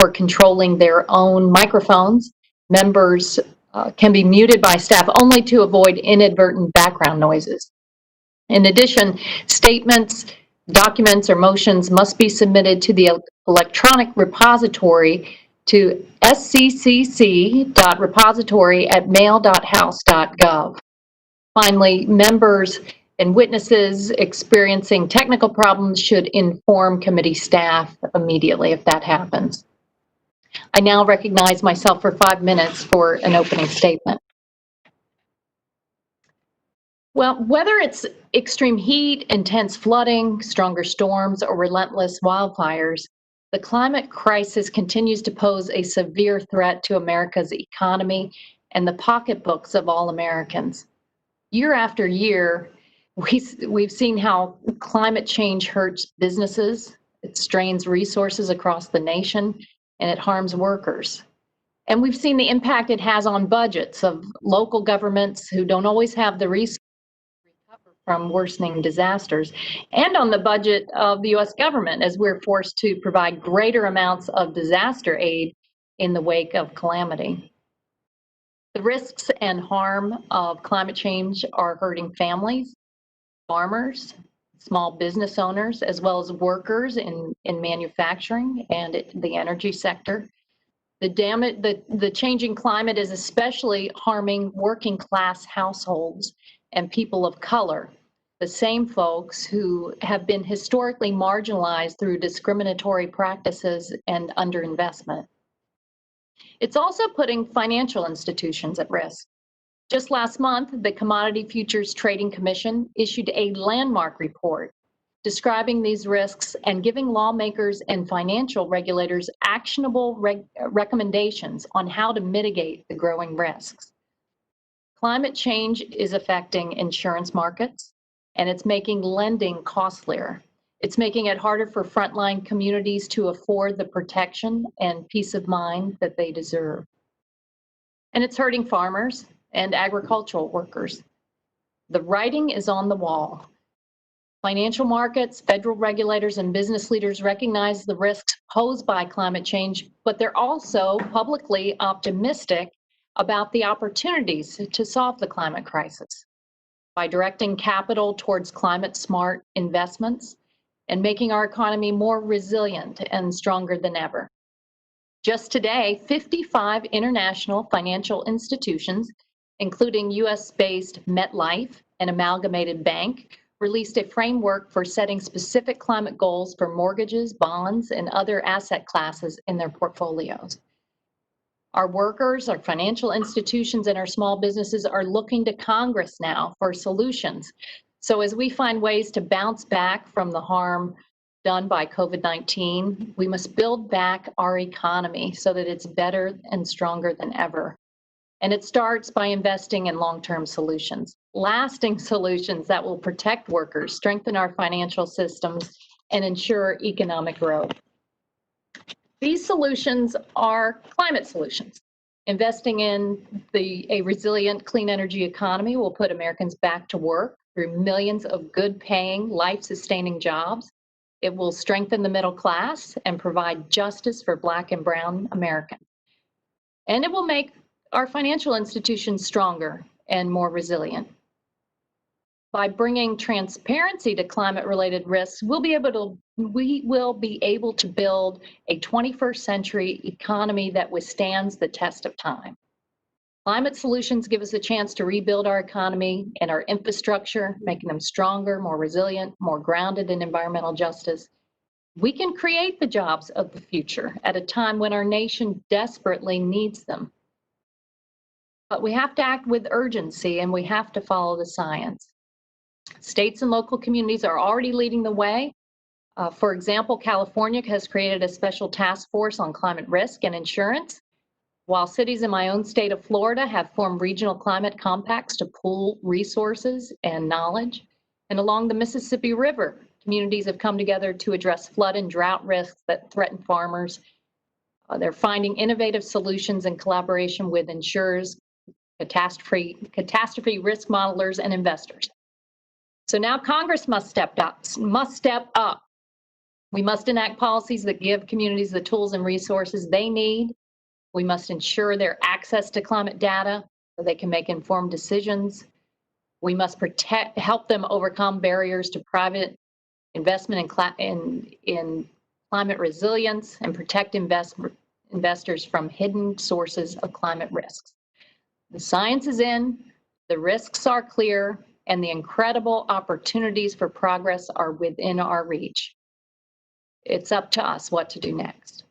for controlling their own microphones. Members can be muted by staff only to avoid inadvertent background noises. In addition, statements, documents, or motions must be submitted to the electronic repository to scc.repository@mail.house.gov. Finally, members and witnesses experiencing technical problems should inform committee staff immediately if that happens. I now recognize myself for 5 minutes for an opening statement. Well, whether it's extreme heat, intense flooding, stronger storms, or relentless wildfires, the climate crisis continues to pose a severe threat to America's economy and the pocketbooks of all Americans. Year after year, we've seen how climate change hurts businesses, it strains resources across the nation, and it harms workers. And we've seen the impact it has on budgets of local governments who don't always have the resources from worsening disasters, and on the budget of the U.S. government as we're forced to provide greater amounts of disaster aid in the wake of calamity. The risks and harm of climate change are hurting families, farmers, small business owners, as well as workers in manufacturing and the energy sector. The changing climate is especially harming working class households and people of color, the same folks who have been historically marginalized through discriminatory practices and underinvestment. It's also putting financial institutions at risk. Just last month, the Commodity Futures Trading Commission issued a landmark report describing these risks and giving lawmakers and financial regulators actionable recommendations on how to mitigate the growing risks. Climate change is affecting insurance markets, and it's making lending costlier. It's making it harder for frontline communities to afford the protection and peace of mind that they deserve. And it's hurting farmers and agricultural workers. The writing is on the wall. Financial markets, federal regulators, and business leaders recognize the risks posed by climate change, but they're also publicly optimistic about the opportunities to solve the climate crisis by directing capital towards climate-smart investments and making our economy more resilient and stronger than ever. Just today, 55 international financial institutions, including US-based MetLife and Amalgamated Bank, released a framework for setting specific climate goals for mortgages, bonds, and other asset classes in their portfolios. Our workers, our financial institutions, and our small businesses are looking to Congress now for solutions. So as we find ways to bounce back from the harm done by COVID-19, we must build back our economy so that it's better and stronger than ever. And it starts by investing in long-term solutions, lasting solutions that will protect workers, strengthen our financial systems, and ensure economic growth. These solutions are climate solutions. Investing in a resilient, clean energy economy will put Americans back to work through millions of good-paying, life-sustaining jobs. It will strengthen the middle class and provide justice for Black and Brown Americans. And it will make our financial institutions stronger and more resilient. By bringing transparency to climate-related risks, we will be able to build a 21st century economy that withstands the test of time. Climate solutions give us a chance to rebuild our economy and our infrastructure, making them stronger, more resilient, more grounded in environmental justice. We can create the jobs of the future at a time when our nation desperately needs them. But we have to act with urgency, and we have to follow the science. States and local communities are already leading the way. For example, California has created a special task force on climate risk and insurance, while cities in my own state of Florida have formed regional climate compacts to pool resources and knowledge. And along the Mississippi River, communities have come together to address flood and drought risks that threaten farmers. They're finding innovative solutions in collaboration with insurers, catastrophe risk modelers, and investors. So now Congress must step up. We must enact policies that give communities the tools and resources they need. We must ensure their access to climate data so they can make informed decisions. We must help them overcome barriers to private investment in climate resilience and protect investors from hidden sources of climate risks. The science is in, the risks are clear, and the incredible opportunities for progress are within our reach. It's up to us what to do next.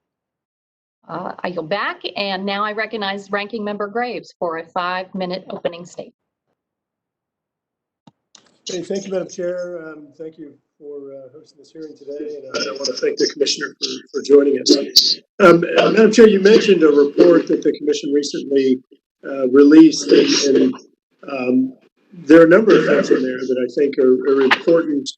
I yield back, and now I recognize Ranking Member Graves for a 5-minute opening statement. Okay, thank you, Madam Chair. Thank you for hosting this hearing today, and I want to thank the Commissioner for joining us. Madam Chair, you mentioned a report that the Commission recently released, and there are a number of things in there that I think are important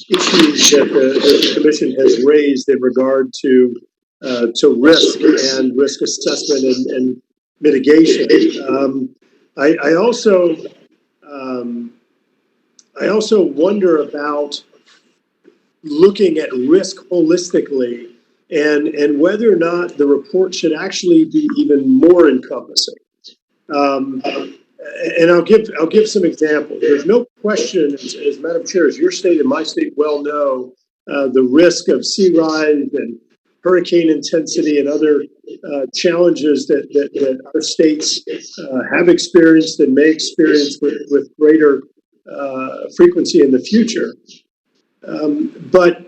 issues that the Commission has raised in regard to risk and risk assessment and mitigation. I also wonder about looking at risk holistically and whether or not the report should actually be even more encompassing. And I'll give some examples. There's no question, as Madam Chair, as your state and my state well know, the risk of sea rise and hurricane intensity and other challenges that our states have experienced and may experience with greater frequency in the future. But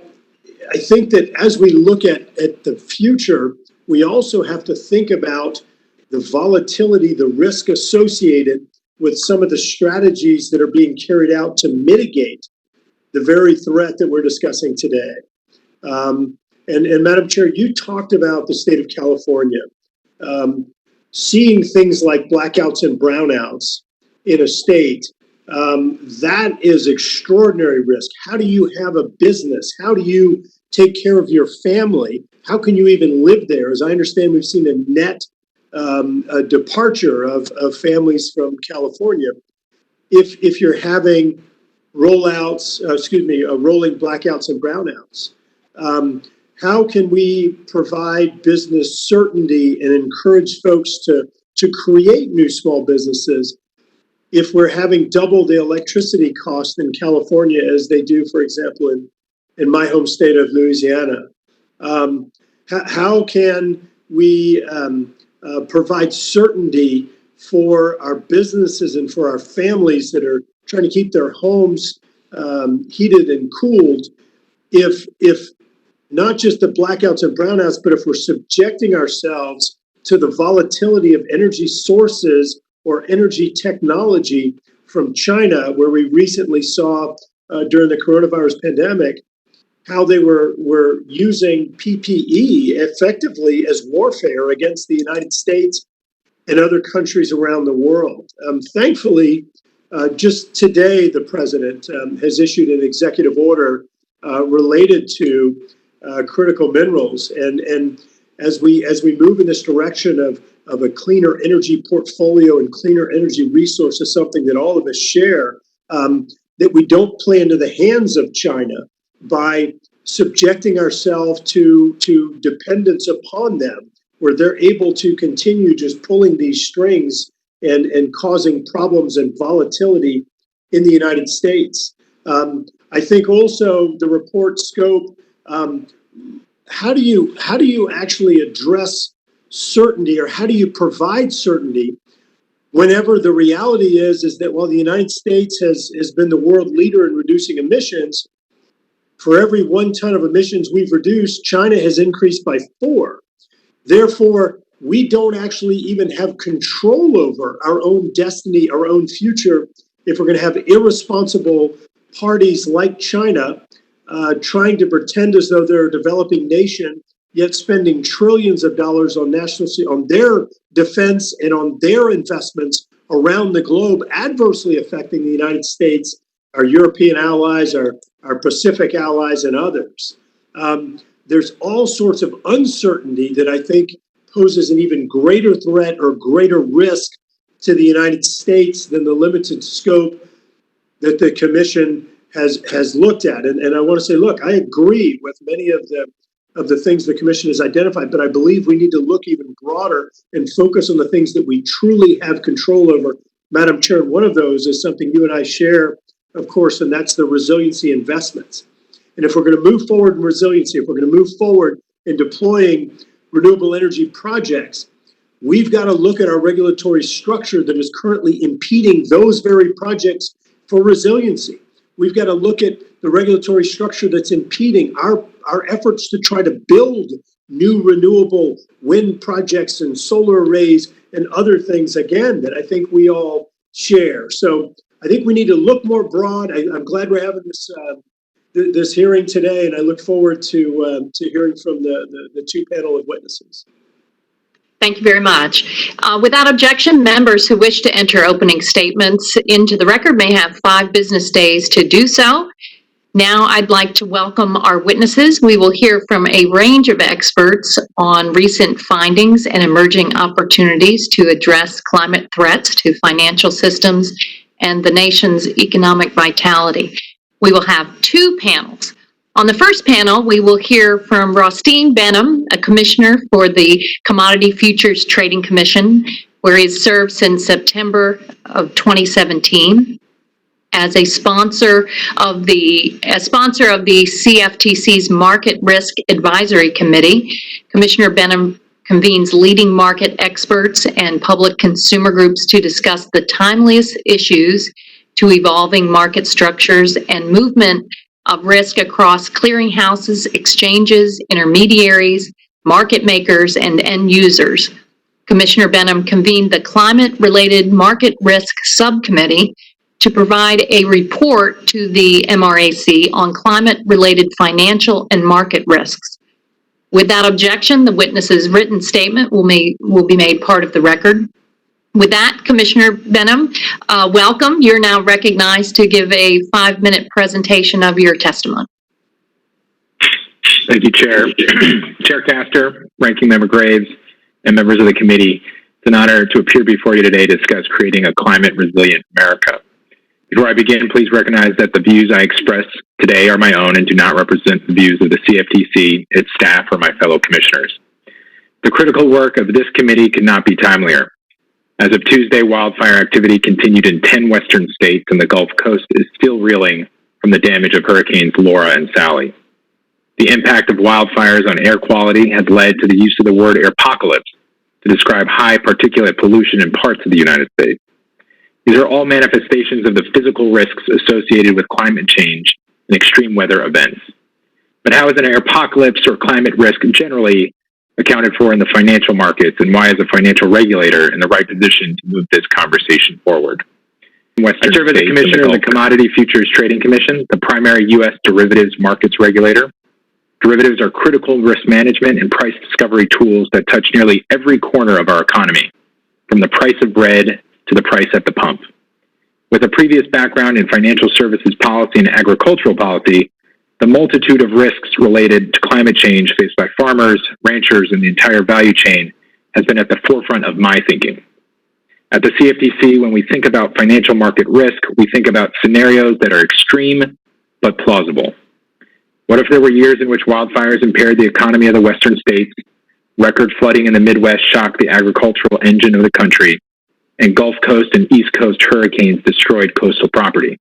I think that as we look at the future, we also have to think about the volatility, the risk associated with some of the strategies that are being carried out to mitigate the very threat that we're discussing today. And Madam Chair, you talked about the state of California seeing things like blackouts and brownouts in a state. That is extraordinary risk. How do you have a business? How do you take care of your family? How can you even live there? As I understand, we've seen a net departure of families from California. If you're having rolling blackouts and brownouts, how can we provide business certainty and encourage folks to create new small businesses if we're having double the electricity cost in California as they do, for example, in my home state of Louisiana? How can we provide certainty for our businesses and for our families that are trying to keep their homes heated and cooled if not just the blackouts and brownouts, but if we're subjecting ourselves to the volatility of energy sources or energy technology from China, where we recently saw during the coronavirus pandemic how they were using PPE effectively as warfare against the United States and other countries around the world. Thankfully, just today, the president has issued an executive order related to critical minerals, and as we move in this direction of a cleaner energy portfolio and cleaner energy resources, something that all of us share, that we don't play into the hands of China by subjecting ourselves to dependence upon them, where they're able to continue just pulling these strings and causing problems and volatility in the United States. I think also the report scope, how do you actually address certainty, or how do you provide certainty whenever the reality is that while the United States has been the world leader in reducing emissions, for every 1 ton of emissions we've reduced, China has increased by 4. Therefore, we don't actually even have control over our own destiny, our own future, if we're going to have irresponsible parties like China trying to pretend as though they're a developing nation, yet spending trillions of dollars on on their defense and on their investments around the globe, adversely affecting the United States, our European allies, our Pacific allies, and others. There's all sorts of uncertainty that I think poses an even greater threat or greater risk to the United States than the limited scope that the Commission has looked at. And I want to say, look, I agree with many of the things the commission has identified, but I believe we need to look even broader and focus on the things that we truly have control over. Madam Chair, one of those is something you and I share, of course, and that's the resiliency investments. And if we're going to move forward in resiliency, if we're going to move forward in deploying renewable energy projects, we've got to look at our regulatory structure that is currently impeding those very projects for resiliency. We've got to look at the regulatory structure that's impeding our efforts to try to build new renewable wind projects and solar arrays and other things, again, that I think we all share. So I think we need to look more broad. I'm glad we're having this hearing today, and I look forward to hearing from the two panel of witnesses. Thank you very much. Without objection, members who wish to enter opening statements into the record may have 5 business days to do so. Now I'd like to welcome our witnesses. We will hear from a range of experts on recent findings and emerging opportunities to address climate threats to financial systems and the nation's economic vitality. We will have 2 panels. On the first panel, we will hear from Rostine Benham, a commissioner for the Commodity Futures Trading Commission, where he has served since September of 2017. As a sponsor of the CFTC's Market Risk Advisory Committee, Commissioner Benham convenes leading market experts and public consumer groups to discuss the timeliest issues to evolving market structures and movement of risk across clearinghouses, exchanges, intermediaries, market makers, and end users. Commissioner Benham convened the Climate-Related Market Risk Subcommittee to provide a report to the MRAC on climate-related financial and market risks. Without objection, the witness's written statement will be made part of the record. With that, Commissioner Benham, welcome. You're now recognized to give a 5-minute presentation of your testimony. Thank you, Chair. Chair Castor, Ranking Member Graves, and members of the committee, it's an honor to appear before you today to discuss creating a climate-resilient America. Before I begin, please recognize that the views I express today are my own and do not represent the views of the CFTC, its staff, or my fellow commissioners. The critical work of this committee could not be timelier. As of Tuesday, wildfire activity continued in 10 western states, and the Gulf Coast is still reeling from the damage of Hurricanes Laura and Sally. The impact of wildfires on air quality has led to the use of the word airpocalypse to describe high particulate pollution in parts of the United States. These are all manifestations of the physical risks associated with climate change and extreme weather events. But how is an airpocalypse or climate risk generally accounted for in the financial markets, and why is a financial regulator in the right position to move this conversation forward? I serve as a commissioner of the Commodity Futures Trading Commission, the primary U.S. derivatives markets regulator. Derivatives are critical risk management and price discovery tools that touch nearly every corner of our economy, from the price of bread to the price at the pump. With a previous background in financial services policy and agricultural policy, the multitude of risks related to climate change faced by farmers, ranchers, and the entire value chain has been at the forefront of my thinking. At the CFTC, when we think about financial market risk, we think about scenarios that are extreme but plausible. What if there were years in which wildfires impaired the economy of the western states, record flooding in the Midwest shocked the agricultural engine of the country, and Gulf Coast and East Coast hurricanes destroyed coastal property?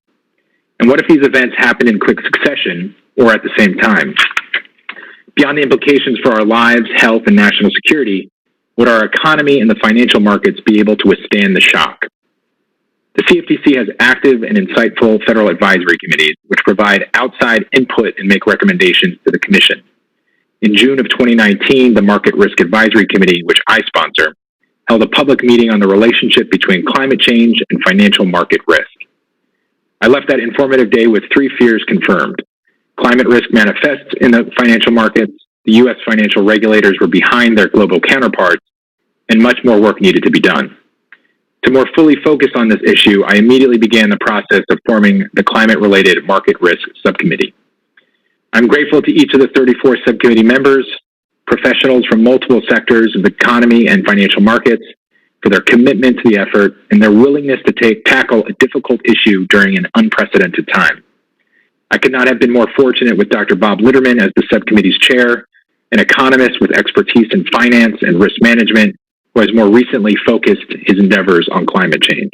And what if these events happened in quick succession or at the same time? Beyond the implications for our lives, health, and national security, would our economy and the financial markets be able to withstand the shock? The CFTC has active and insightful federal advisory committees which provide outside input and make recommendations to the Commission. In June of 2019, the Market Risk Advisory Committee, which I sponsor, held a public meeting on the relationship between climate change and financial market risk. I left that informative day with 3 fears confirmed. Climate risk manifests in the financial markets, the U.S. financial regulators were behind their global counterparts, and much more work needed to be done. To more fully focus on this issue, I immediately began the process of forming the Climate-Related Market Risk Subcommittee. I'm grateful to each of the 34 subcommittee members, professionals from multiple sectors of the economy and financial markets, for their commitment to the effort and their willingness to tackle a difficult issue during an unprecedented time. I could not have been more fortunate with Dr. Bob Litterman as the subcommittee's chair, an economist with expertise in finance and risk management, who has more recently focused his endeavors on climate change.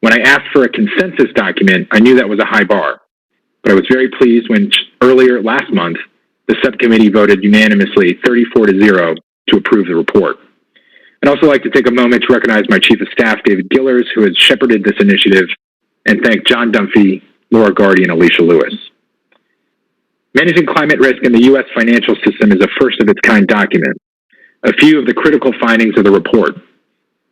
When I asked for a consensus document, I knew that was a high bar, but I was very pleased when earlier last month, the subcommittee voted unanimously 34-0 to approve the report. I'd also like to take a moment to recognize my Chief of Staff, David Gillers, who has shepherded this initiative, and thank John Dunphy, Laura Gardy, and Alicia Lewis. Managing climate risk in the U.S. financial system is a first-of-its-kind document. A few of the critical findings of the report.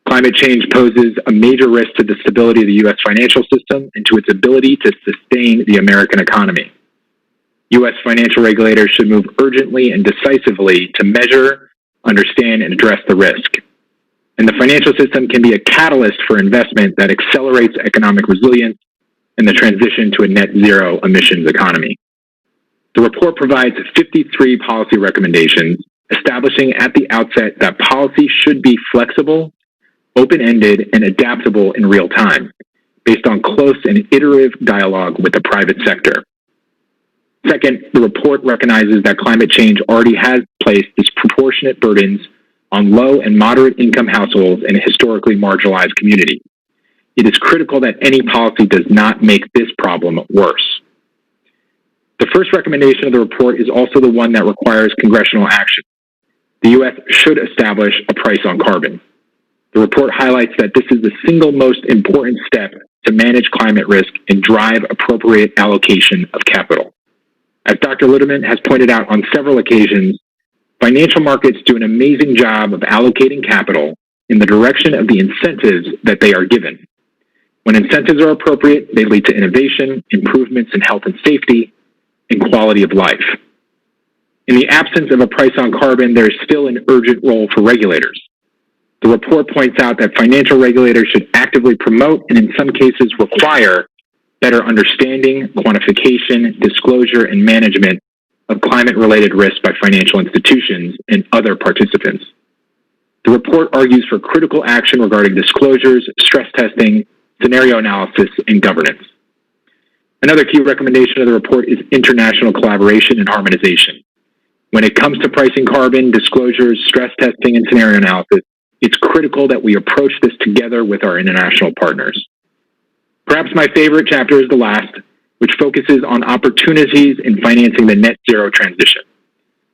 Climate change poses a major risk to the stability of the U.S. financial system and to its ability to sustain the American economy. U.S. financial regulators should move urgently and decisively to measure, understand, and address the risk. And the financial system can be a catalyst for investment that accelerates economic resilience and the transition to a net zero emissions economy. The report provides 53 policy recommendations, establishing at the outset that policy should be flexible, open-ended, and adaptable in real time, based on close and iterative dialogue with the private sector. Second, the report recognizes that climate change already has placed disproportionate burdens on low and moderate income households and historically marginalized communities. It is critical that any policy does not make this problem worse. The first recommendation of the report is also the one that requires congressional action. The U.S. should establish a price on carbon. The report highlights that this is the single most important step to manage climate risk and drive appropriate allocation of capital. As Dr. Litterman has pointed out on several occasions, financial markets do an amazing job of allocating capital in the direction of the incentives that they are given. When incentives are appropriate, they lead to innovation, improvements in health and safety, and quality of life. In the absence of a price on carbon, there is still an urgent role for regulators. The report points out that financial regulators should actively promote and in some cases require better understanding, quantification, disclosure, and management of climate-related risk by financial institutions and other participants. The report argues for critical action regarding disclosures, stress testing, scenario analysis, and governance. Another key recommendation of the report is international collaboration and harmonization. When it comes to pricing carbon, disclosures, stress testing, and scenario analysis, it's critical that we approach this together with our international partners. Perhaps my favorite chapter is the last, which focuses on opportunities in financing the net zero transition.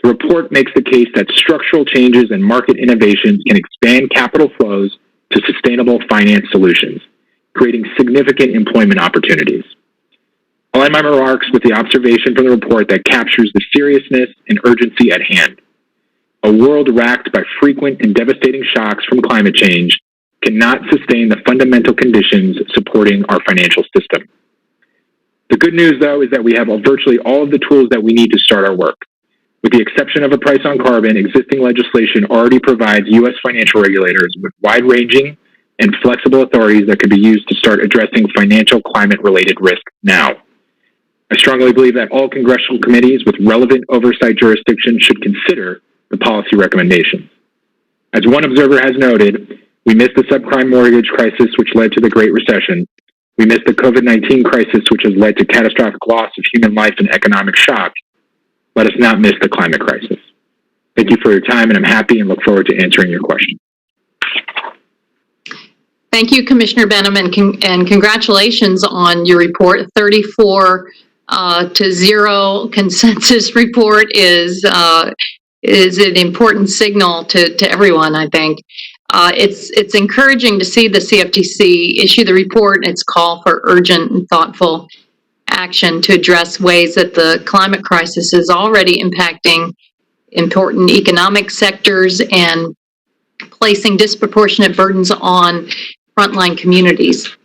The report makes the case that structural changes and market innovations can expand capital flows to sustainable finance solutions, creating significant employment opportunities. I'll end my remarks with the observation from the report that captures the seriousness and urgency at hand. A world racked by frequent and devastating shocks from climate change cannot sustain the fundamental conditions supporting our financial system. The good news, though, is that we have virtually all of the tools that we need to start our work. With the exception of a price on carbon, existing legislation already provides U.S. financial regulators with wide-ranging and flexible authorities that can be used to start addressing financial climate-related risk now. I strongly believe that all congressional committees with relevant oversight jurisdiction should consider the policy recommendations. As one observer has noted, we missed the subprime mortgage crisis, which led to the Great Recession. We missed the COVID-19 crisis, which has led to catastrophic loss of human life and economic shock. Let us not miss the climate crisis. Thank you for your time, and I'm happy and look forward to answering your questions. Thank you, Commissioner Benham, and congratulations on your report. 34-0 consensus report is an important signal to everyone, I think. It's encouraging to see the CFTC issue the report and its call for urgent and thoughtful action to address ways that the climate crisis is already impacting important economic sectors and placing disproportionate burdens on frontline communities.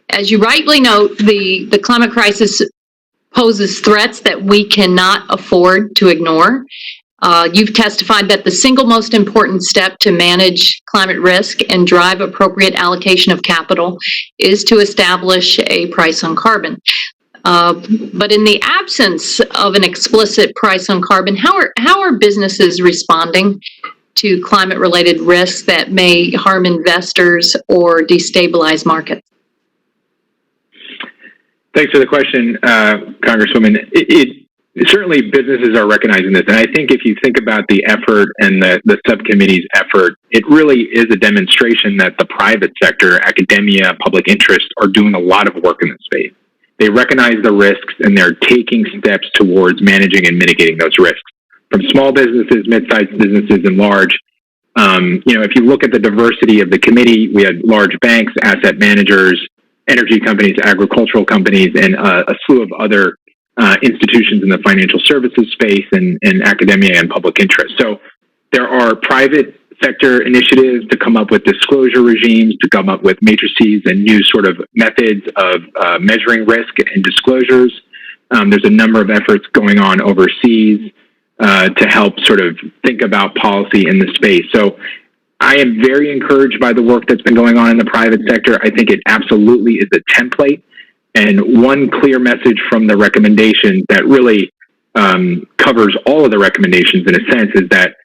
As you rightly note, the climate crisis poses threats that we cannot afford to ignore. You've testified that the single most important step to manage climate risk and drive appropriate allocation of capital is to establish a price on carbon. But in the absence of an explicit price on carbon, how are businesses responding to climate-related risks that may harm investors or destabilize markets? Thanks for the question, Congresswoman. Certainly businesses are recognizing this. And I think if you think about the effort and the subcommittee's effort, it really is a demonstration that the private sector, academia, public interest are doing a lot of work in this space. They recognize the risks and they're taking steps towards managing and mitigating those risks. From small businesses, mid-sized businesses, and large, if you look at the diversity of the committee, we had large banks, asset managers, energy companies, agricultural companies, and a slew of other institutions in the financial services space and academia and public interest. So there are private sector initiatives to come up with disclosure regimes, to come up with matrices and new sort of methods of measuring risk and disclosures. There's a number of efforts going on overseas to help sort of think about policy in the space. So I am very encouraged by the work that's been going on in the private sector. I think it absolutely is a template. And one clear message from the recommendation that really covers all of the recommendations in a sense is that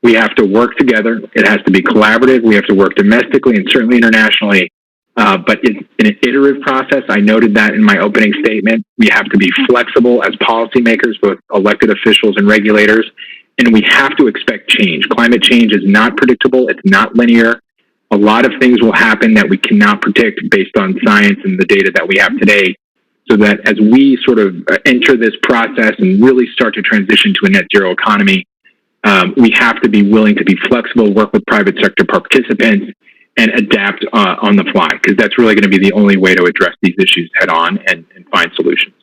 we have to work together. It has to be collaborative. We have to work domestically and certainly internationally. But in an iterative process, I noted that in my opening statement, we have to be flexible as policymakers, both elected officials and regulators, and we have to expect change. Climate change is not predictable. It's not linear. A lot of things will happen that we cannot predict based on science and the data that we have today. So that as we sort of enter this process and really start to transition to a net zero economy, we have to be willing to be flexible, work with private sector participants, and adapt on the fly, because that's really going to be the only way to address these issues head on and find solutions.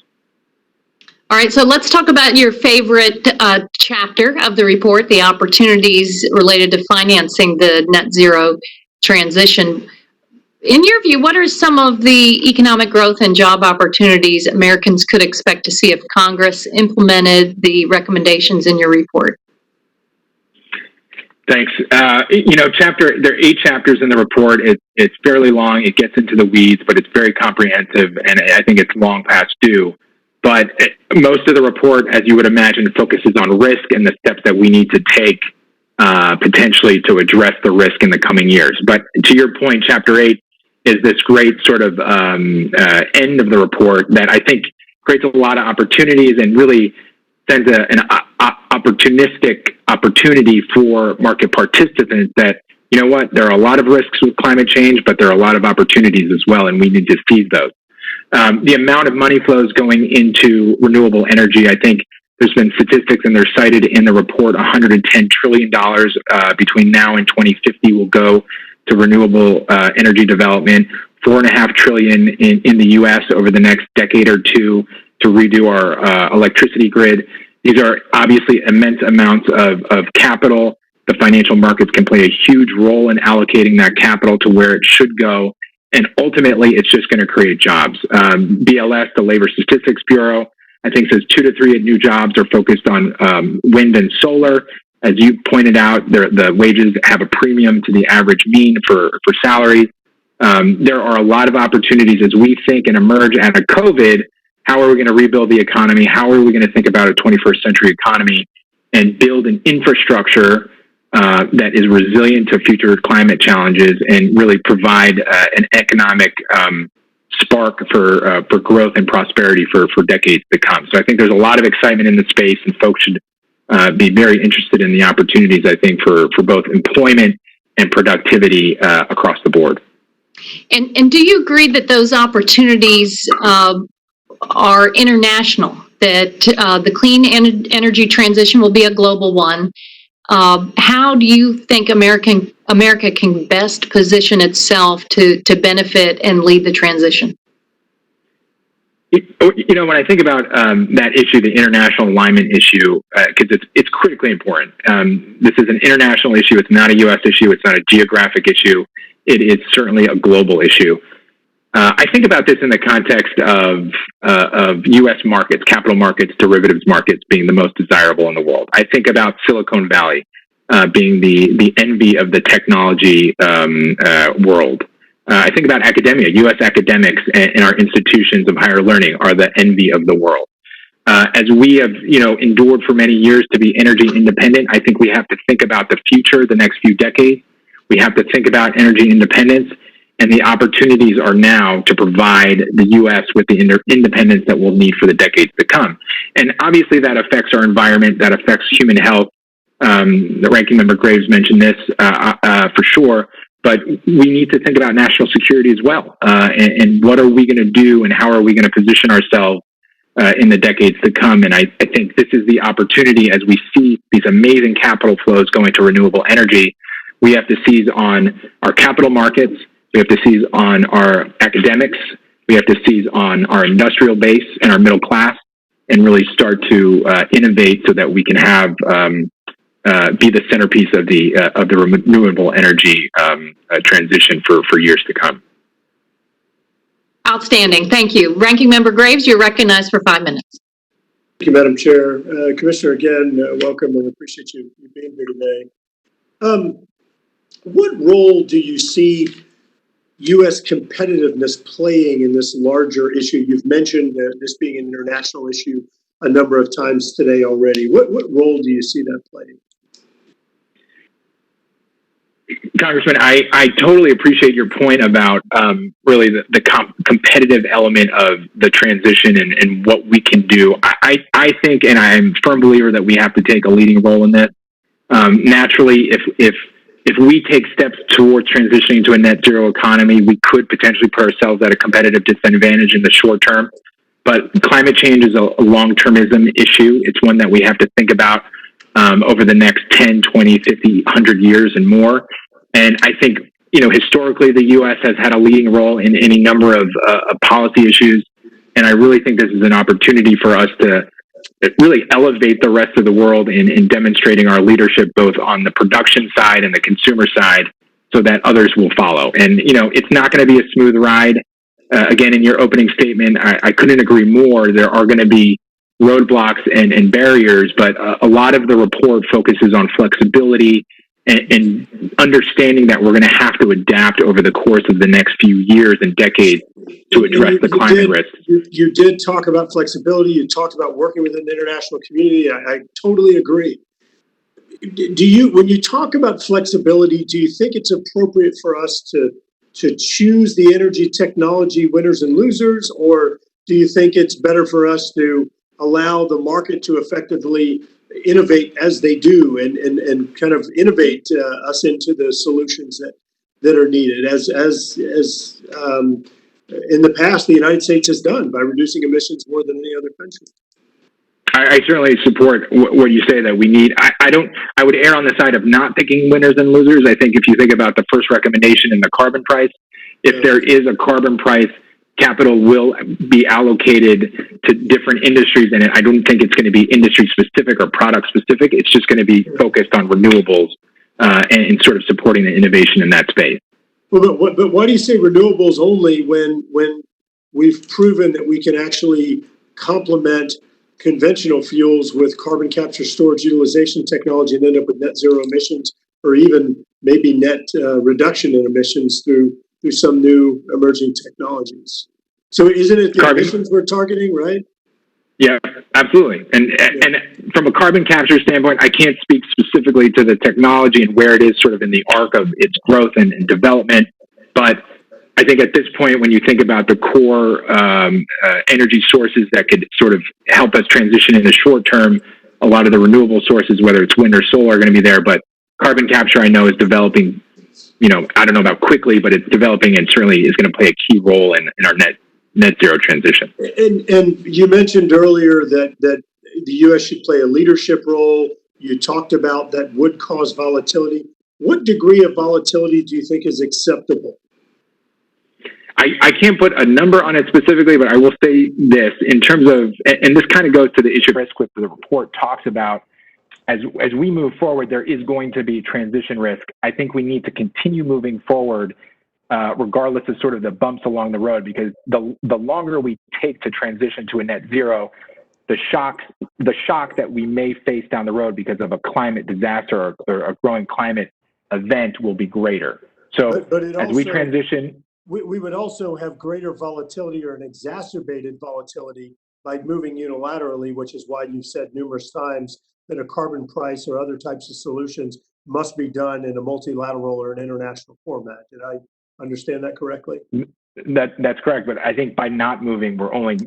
All right, so let's talk about your favorite chapter of the report, the opportunities related to financing the net zero transition. In your view, what are some of the economic growth and job opportunities Americans could expect to see if Congress implemented the recommendations in your report? Thanks. There are 8 chapters in the report. It's fairly long. It gets into the weeds, but it's very comprehensive, and I think it's long past due. But most of the report, as you would imagine, focuses on risk and the steps that we need to take potentially to address the risk in the coming years. But to your point, Chapter 8 is this great sort of end of the report that I think creates a lot of opportunities and really sends an opportunistic opportunity for market participants that, you know what, there are a lot of risks with climate change, but there are a lot of opportunities as well, and we need to seize those. The amount of money flows going into renewable energy, I think there's been statistics, and they're cited in the report, $110 trillion between now and 2050 will go to renewable energy development, $4.5 trillion in the U.S. over the next decade or two to redo our electricity grid. These are obviously immense amounts of capital. The financial markets can play a huge role in allocating that capital to where it should go. And ultimately, it's just going to create jobs. BLS, the Labor Statistics Bureau, I think says 2 to 3 new jobs are focused on wind and solar. As you pointed out, the wages have a premium to the average mean for salaries. There are a lot of opportunities as we think and emerge out of COVID. How are we going to rebuild the economy? How are we going to think about a 21st century economy and build an infrastructure that is resilient to future climate challenges and really provide an economic spark for growth and prosperity for decades to come? So I think there's a lot of excitement in the space, and folks should be very interested in the opportunities, I think, for both employment and productivity across the board. And do you agree that those opportunities are international, that the clean energy transition will be a global one? How do you think America can best position itself to benefit and lead the transition? When I think about that issue, the international alignment issue, because it's critically important. This is an international issue. It's not a U.S. issue. It's not a geographic issue. It is certainly a global issue. I think about this in the context of U.S. markets, capital markets, derivatives markets being the most desirable in the world. I think about Silicon Valley being the envy of the technology world. I think about academia. U.S. academics and our institutions of higher learning are the envy of the world. As we have, endured for many years to be energy independent, I think we have to think about the future, the next few decades. We have to think about energy independence. and the opportunities are now to provide the U.S. with the independence that we'll need for the decades to come. And obviously that affects our environment, that affects human health. The Ranking Member Graves mentioned this for sure, but we need to think about national security as well. And what are we going to do and how are we going to position ourselves in the decades to come? And I think this is the opportunity as we see these amazing capital flows going to renewable energy. We have to seize on our capital markets. We have to seize on our academics. We have to seize on our industrial base and our middle class, and really start to innovate so that we can have be the centerpiece of the renewable energy transition for years to come. Outstanding. Thank you. Ranking Member Graves, you're recognized for 5 minutes. Thank you, Madam Chair. Commissioner, again, welcome and appreciate you being here today. What role do you see U.S. competitiveness playing in this larger issue? You've mentioned this being an international issue a number of times today already. What role do you see that playing? Congressman, I totally appreciate your point about really the competitive element of the transition and what we can do. I think, and I'm a firm believer that we have to take a leading role in this. Naturally, if we take steps towards transitioning to a net zero economy, we could potentially put ourselves at a competitive disadvantage in the short term. But climate change is a long-termism issue. It's one that we have to think about over the next 10, 20, 50, 100 years and more. And I think, historically, the U.S. has had a leading role in any number of policy issues. And I really think this is an opportunity for us to really elevate the rest of the world in demonstrating our leadership, both on the production side and the consumer side, so that others will follow. And, it's not going to be a smooth ride. Again, in your opening statement, I couldn't agree more. There are going to be roadblocks and barriers, but a lot of the report focuses on flexibility and understanding that we're going to have to adapt over the course of the next few years and decades to address the climate risk. You did talk about flexibility. You talked about working with an international community. I totally agree. When you talk about flexibility, do you think it's appropriate for us to choose the energy technology winners and losers, or do you think it's better for us to allow the market to effectively innovate as they do and kind of innovate us into the solutions that are needed, as in the past the United States has done by reducing emissions more than any other country? I certainly support what you say that we need. I would err on the side of not thinking winners and losers. I think if you think about the first recommendation in the carbon price, if there is a carbon price, capital will be allocated to different industries, and I don't think it's going to be industry specific or product specific. It's just going to be focused on renewables and sort of supporting the innovation in that space. Well, but why do you say renewables only when we've proven that we can actually complement conventional fuels with carbon capture, storage, utilization technology and end up with net zero emissions, or even maybe net reduction in emissions through some new emerging technologies? So isn't it the emissions we're targeting, right? Yeah, absolutely. And from a carbon capture standpoint, I can't speak specifically to the technology and where it is sort of in the arc of its growth and development. But I think at this point, when you think about the core energy sources that could sort of help us transition in the short term, a lot of the renewable sources, whether it's wind or solar, are going to be there. But carbon capture, I know, is developing, I don't know about quickly, but it's developing and certainly is going to play a key role in our net zero transition. And you mentioned earlier that the U.S. should play a leadership role. You talked about that would cause volatility. What degree of volatility do you think is acceptable? I can't put a number on it specifically, but I will say this in terms of, and this kind of goes to the issue of risk, which the report talks about. As we move forward, there is going to be transition risk. I think we need to continue moving forward, regardless of sort of the bumps along the road, because the longer we take to transition to a net zero, the shock that we may face down the road because of a climate disaster or a growing climate event will be greater. So but it as also, we transition, we would also have greater volatility or an exacerbated volatility by moving unilaterally, which is why you've said numerous times that a carbon price or other types of solutions must be done in a multilateral or an international format. understand that correctly? That's correct, but I think by not moving, we're only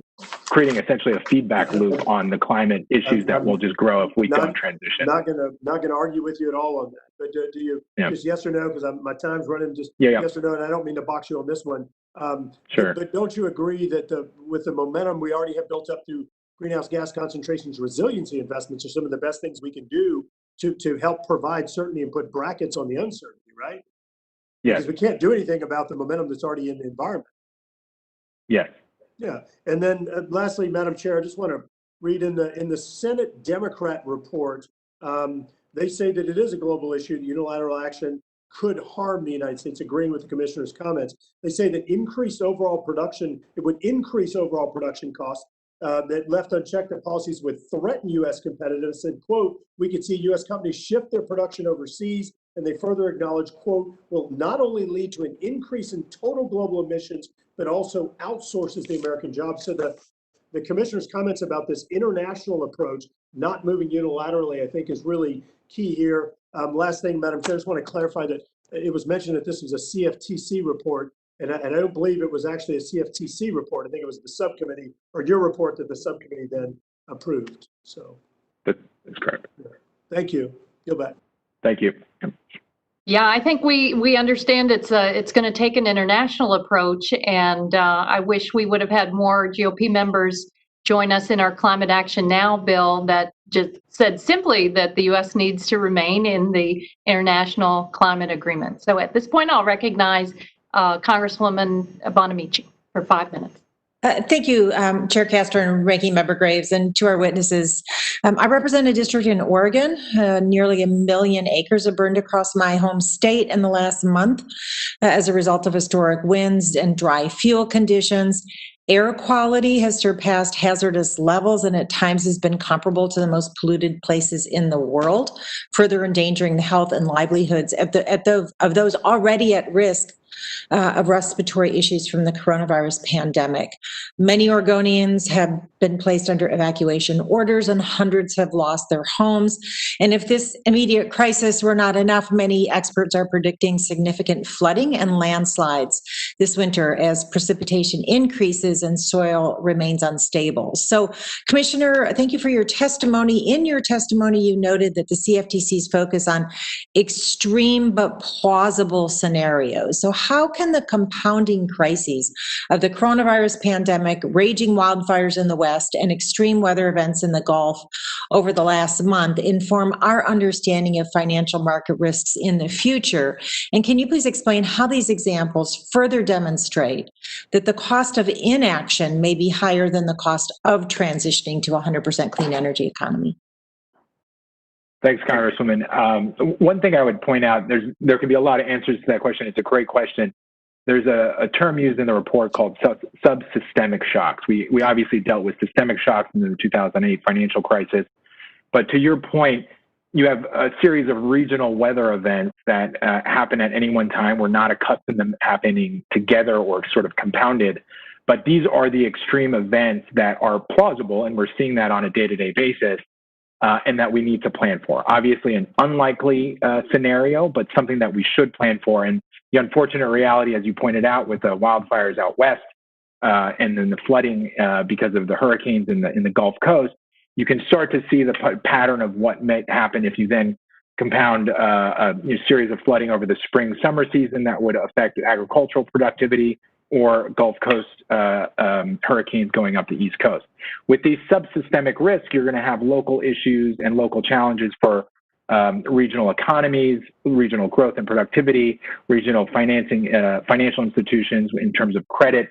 creating essentially a feedback loop on the climate issues that will just grow if we don't transition. Not gonna argue with you at all on that. But do you just yes or no? Because my time's running. Just yes or no. And I don't mean to box you on this one. Sure. But don't you agree that with the momentum we already have built up through greenhouse gas concentrations resiliency investments are some of the best things we can do to help provide certainty and put brackets on the uncertainty, right? Yes. Because we can't do anything about the momentum that's already in the environment. Yes. Yeah. And then lastly, Madam Chair, I just want to read in the Senate Democrat report, they say that it is a global issue. The unilateral action could harm the United States, agreeing with the commissioner's comments. They say that it would increase overall production costs, that left unchecked, the policies would threaten U.S. competitiveness. Said, quote, we could see U.S. companies shift their production overseas. And they further acknowledge, quote, will not only lead to an increase in total global emissions, but also outsources the American jobs. So the commissioner's comments about this international approach, not moving unilaterally, I think is really key here. Last thing, Madam Chair, I just want to clarify that it was mentioned that this was a CFTC report, and I don't believe it was actually a CFTC report. I think it was the subcommittee, or your report that the subcommittee then approved. So that's correct. Thank you. Yield back. Thank you. Yeah, I think we understand it's going to take an international approach, and I wish we would have had more GOP members join us in our Climate Action Now bill that just said simply that the U.S. needs to remain in the international climate agreement. So at this point, I'll recognize Congresswoman Bonamici for 5 minutes. Thank you, Chair Castor and Ranking Member Graves, and to our witnesses. I represent a district in Oregon. Nearly 1 million acres have burned across my home state in the last month as a result of historic winds and dry fuel conditions. Air quality has surpassed hazardous levels and at times has been comparable to the most polluted places in the world, further endangering the health and livelihoods of those already at risk of respiratory issues from the coronavirus pandemic. Many Oregonians have been placed under evacuation orders and hundreds have lost their homes. And if this immediate crisis were not enough, many experts are predicting significant flooding and landslides this winter as precipitation increases and soil remains unstable. So, Commissioner, thank you for your testimony. In your testimony, you noted that the CFTC's focus on extreme but plausible scenarios. So how can the compounding crises of the coronavirus pandemic, raging wildfires in the West, and extreme weather events in the Gulf over the last month inform our understanding of financial market risks in the future? And can you please explain how these examples further demonstrate that the cost of inaction may be higher than the cost of transitioning to a 100% clean energy economy? Thanks, Congresswoman. One thing I would point out, there can be a lot of answers to that question. It's a great question. There's a term used in the report called subsystemic shocks. We obviously dealt with systemic shocks in the 2008 financial crisis. But to your point, you have a series of regional weather events that happen at any one time. We're not accustomed to them happening together or sort of compounded. But these are the extreme events that are plausible, and we're seeing that on a day-to-day basis. And that we need to plan for. Obviously an unlikely scenario, but something that we should plan for. And the unfortunate reality, as you pointed out, with the wildfires out west and then the flooding because of the hurricanes in the Gulf Coast, you can start to see the pattern of what may happen if you then compound a series of flooding over the spring-summer season that would affect agricultural productivity, or Gulf Coast hurricanes going up the East Coast. With these subsystemic risks, you're going to have local issues and local challenges for regional economies, regional growth and productivity, regional financial institutions in terms of credit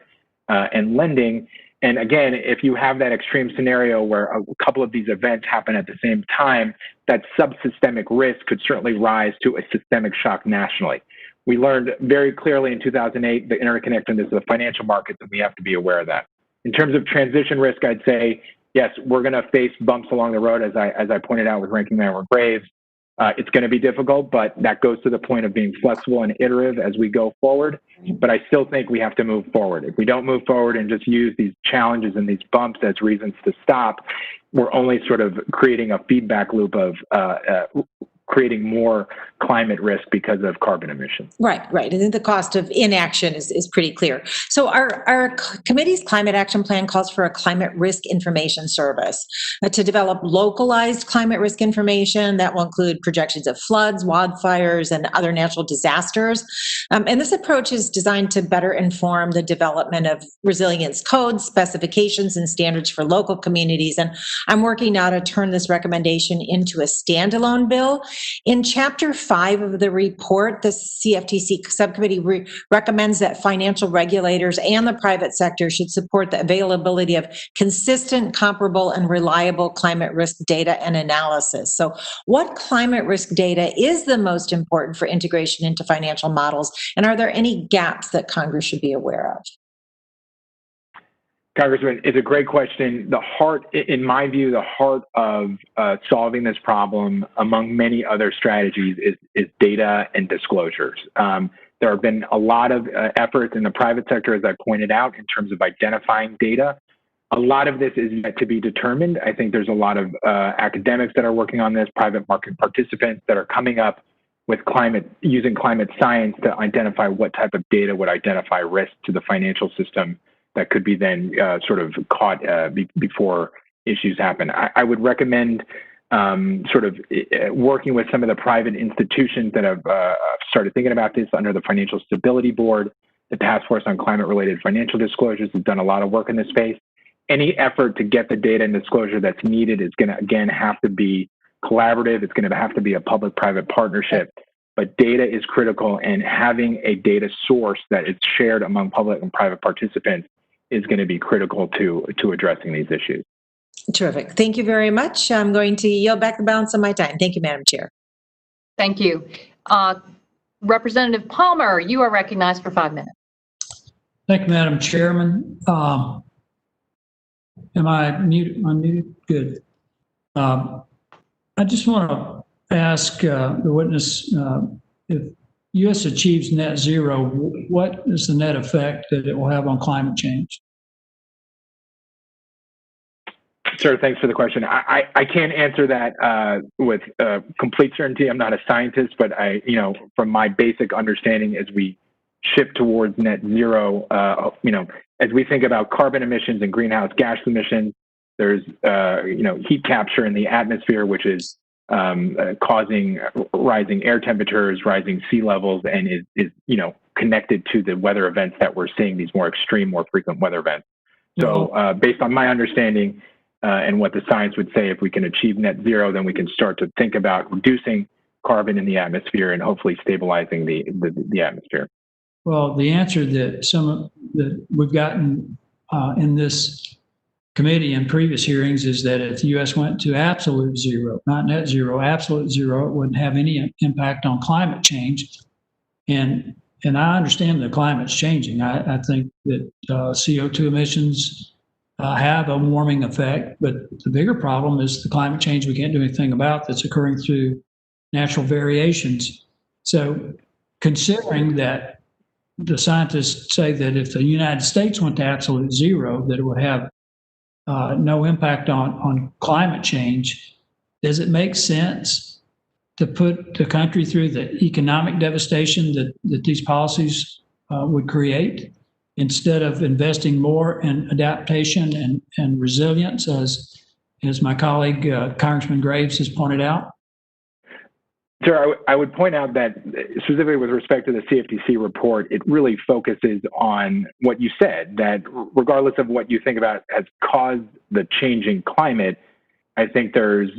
and lending. And again, if you have that extreme scenario where a couple of these events happen at the same time, that subsystemic risk could certainly rise to a systemic shock nationally. We learned very clearly in 2008 the interconnectedness of the financial markets, and we have to be aware of that. In terms of transition risk, I'd say, yes, we're going to face bumps along the road, as I pointed out with Ranking Member Graves. It's going to be difficult, but that goes to the point of being flexible and iterative as we go forward. But I still think we have to move forward. If we don't move forward and just use these challenges and these bumps as reasons to stop, we're only sort of creating a feedback loop of creating more climate risk because of carbon emissions. Right. I think the cost of inaction is pretty clear. So our committee's climate action plan calls for a climate risk information service to develop localized climate risk information that will include projections of floods, wildfires, and other natural disasters. And this approach is designed to better inform the development of resilience codes, specifications, and standards for local communities. And I'm working now to turn this recommendation into a standalone bill. In Chapter 5 of the report, the CFTC subcommittee recommends that financial regulators and the private sector should support the availability of consistent, comparable, and reliable climate risk data and analysis. So what climate risk data is the most important for integration into financial models? And are there any gaps that Congress should be aware of? Congressman, it's a great question. The heart, in my view, the heart of solving this problem, among many other strategies, is data and disclosures. There have been a lot of efforts in the private sector, as I pointed out, in terms of identifying data. A lot of this is yet to be determined. I think there's a lot of academics that are working on this, private market participants that are coming up with using climate science to identify what type of data would identify risk to the financial system that could be then sort of caught before issues happen. I would recommend sort of working with some of the private institutions that have started thinking about this under the Financial Stability Board. The Task Force on Climate-Related Financial Disclosures has done a lot of work in this space. Any effort to get the data and disclosure that's needed is going to, again, have to be collaborative. It's going to have to be a public-private partnership. But data is critical, and having a data source that is shared among public and private participants is going to be critical to addressing these issues. Terrific. Thank you very much. I'm going to yield back the balance of my time. Thank you, Madam Chair. Thank you. Representative Palmer, you are recognized for 5 minutes. Thank you, Madam Chairman. Am I muted? Unmuted? Good. I just want to ask the witness if U.S. achieves net zero, what is the net effect that it will have on climate change? Sir, thanks for the question. I can't answer that with complete certainty. I'm not a scientist, but from my basic understanding, as we shift towards net zero, as we think about carbon emissions and greenhouse gas emissions, there's heat capture in the atmosphere, which is causing rising air temperatures, rising sea levels, and is connected to the weather events that we're seeing, these more extreme, more frequent weather events. So based on my understanding and what the science would say, if we can achieve net zero, then we can start to think about reducing carbon in the atmosphere and hopefully stabilizing the atmosphere. Well, the answer that we've gotten in this committee and previous hearings is that if the U.S. went to absolute zero, not net zero, absolute zero, it wouldn't have any impact on climate change. And I understand that climate's changing. I think that CO2 emissions have a warming effect, but the bigger problem is the climate change we can't do anything about that's occurring through natural variations. So considering that the scientists say that if the United States went to absolute zero, that it would have no impact on climate change, does it make sense to put the country through the economic devastation that these policies would create instead of investing more in adaptation and resilience, as my colleague Congressman Graves has pointed out? Sir, I would point out that specifically with respect to the CFTC report, it really focuses on what you said, that regardless of what you think about has caused the changing climate, I think there's,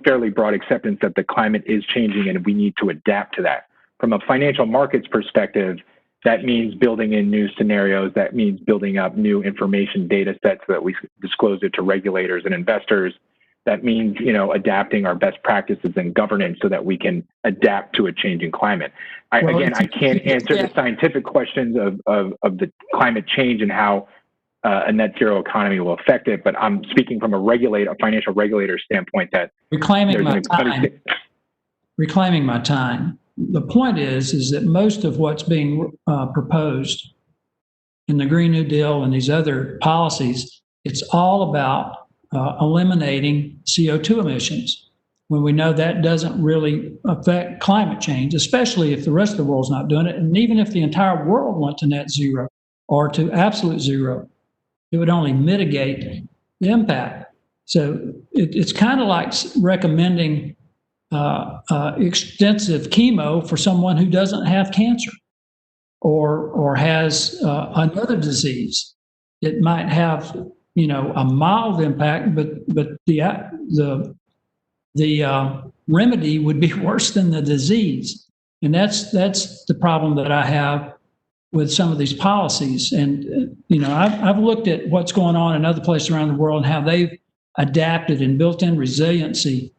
fairly broad acceptance that the climate is changing and we need to adapt to that. From a financial markets perspective, that means building in new scenarios. That means building up new information data sets so that we disclose it to regulators and investors. That means, adapting our best practices in governance so that we can adapt to a changing climate. I can't answer the scientific questions of the climate change and how a net zero economy will affect it, but I'm speaking from a financial regulator standpoint that reclaiming my time. The point is that most of what's being proposed in the Green New Deal and these other policies, it's all about eliminating CO2 emissions. when we know that doesn't really affect climate change, especially if the rest of the world's not doing it. And even if the entire world went to net zero or to absolute zero, it would only mitigate the impact. So it's kind of like recommending extensive chemo for someone who doesn't have cancer or has another disease. It might have, a mild impact, but the remedy would be worse than the disease. And that's the problem that I have with some of these policies. And, I've looked at what's going on in other places around the world and how they've adapted and built in resiliency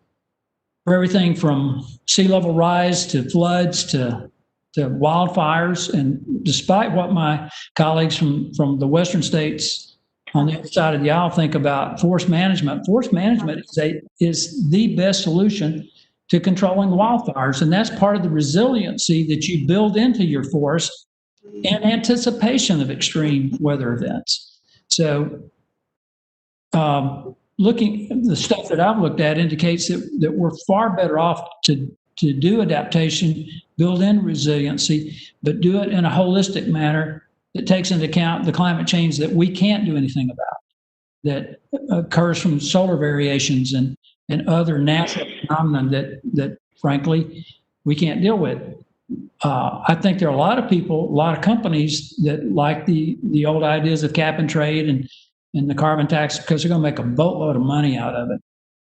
for everything from sea level rise to floods to wildfires. And despite what my colleagues from the Western states on the other side of the aisle think about forest management is the best solution to controlling wildfires. And that's part of the resiliency that you build into your forest in anticipation of extreme weather events. So the stuff that I've looked at indicates that we're far better off to do adaptation, build in resiliency, but do it in a holistic manner that takes into account the climate change that we can't do anything about, that occurs from solar variations and other natural phenomena that frankly, we can't deal with. I think there are a lot of people, a lot of companies that like the old ideas of cap and trade and the carbon tax because they're going to make a boatload of money out of it.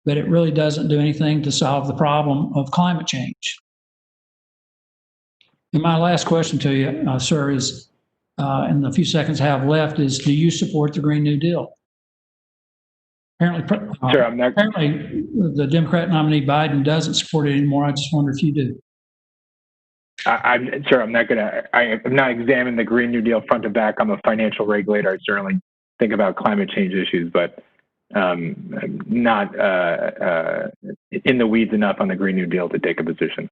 But it really doesn't do anything to solve the problem of climate change. And my last question to you, sir, is, in the few seconds I have left, is do you support the Green New Deal? Apparently, apparently the Democrat nominee Biden doesn't support it anymore. I just wonder if you do. I'm not examining the Green New Deal front to back. I'm a financial regulator. I certainly think about climate change issues, but I'm not in the weeds enough on the Green New Deal to take a position.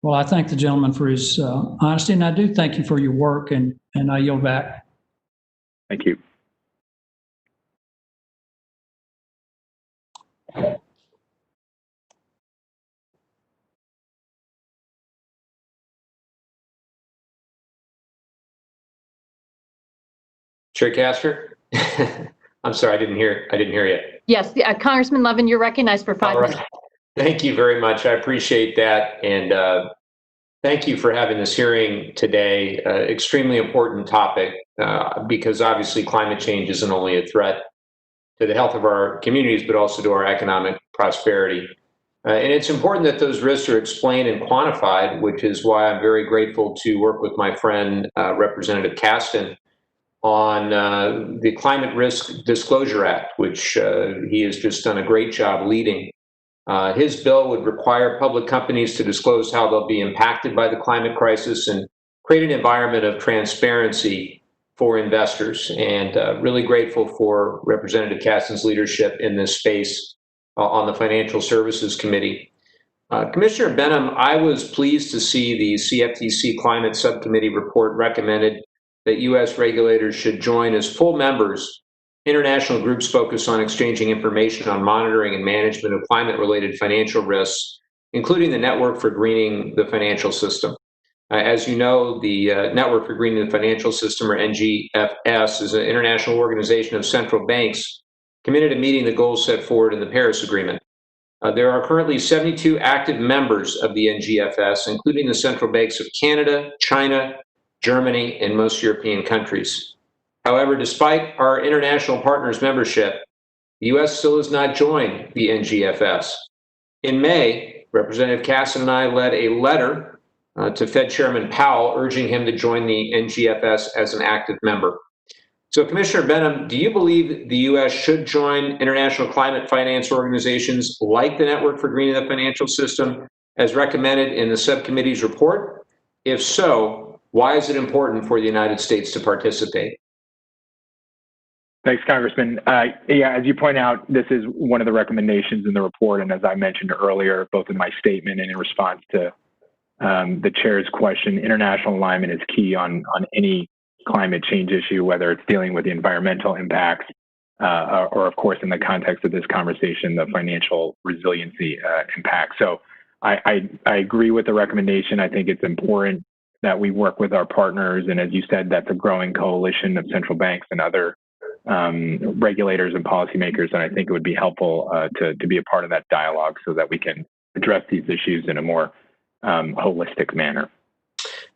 Well, I thank the gentleman for his honesty, and I do thank you for your work, and I yield back. Thank you. Chair Castor? I'm sorry, I didn't hear you. Yes, Congressman Levin, you're recognized for 5 minutes. Thank you very much. I appreciate that. And thank you for having this hearing today. Extremely important topic because obviously climate change isn't only a threat to the health of our communities, but also to our economic prosperity. And it's important that those risks are explained and quantified, which is why I'm very grateful to work with my friend, Representative Caston, on the Climate Risk Disclosure Act, which he has just done a great job leading. His bill would require public companies to disclose how they'll be impacted by the climate crisis and create an environment of transparency for investors. And really grateful for Representative Caston's leadership in this space on the Financial Services Committee. Commissioner Benham, I was pleased to see the CFTC Climate Subcommittee report recommended that U.S. regulators should join as full members international groups focused on exchanging information on monitoring and management of climate-related financial risks, including the Network for Greening the Financial System. As you know, the Network for Greening the Financial System, or NGFS, is an international organization of central banks committed to meeting the goals set forward in the Paris Agreement. There are currently 72 active members of the NGFS, including the central banks of Canada, China, Germany, and most European countries. However, despite our international partners' membership, the U.S. still has not joined the NGFS. In May, Representative Caston and I led a letter to Fed Chairman Powell urging him to join the NGFS as an active member. So, Commissioner Benham, do you believe the U.S. should join international climate finance organizations like the Network for Greening the Financial System as recommended in the subcommittee's report? If so, why is it important for the United States to participate? Thanks, Congressman. Yeah, as you point out, this is one of the recommendations in the report. And as I mentioned earlier, both in my statement and in response to the chair's question, international alignment is key on any climate change issue, whether it's dealing with the environmental impacts or of course, in the context of this conversation, the financial resiliency impact. So I agree with the recommendation. I think it's important that we work with our partners. And as you said, that's a growing coalition of central banks and other regulators and policymakers. And I think it would be helpful to be a part of that dialogue so that we can address these issues in a more holistic manner.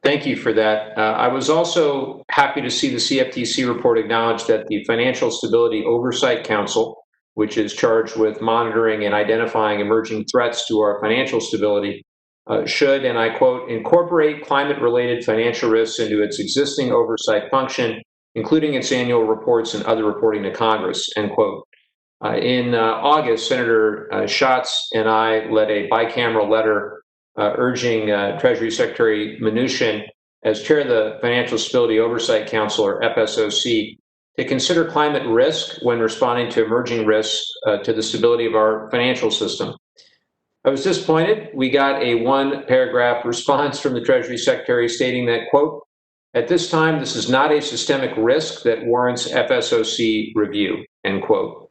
Thank you for that. I was also happy to see the CFTC report acknowledge that the Financial Stability Oversight Council, which is charged with monitoring and identifying emerging threats to our financial stability, should, and I quote, incorporate climate-related financial risks into its existing oversight function, including its annual reports and other reporting to Congress, end quote. In August, Senator Schatz and I led a bicameral letter urging Treasury Secretary Mnuchin, as chair of the Financial Stability Oversight Council, or FSOC, to consider climate risk when responding to emerging risks to the stability of our financial system. I was disappointed. We got a one-paragraph response from the Treasury Secretary stating that, quote, at this time, this is not a systemic risk that warrants FSOC review, end quote.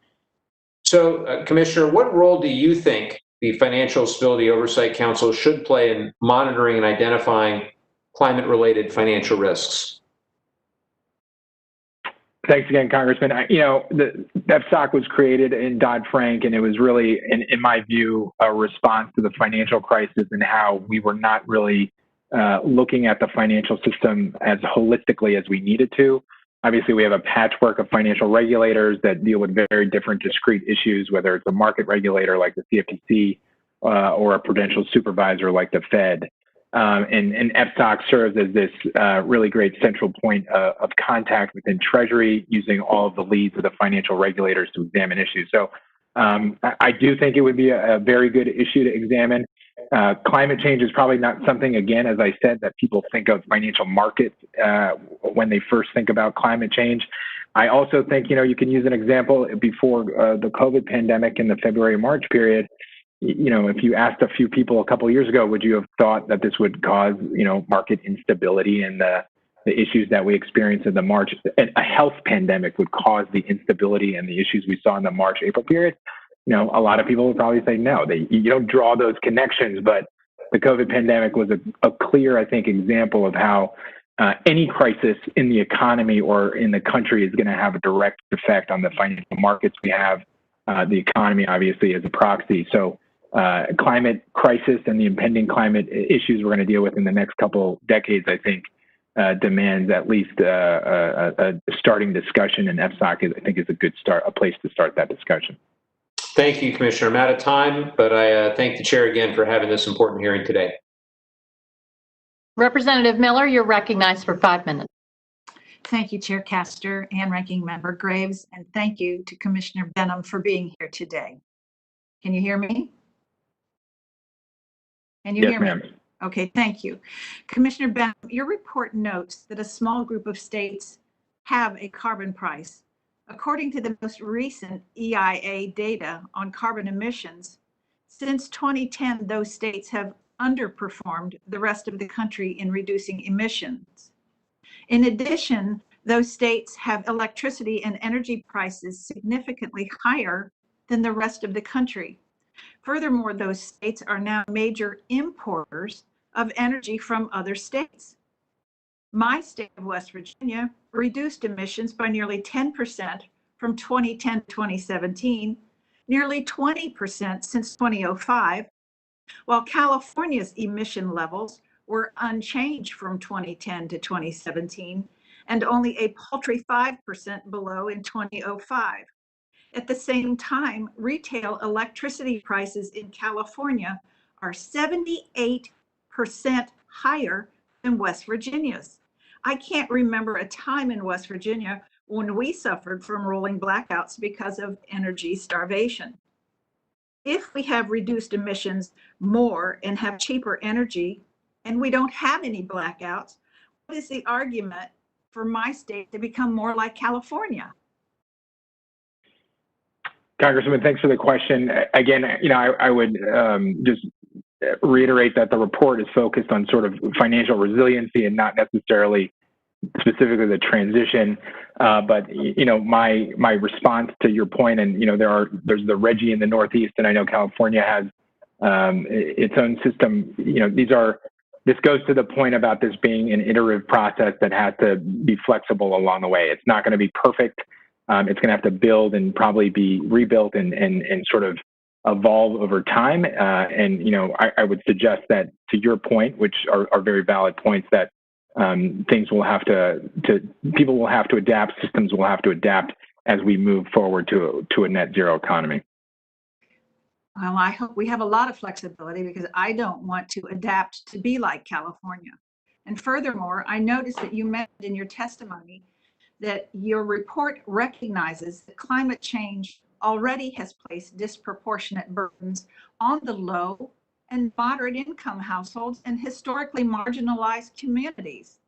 So, Commissioner, what role do you think the Financial Stability Oversight Council should play in monitoring and identifying climate-related financial risks? Thanks again, Congressman. The FSOC was created in Dodd-Frank, and it was really, in my view, a response to the financial crisis and how we were not really looking at the financial system as holistically as we needed to. Obviously, we have a patchwork of financial regulators that deal with very different discrete issues, whether it's a market regulator like the CFTC or a prudential supervisor like the Fed. And FSOC serves as this really great central point of contact within Treasury, using all of the leads of the financial regulators to examine issues. So I do think it would be a very good issue to examine. Climate change is probably not something, again, as I said, that people think of financial markets when they first think about climate change. I also think, you can use an example before the COVID pandemic in the February-March period. If you asked a few people a couple of years ago, would you have thought that this would cause, market instability and the issues that we experienced in the March, a health pandemic would cause the instability and the issues we saw in the March-April period? A lot of people would probably say no. You don't draw those connections, but the COVID pandemic was a clear, I think, example of how any crisis in the economy or in the country is going to have a direct effect on the financial markets we have, the economy, obviously, as a proxy. So climate crisis and the impending climate issues we're going to deal with in the next couple decades, I think, demands at least a starting discussion, and FSOC, I think, is a place to start that discussion. Thank you, Commissioner. I'm out of time, but I thank the chair again for having this important hearing today. Representative Miller, you're recognized for 5 minutes. Thank you, Chair Castor and Ranking Member Graves, and thank you to Commissioner Benham for being here today. Can you hear me? Can you hear me? Yes, ma'am. Okay, thank you. Commissioner Benham, your report notes that a small group of states have a carbon price. According to the most recent EIA data on carbon emissions, since 2010, those states have underperformed the rest of the country in reducing emissions. In addition, those states have electricity and energy prices significantly higher than the rest of the country. Furthermore, those states are now major importers of energy from other states. My state of West Virginia reduced emissions by nearly 10% from 2010 to 2017, nearly 20% since 2005, while California's emission levels were unchanged from 2010 to 2017 and only a paltry 5% below in 2005. At the same time, retail electricity prices in California are 78% higher than West Virginia's. I can't remember a time in West Virginia when we suffered from rolling blackouts because of energy starvation. If we have reduced emissions more and have cheaper energy, and we don't have any blackouts, what is the argument for my state to become more like California? Congressman, thanks for the question. Again, I would just reiterate that the report is focused on sort of financial resiliency and not necessarily specifically the transition. But my response to your point, and there's the Reggie in the Northeast, and I know California has its own system. This goes to the point about this being an iterative process that has to be flexible along the way. It's not going to be perfect. It's going to have to build and probably be rebuilt and sort of evolve over time. I would suggest that, to your point, which are very valid points, that people will have to adapt, systems will have to adapt as we move forward to a net zero economy. Well, I hope we have a lot of flexibility, because I don't want to adapt to be like California. And furthermore, I noticed that you mentioned in your testimony that your report recognizes that climate change already has placed disproportionate burdens on the low and moderate income households and historically marginalized communities.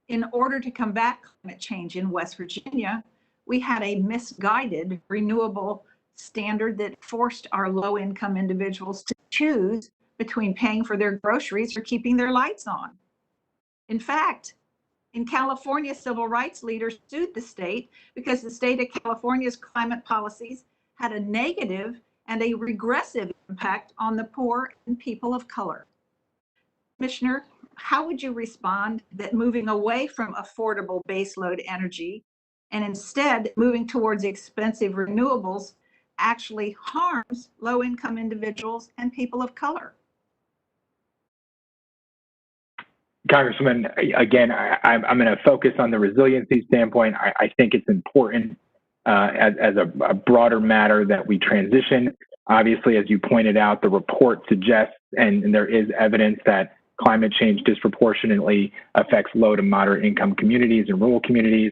In order to combat climate change in West Virginia, we had a misguided renewable standard that forced our low-income individuals to choose between paying for their groceries or keeping their lights on. In fact, in California, civil rights leaders sued the state because the state of California's climate policies had a negative and a regressive impact on the poor and people of color. Commissioner, how would you respond that moving away from affordable baseload energy and instead moving towards expensive renewables actually harms low-income individuals and people of color? Congressman, again, I'm going to focus on the resiliency standpoint. I think it's important as a broader matter that we transition. Obviously, as you pointed out, the report suggests, and there is evidence, that climate change disproportionately affects low to moderate income communities and rural communities.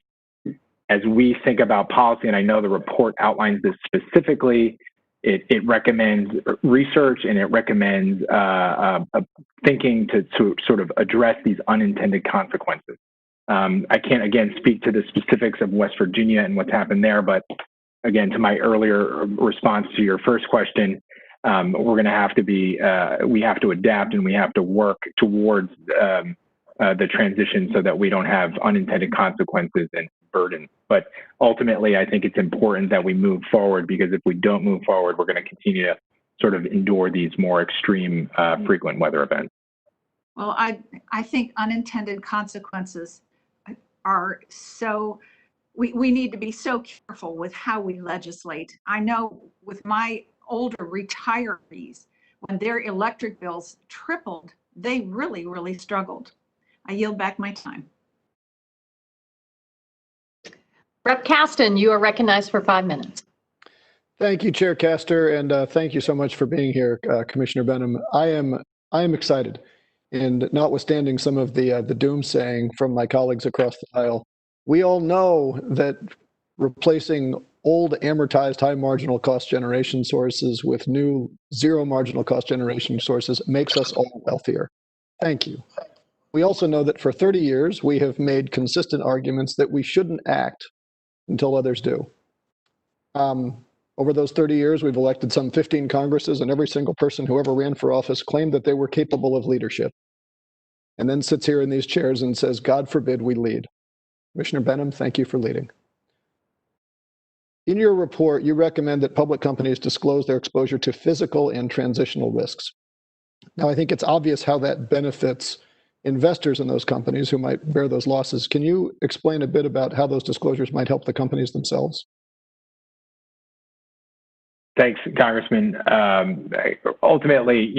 As we think about policy, and I know the report outlines this specifically, it recommends research, and it recommends thinking to sort of address these unintended consequences. I can't, again, speak to the specifics of West Virginia and what's happened there, but again, to my earlier response to your first question, we're going to have to we have to adapt, and we have to work towards the transition so that we don't have unintended consequences and burden. But ultimately, I think it's important that we move forward, because if we don't move forward, we're going to continue to sort of endure these more extreme, frequent weather events. Well, I think unintended consequences are so, we need to be so careful with how we legislate. I know with my older retirees, when their electric bills tripled, they really, really struggled. I yield back my time. Rep. Caston, you are recognized for 5 minutes. Thank you, Chair Castor, and thank you so much for being here, Commissioner Benham. I am excited, and notwithstanding some of the doomsaying from my colleagues across the aisle, we all know that replacing old amortized high marginal cost generation sources with new zero marginal cost generation sources makes us all wealthier. Thank you. We also know that for 30 years, we have made consistent arguments that we shouldn't act until others do. Over those 30 years, we've elected some 15 Congresses, and every single person who ever ran for office claimed that they were capable of leadership, and then sits here in these chairs and says, God forbid we lead. Commissioner Benham, thank you for leading. In your report, you recommend that public companies disclose their exposure to physical and transitional risks. Now, I think it's obvious how that benefits investors in those companies who might bear those losses. Can you explain a bit about how those disclosures might help the companies themselves? Thanks, Congressman. Ultimately,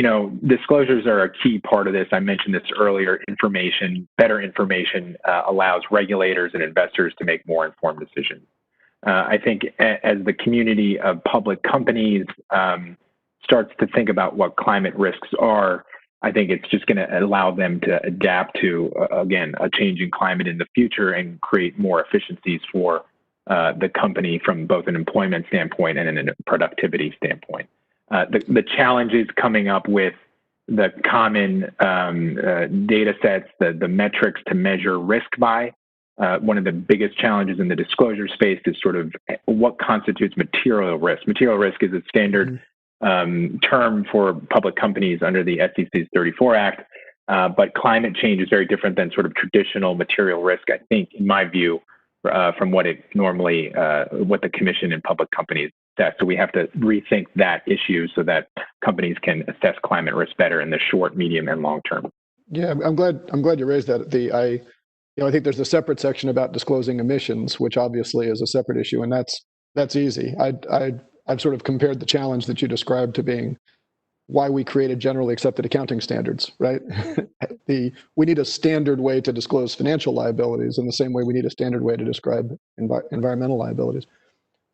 disclosures are a key part of this. I mentioned this earlier. Better information allows regulators and investors to make more informed decisions. I think as the community of public companies starts to think about what climate risks are, I think it's just going to allow them to adapt to, again, a changing climate in the future and create more efficiencies for the company from both an employment standpoint and a productivity standpoint. The challenges coming up with the common data sets, the metrics to measure risk by, one of the biggest challenges in the disclosure space is sort of what constitutes material risk. Material risk is a standard term for public companies under the SEC's 34 Act. But climate change is very different than sort of traditional material risk, I think, in my view, from what it normally, what the commission and public companies assess. So we have to rethink that issue so that companies can assess climate risk better in the short, medium, and long term. Yeah, I'm glad you raised that. I think there's a separate section about disclosing emissions, which obviously is a separate issue, and that's easy. I've sort of compared the challenge that you described to being why we created generally accepted accounting standards, right? We need a standard way to disclose financial liabilities in the same way we need a standard way to describe environmental liabilities.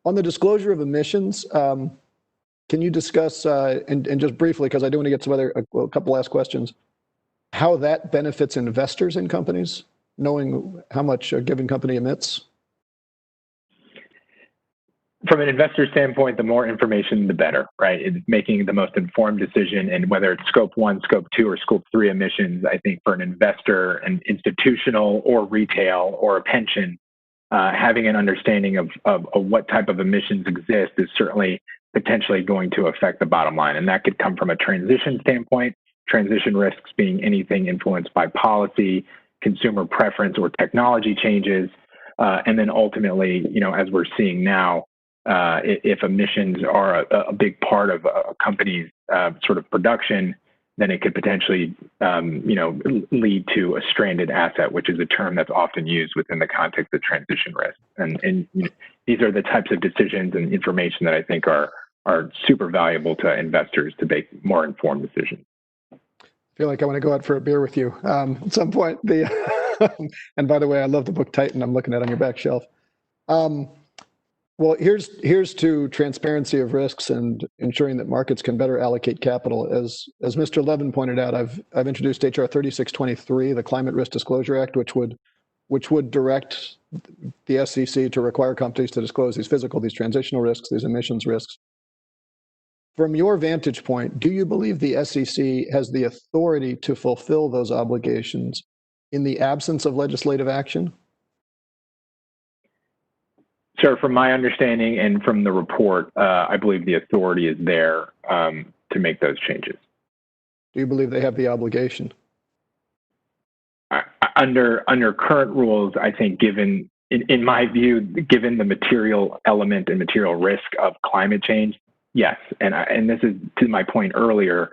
On the disclosure of emissions, can you discuss, and just briefly, because I do want to get to a couple last questions, how that benefits investors in companies, knowing how much a given company emits? From an investor standpoint, the more information, the better, right? It's making the most informed decision, and whether it's scope 1, scope 2, or scope 3 emissions, I think for an investor, an institutional or retail or a pension, having an understanding of what type of emissions exist is certainly potentially going to affect the bottom line. And that could come from a transition standpoint, transition risks being anything influenced by policy, consumer preference, or technology changes. And then ultimately, as we're seeing now, if emissions are a big part of a company's sort of production, then it could potentially, lead to a stranded asset, which is a term that's often used within the context of transition risk. And these are the types of decisions and information that I think are super valuable to investors to make more informed decisions. I feel like I want to go out for a beer with you at some point. And by the way, I love the book Titan I'm looking at on your back shelf. Well, here's to transparency of risks and ensuring that markets can better allocate capital. As Mr. Levin pointed out, I've introduced HR 3623, the Climate Risk Disclosure Act, which would direct the SEC to require companies to disclose these transitional risks, these emissions risks. From your vantage point, do you believe the SEC has the authority to fulfill those obligations in the absence of legislative action? Sir, from my understanding and from the report, I believe the authority is there to make those changes. Do you believe they have the obligation? Under current rules, I think in my view, given the material element and material risk of climate change, yes. And this is to my point earlier,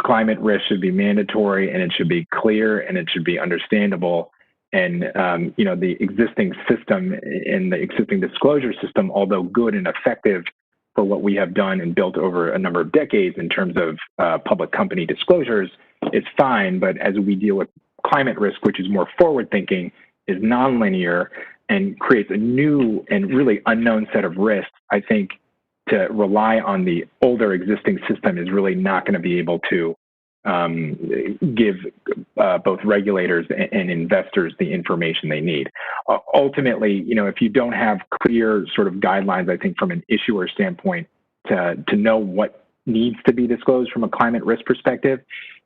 climate risk should be mandatory, and it should be clear, and it should be understandable. And, the existing system and the existing disclosure system, although good and effective for what we have done and built over a number of decades in terms of public company disclosures, is fine. But as we deal with climate risk, which is more forward thinking, is nonlinear and creates a new and really unknown set of risks, I think to rely on the older existing system is really not going to be able to give both regulators and investors the information they need. Ultimately, if you don't have clear sort of guidelines, I think from an issuer standpoint to know what needs to be disclosed from a climate risk perspective,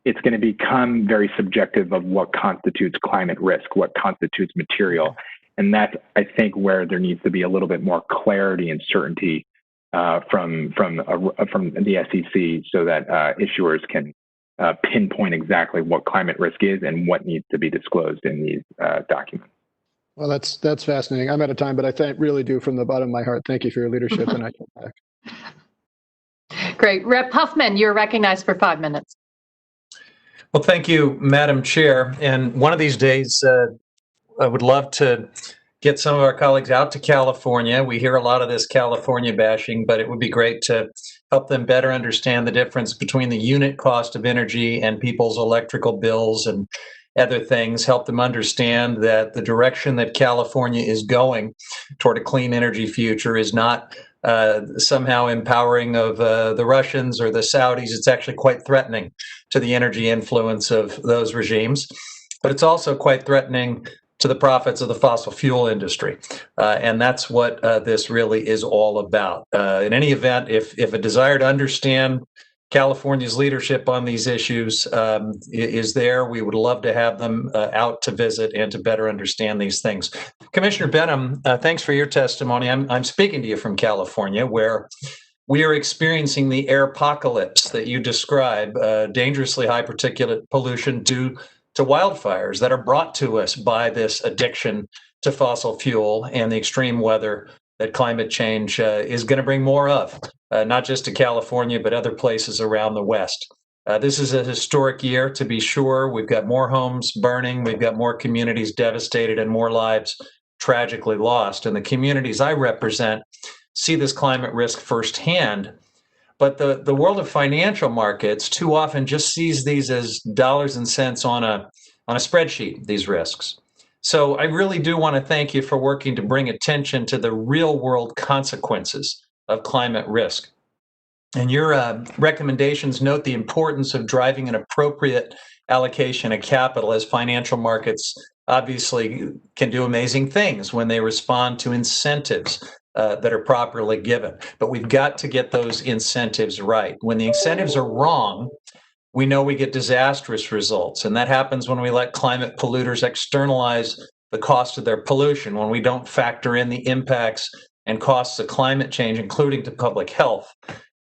it's going to become very subjective of what constitutes climate risk, what constitutes material. And that's, I think, where there needs to be a little bit more clarity and certainty from the SEC so that issuers can pinpoint exactly what climate risk is and what needs to be disclosed in these documents. Well, that's fascinating. I'm out of time, but I really do from the bottom of my heart. Thank you for your leadership, and I come back. Great. Rep. Huffman, you're recognized for 5 minutes. Well, thank you, Madam Chair. And one of these days, I would love to get some of our colleagues out to California. We hear a lot of this California bashing, but it would be great to help them better understand the difference between the unit cost of energy and people's electrical bills and other things, help them understand that the direction that California is going toward a clean energy future is not somehow empowering of the Russians or the Saudis. It's actually quite threatening to the energy influence of those regimes, but it's also quite threatening to the profits of the fossil fuel industry. And that's what this really is all about. In any event, if a desire to understand California's leadership on these issues is there, we would love to have them out to visit and to better understand these things. Commissioner Benham, thanks for your testimony. I'm speaking to you from California, where we are experiencing the airpocalypse that you describe, dangerously high particulate pollution due to wildfires that are brought to us by this addiction to fossil fuel and the extreme weather that climate change is going to bring more of, not just to California, but other places around the West. This is a historic year, to be sure. We've got more homes burning, we've got more communities devastated, and more lives tragically lost. And the communities I represent see this climate risk firsthand. But the world of financial markets too often just sees these as dollars and cents on a spreadsheet, these risks. So I really do want to thank you for working to bring attention to the real world consequences of climate risk. And your recommendations note the importance of driving an appropriate allocation of capital, as financial markets obviously can do amazing things when they respond to incentives that are properly given. But we've got to get those incentives right. When the incentives are wrong, we know we get disastrous results. And that happens when we let climate polluters externalize the cost of their pollution, when we don't factor in the impacts and costs of climate change, including to public health.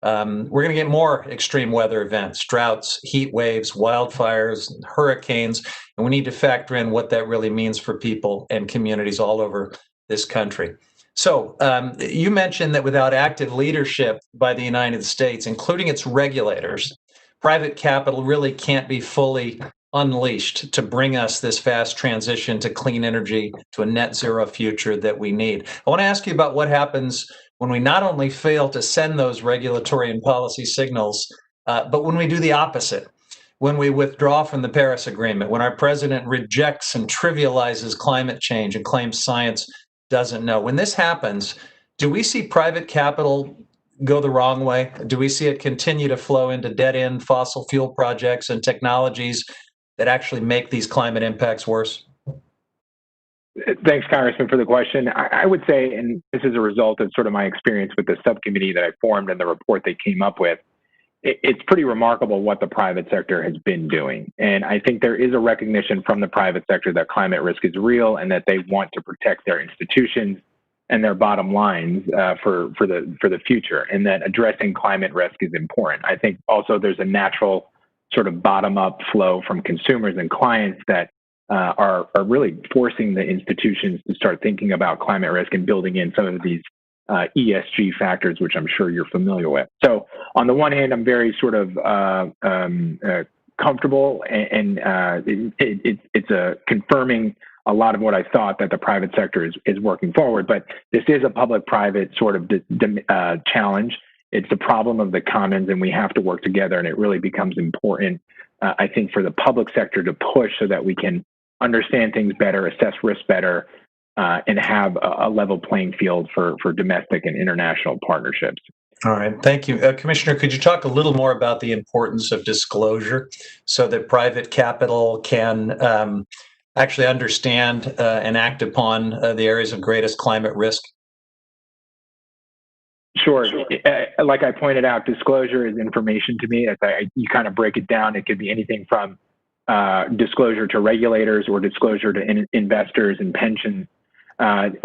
We're going to get more extreme weather events, droughts, heat waves, wildfires, hurricanes, and we need to factor in what that really means for people and communities all over this country. So you mentioned that without active leadership by the United States, including its regulators, private capital really can't be fully unleashed to bring us this fast transition to clean energy, to a net zero future that we need. I want to ask you about what happens when we not only fail to send those regulatory and policy signals, but when we do the opposite, when we withdraw from the Paris Agreement, when our president rejects and trivializes climate change and claims science doesn't know. When this happens, do we see private capital go the wrong way? Do we see it continue to flow into dead-end fossil fuel projects and technologies that actually make these climate impacts worse? Thanks, Congressman, for the question. I would say, and this is a result of sort of my experience with the subcommittee that I formed and the report they came up with, it's pretty remarkable what the private sector has been doing. And I think there is a recognition from the private sector that climate risk is real and that they want to protect their institutions and their bottom lines for the future, and that addressing climate risk is important. I think also there's a natural sort of bottom-up flow from consumers and clients that are really forcing the institutions to start thinking about climate risk and building in some of these ESG factors, which I'm sure you're familiar with. So on the one hand, I'm very sort of comfortable, and it's confirming a lot of what I thought, that the private sector is working forward. But this is a public-private sort of challenge. It's the problem of the commons, and we have to work together. And it really becomes important, I think, for the public sector to push so that we can understand things better, assess risk better, and have a level playing field for domestic and international partnerships. All right, thank you. Commissioner, could you talk a little more about the importance of disclosure so that private capital can actually understand and act upon the areas of greatest climate risk? Sure. Like I pointed out, disclosure is information to me. You kind of break it down. It could be anything from disclosure to regulators or disclosure to investors and pensions.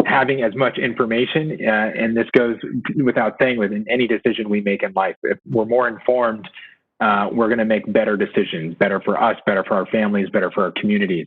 Having as much information, and this goes without saying within any decision we make in life, if we're more informed, we're going to make better decisions, better for us, better for our families, better for our communities.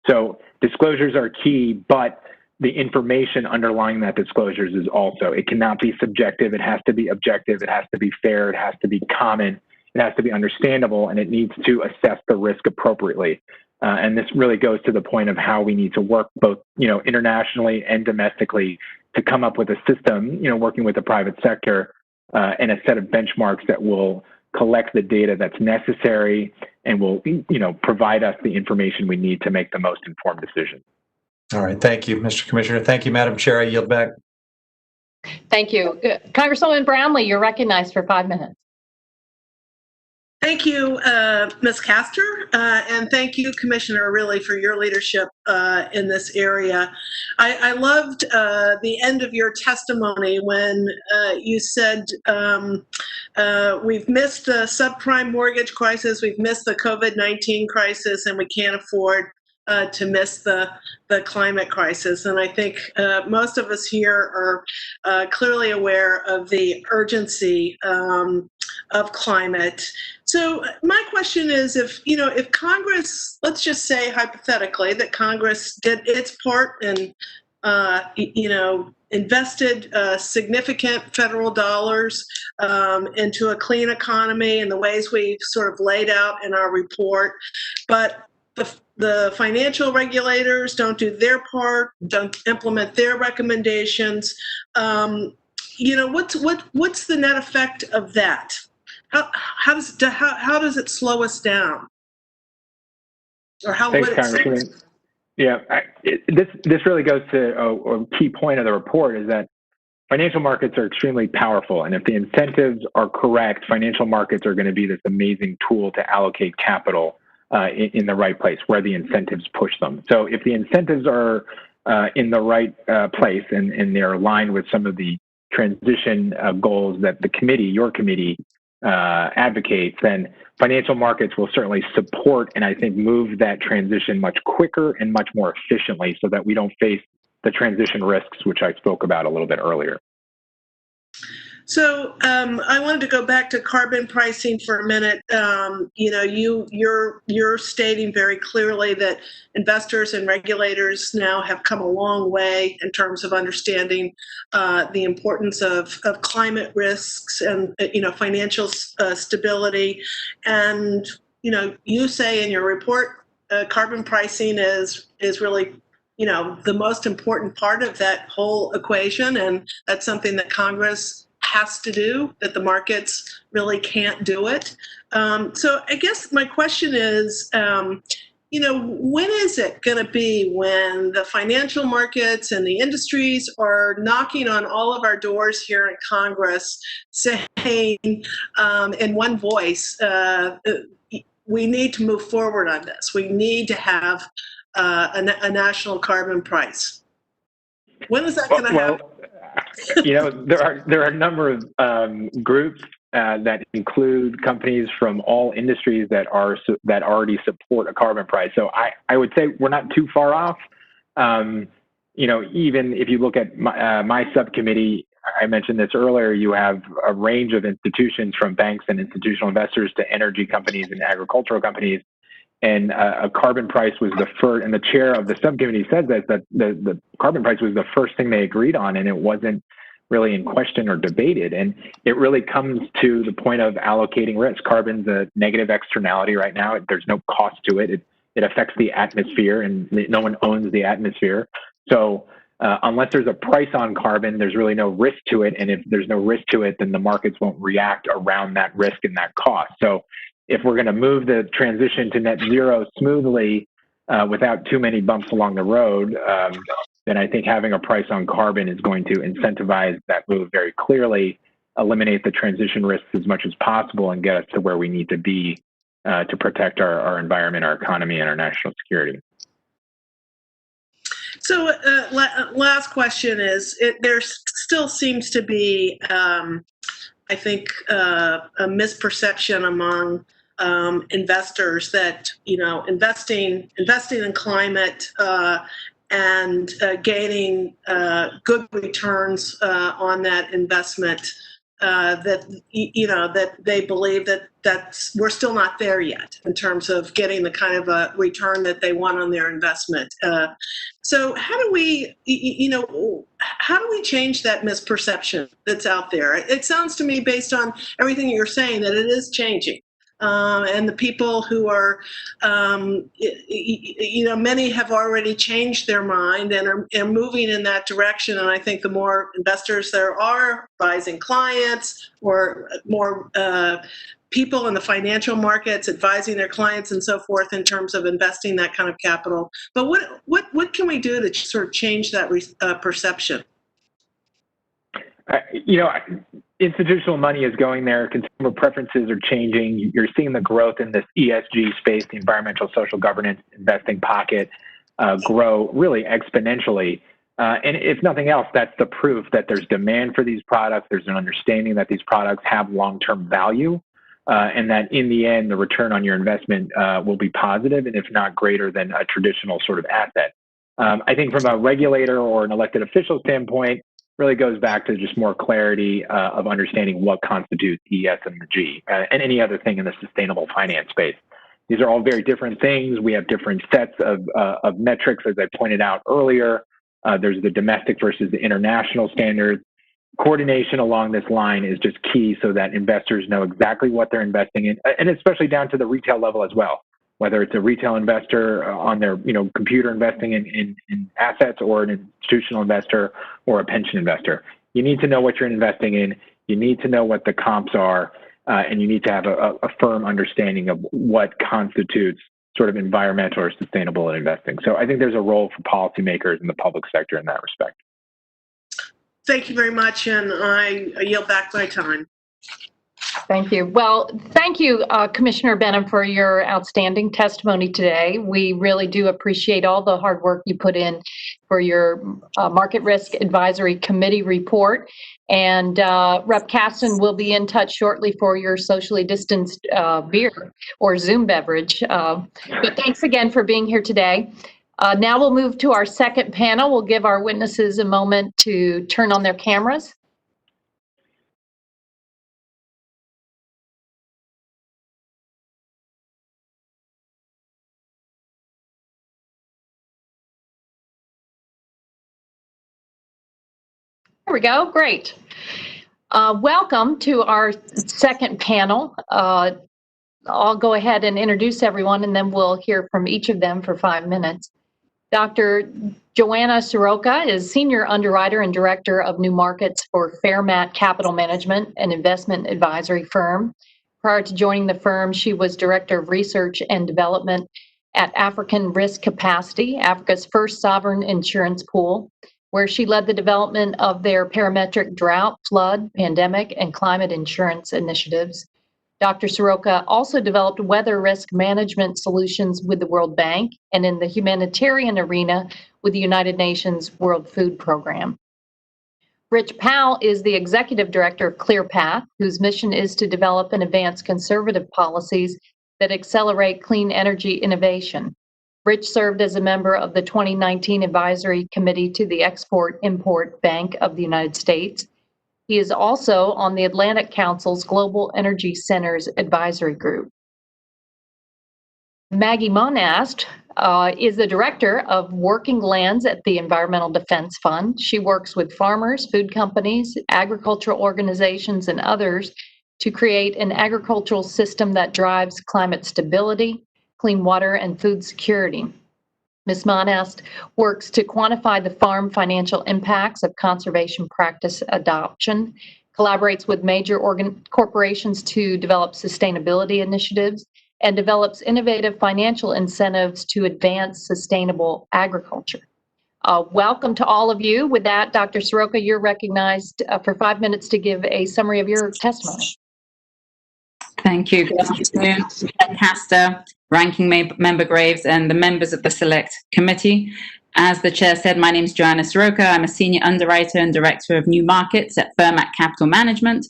So disclosures are key, but the information underlying that disclosures is also, it cannot be subjective. It has to be objective. It has to be fair. It has to be common. It has to be understandable, and it needs to assess the risk appropriately. And this really goes to the point of how we need to work both, internationally and domestically to come up with a system, working with the private sector and a set of benchmarks that will collect the data that's necessary and will, provide us the information we need to make the most informed decisions. All right. Thank you, Mr. Commissioner. Thank you, Madam Chair. I yield back. Thank you. Congresswoman Brownlee, you're recognized for 5 minutes. Thank you, Ms. Castor, and thank you, Commissioner, really for your leadership in this area. I loved the end of your testimony when you said we've missed the subprime mortgage crisis, we've missed the COVID-19 crisis, and we can't afford to miss the climate crisis. And I think most of us here are clearly aware of the urgency of climate. So my question is, if Congress, let's just say hypothetically that Congress did its part and invested significant federal dollars into a clean economy in the ways we've sort of laid out in our report, but the financial regulators don't do their part, don't implement their recommendations. What's the net effect of that? How does it slow us down? Or how Thanks, would it? Congresswoman. Yeah, this really goes to a key point of the report, is that financial markets are extremely powerful, and if the incentives are correct, financial markets are going to be this amazing tool to allocate capital in the right place where the incentives push them. So if the incentives are in the right place and they're aligned with some of the transition goals that your committee advocates, then financial markets will certainly support and I think move that transition much quicker and much more efficiently so that we don't face the transition risks, which I spoke about a little bit earlier. So I wanted to go back to carbon pricing for a minute. You're stating very clearly that investors and regulators now have come a long way in terms of understanding the importance of climate risks and financial stability. And you say in your report, carbon pricing is really the most important part of that whole equation, and that's something that Congress has to do, that the markets really can't do it. So I guess my question is, when is it going to be when the financial markets and the industries are knocking on all of our doors here in Congress saying in one voice, we need to move forward on this. We need to have a national carbon price. When is that going to happen? There are a number of groups that include companies from all industries that already support a carbon price. So I would say we're not too far off. Even if you look at my subcommittee, I mentioned this earlier, you have a range of institutions from banks and institutional investors to energy companies and agricultural companies. And a carbon price was the first, and the chair of the subcommittee said that the carbon price was the first thing they agreed on, and it wasn't really in question or debated. And it really comes to the point of allocating risk. Carbon's a negative externality right now. There's no cost to it. It affects the atmosphere, and no one owns the atmosphere. So unless there's a price on carbon, there's really no risk to it. And if there's no risk to it, then the markets won't react around that risk and that cost. So if we're going to move the transition to net zero smoothly without too many bumps along the road, then I think having a price on carbon is going to incentivize that move very clearly, eliminate the transition risks as much as possible, and get us to where we need to be to protect our environment, our economy, and our national security. So last question is, there still seems to be, I think, a misperception among investors that investing in climate and gaining good returns on that investment, that they believe that we're still not there yet in terms of getting the kind of a return that they want on their investment. So how do we change that misperception that's out there? It sounds to me, based on everything you're saying, that it is changing. And the people who are, many have already changed their mind and are moving in that direction. And I think the more investors there are, advising clients, or more people in the financial markets advising their clients and so forth in terms of investing that kind of capital. But what can we do to sort of change that perception? Institutional money is going there. Consumer preferences are changing. You're seeing the growth in this ESG space, the environmental social governance investing pocket, grow really exponentially. And if nothing else, that's the proof that there's demand for these products. There's an understanding that these products have long-term value. and that in the end, the return on your investment will be positive, and if not greater than a traditional sort of asset. I think from a regulator or an elected official standpoint, really goes back to just more clarity of understanding what constitutes ES and the G, and any other thing in the sustainable finance space. These are all very different things. We have different sets of metrics, as I pointed out earlier. There's the domestic versus the international standards. Coordination along this line is just key so that investors know exactly what they're investing in, and especially down to the retail level as well. Whether it's a retail investor on their computer investing in assets, or an institutional investor or a pension investor. You need to know what you're investing in. You need to know what the comps are, and you need to have a firm understanding of what constitutes sort of environmental or sustainable investing. So I think there's a role for policymakers in the public sector in that respect. Thank you very much, and I yield back my time. Thank you. Well, thank you, Commissioner Benham, for your outstanding testimony today. We really do appreciate all the hard work you put in for your Market Risk Advisory Committee report. And Rep. Caston will be in touch shortly for your socially distanced beer or Zoom beverage. But thanks again for being here today. Now we'll move to our second panel. We'll give our witnesses a moment to turn on their cameras. There we go. Great. Welcome to our second panel. I'll go ahead and introduce everyone, and then we'll hear from each of them for 5 minutes. Dr. Joanna Soroka is Senior Underwriter and Director of New Markets for Fairmat Capital Management, an investment advisory firm. Prior to joining the firm, she was Director of Research and Development at African Risk Capacity, Africa's first sovereign insurance pool, where she led the development of their parametric drought, flood, pandemic, and climate insurance initiatives. Dr. Soroka also developed weather risk management solutions with the World Bank and in the humanitarian arena with the United Nations World Food Program. Rich Powell is the Executive Director of ClearPath, whose mission is to develop and advance conservative policies that accelerate clean energy innovation. Rich served as a member of the 2019 Advisory Committee to the Export-Import Bank of the United States. He is also on the Atlantic Council's Global Energy Centers Advisory Group. Maggie Monast is the Director of Working Lands at the Environmental Defense Fund. She works with farmers, food companies, agricultural organizations, and others to create an agricultural system that drives climate stability, clean water, and food security. Ms. Monast works to quantify the farm financial impacts of conservation practice adoption, collaborates with major corporations to develop sustainability initiatives, and develops innovative financial incentives to advance sustainable agriculture. Welcome to all of you. With that, Dr. Soroka, you're recognized for 5 minutes to give a summary of your testimony. Thank you. Good afternoon, Castor, Ranking Member Graves, and the members of the Select Committee. As the Chair said, my name is Joanna Soroka. I'm a Senior Underwriter and Director of New Markets at Fairmat Capital Management.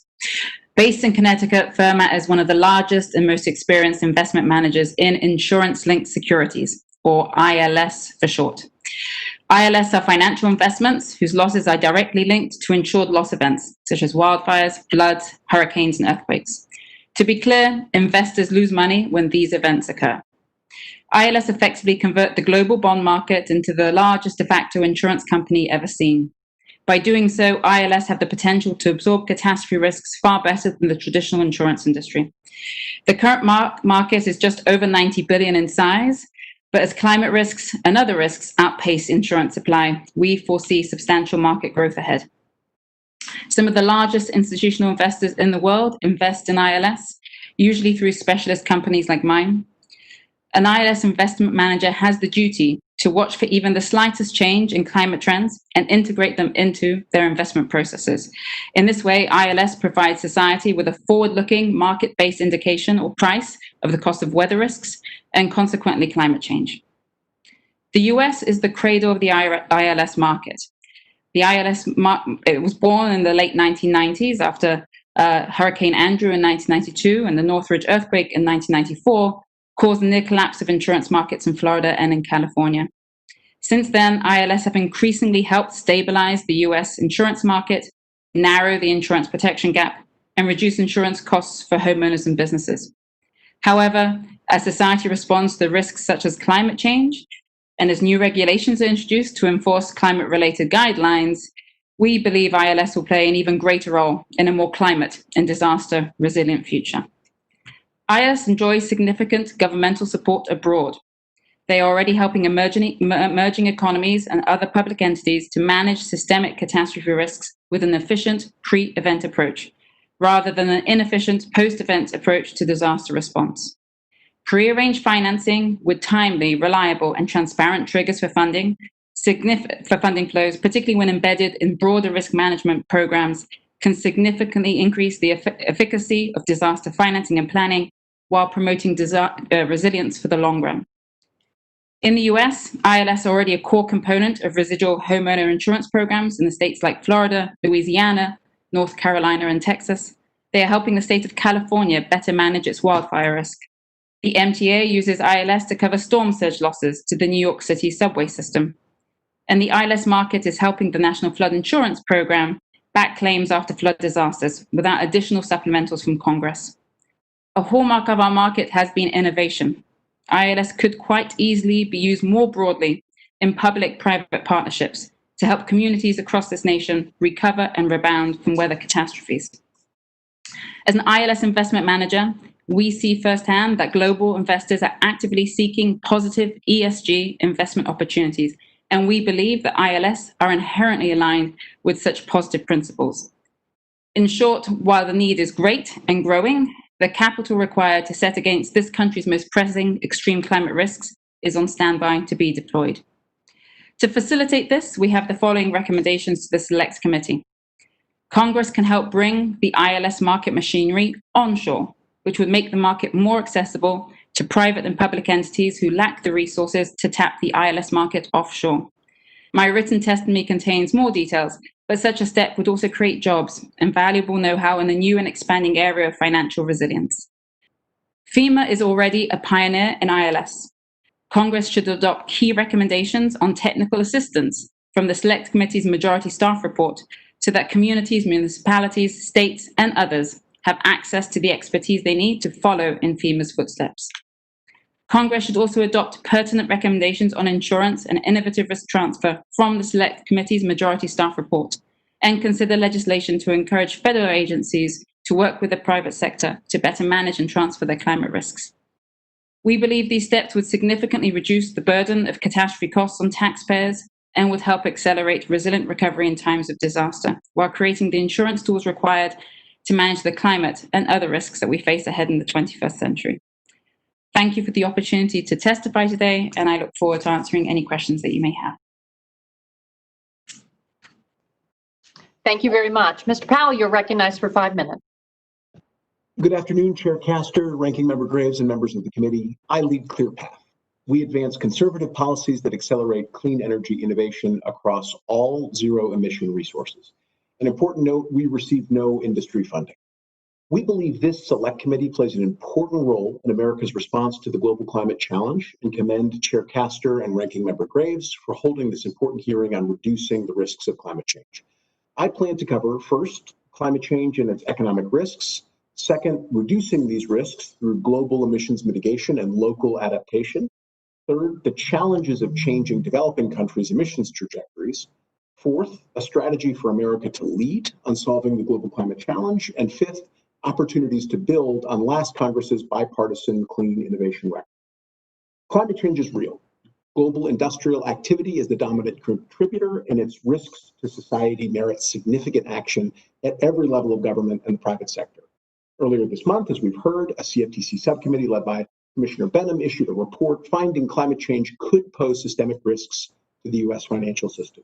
Based in Connecticut, Fairmat is one of the largest and most experienced investment managers in insurance-linked securities, or ILS for short. ILS are financial investments whose losses are directly linked to insured loss events, such as wildfires, floods, hurricanes, and earthquakes. To be clear, investors lose money when these events occur. ILS effectively convert the global bond market into the largest de facto insurance company ever seen. By doing so, ILS have the potential to absorb catastrophe risks far better than the traditional insurance industry. The current market is just over $90 billion in size, but as climate risks and other risks outpace insurance supply, we foresee substantial market growth ahead. Some of the largest institutional investors in the world invest in ILS, usually through specialist companies like mine. An ILS investment manager has the duty to watch for even the slightest change in climate trends and integrate them into their investment processes. In this way, ILS provides society with a forward-looking market-based indication or price of the cost of weather risks and consequently climate change. The US is the cradle of the ILS market. The ILS it was born in the late 1990s after Hurricane Andrew in 1992 and the Northridge earthquake in 1994 caused the near collapse of insurance markets in Florida and in California. Since then, ILS have increasingly helped stabilize the US insurance market, narrow the insurance protection gap, and reduce insurance costs for homeowners and businesses. However, as society responds to risks such as climate change, and as new regulations are introduced to enforce climate-related guidelines, we believe ILS will play an even greater role in a more climate and disaster resilient future. ILS enjoys significant governmental support abroad. They are already helping emerging economies and other public entities to manage systemic catastrophe risks with an efficient pre-event approach, rather than an inefficient post-event approach to disaster response. Prearranged financing with timely, reliable, and transparent triggers for funding flows, particularly when embedded in broader risk management programs, can significantly increase the efficacy of disaster financing and planning while promoting resilience for the long run. In the US, ILS are already a core component of residual homeowner insurance programs in the states like Florida, Louisiana, North Carolina, and Texas. They are helping the state of California better manage its wildfire risk. The MTA uses ILS to cover storm surge losses to the New York City subway system. And the ILS market is helping the National Flood Insurance Program back claims after flood disasters without additional supplementals from Congress. A hallmark of our market has been innovation. ILS could quite easily be used more broadly in public-private partnerships to help communities across this nation recover and rebound from weather catastrophes. As an ILS investment manager, we see firsthand that global investors are actively seeking positive ESG investment opportunities, and we believe that ILS are inherently aligned with such positive principles. In short, while the need is great and growing, the capital required to set against this country's most pressing extreme climate risks is on standby to be deployed. To facilitate this, we have the following recommendations to the Select Committee. Congress can help bring the ILS market machinery onshore, which would make the market more accessible to private and public entities who lack the resources to tap the ILS market offshore. My written testimony contains more details, but such a step would also create jobs and valuable know-how in the new and expanding area of financial resilience. FEMA is already a pioneer in ILS. Congress should adopt key recommendations on technical assistance from the Select Committee's Majority Staff Report so that communities, municipalities, states, and others have access to the expertise they need to follow in FEMA's footsteps. Congress should also adopt pertinent recommendations on insurance and innovative risk transfer from the Select Committee's Majority Staff Report and consider legislation to encourage federal agencies to work with the private sector to better manage and transfer their climate risks. We believe these steps would significantly reduce the burden of catastrophe costs on taxpayers and would help accelerate resilient recovery in times of disaster, while creating the insurance tools required to manage the climate and other risks that we face ahead in the 21st century. Thank you for the opportunity to testify today, and I look forward to answering any questions that you may have. Thank you very much. Mr. Powell, you're recognized for 5 minutes. Good afternoon, Chair Castor, Ranking Member Graves, and members of the committee. I lead ClearPath. We advance conservative policies that accelerate clean energy innovation across all zero-emission resources. An important note, we receive no industry funding. We believe this Select Committee plays an important role in America's response to the global climate challenge and commend Chair Castor and Ranking Member Graves for holding this important hearing on reducing the risks of climate change. I plan to cover, first, climate change and its economic risks. Second, reducing these risks through global emissions mitigation and local adaptation. Third, the challenges of changing developing countries' emissions trajectories. Fourth, a strategy for America to lead on solving the global climate challenge. And fifth, opportunities to build on last Congress's bipartisan clean innovation record. Climate change is real. Global industrial activity is the dominant contributor, and its risks to society merit significant action at every level of government and the private sector. Earlier this month, as we've heard, a CFTC subcommittee led by Commissioner Benham issued a report finding climate change could pose systemic risks to the U.S. financial system.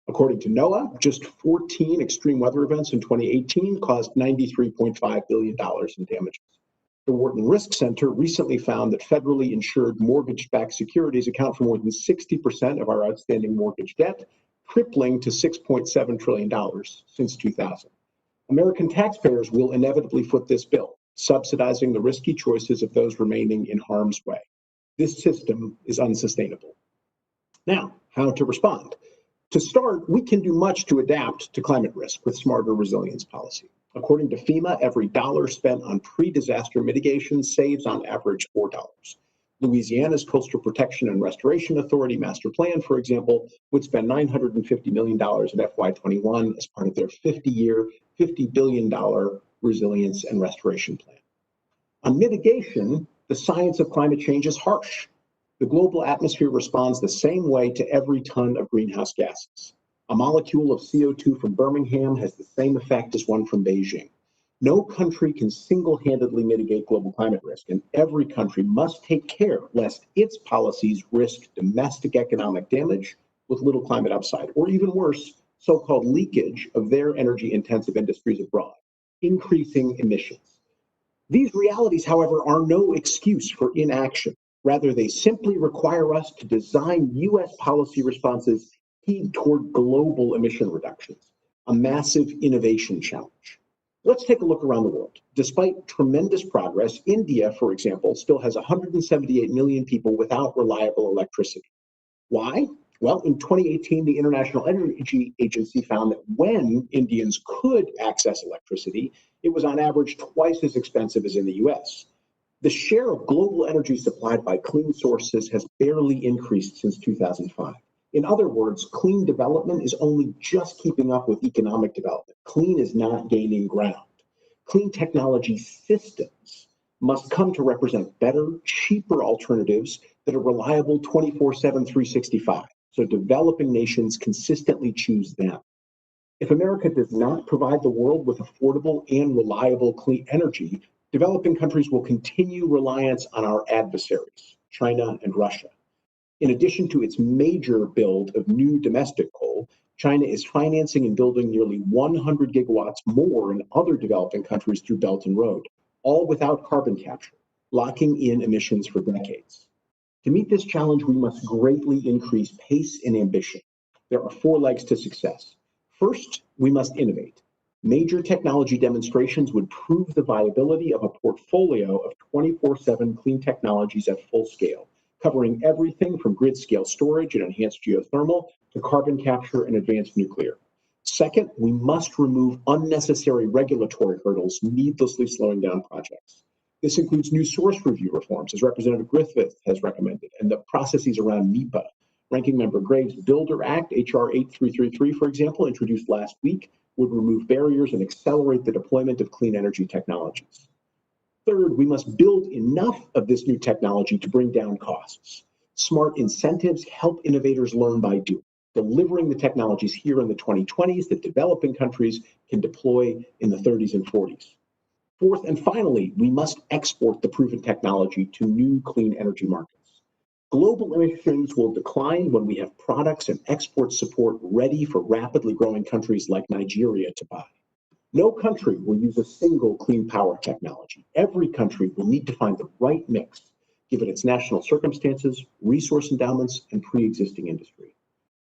According to NOAA, just 14 extreme weather events in 2018 caused $93.5 billion in damages. The Wharton Risk Center recently found that federally insured mortgage-backed securities account for more than 60% of our outstanding mortgage debt, tripling to $6.7 trillion since 2000. American taxpayers will inevitably foot this bill, subsidizing the risky choices of those remaining in harm's way. This system is unsustainable. Now, how to respond? To start, we can do much to adapt to climate risk with smarter resilience policy. According to FEMA, every dollar spent on pre-disaster mitigation saves on average $4. Louisiana's Coastal Protection and Restoration Authority master plan, for example, would spend $950 million in FY21 as part of their 50-year, $50 billion resilience and restoration plan. On mitigation, the science of climate change is harsh. The global atmosphere responds the same way to every ton of greenhouse gases. A molecule of CO2 from Birmingham has the same effect as one from Beijing. No country can single-handedly mitigate global climate risk, and every country must take care lest its policies risk domestic economic damage with little climate upside, or even worse, so-called leakage of their energy-intensive industries abroad, increasing emissions. These realities, however, are no excuse for inaction. Rather, they simply require us to design U.S. policy responses keyed toward global emission reductions, a massive innovation challenge. Let's take a look around the world. Despite tremendous progress, India, for example, still has 178 million people without reliable electricity. Why? Well, in 2018, the International Energy Agency found that when Indians could access electricity, it was on average twice as expensive as in the US. The share of global energy supplied by clean sources has barely increased since 2005. In other words, clean development is only just keeping up with economic development. Clean is not gaining ground. Clean technology systems must come to represent better, cheaper alternatives that are reliable 24/7, 365. So developing nations consistently choose them. If America does not provide the world with affordable and reliable clean energy, developing countries will continue reliance on our adversaries, China and Russia. In addition to its major build of new domestic coal, China is financing and building nearly 100 gigawatts more in other developing countries through Belt and Road, all without carbon capture, locking in emissions for decades. To meet this challenge, we must greatly increase pace and ambition. There are 4 legs to success. First, we must innovate. Major technology demonstrations would prove the viability of a portfolio of 24/7 clean technologies at full scale, covering everything from grid-scale storage and enhanced geothermal to carbon capture and advanced nuclear. Second, we must remove unnecessary regulatory hurdles needlessly slowing down projects. This includes new source review reforms, as Representative Griffith has recommended, and the processes around NEPA. Ranking Member Graves' Builder Act, H.R. 8333, for example, introduced last week, would remove barriers and accelerate the deployment of clean energy technologies. Third, we must build enough of this new technology to bring down costs. Smart incentives help innovators learn by doing, delivering the technologies here in the 2020s that developing countries can deploy in the 30s and 40s. Fourth, and finally, we must export the proven technology to new clean energy markets. Global emissions will decline when we have products and export support ready for rapidly growing countries like Nigeria to buy. No country will use a single clean power technology. Every country will need to find the right mix, given its national circumstances, resource endowments, and pre-existing industry.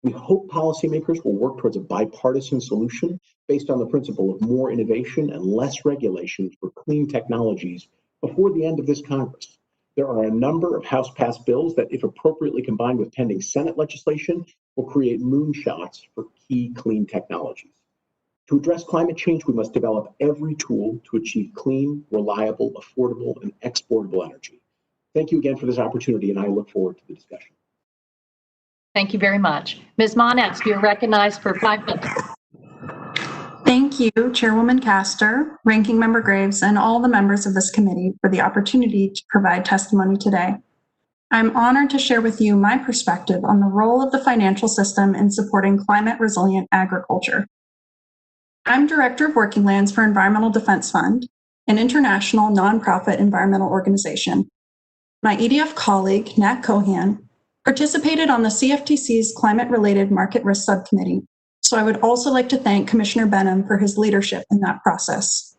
We hope policymakers will work towards a bipartisan solution based on the principle of more innovation and less regulation for clean technologies before the end of this Congress. There are a number of House-passed bills that, if appropriately combined with pending Senate legislation, will create moonshots for key clean technologies. To address climate change, we must develop every tool to achieve clean, reliable, affordable, and exportable energy. Thank you again for this opportunity, and I look forward to the discussion. Thank you very much. Ms. Monask, you're recognized for 5 minutes. Thank you, Chairwoman Castor, Ranking Member Graves, and all the members of this committee for the opportunity to provide testimony today. I'm honored to share with you my perspective on the role of the financial system in supporting climate-resilient agriculture. I'm Director of Working Lands for Environmental Defense Fund, an international nonprofit environmental organization. My EDF colleague, Nat Cohan, participated on the CFTC's Climate-Related Market Risk Subcommittee, so I would also like to thank Commissioner Benham for his leadership in that process.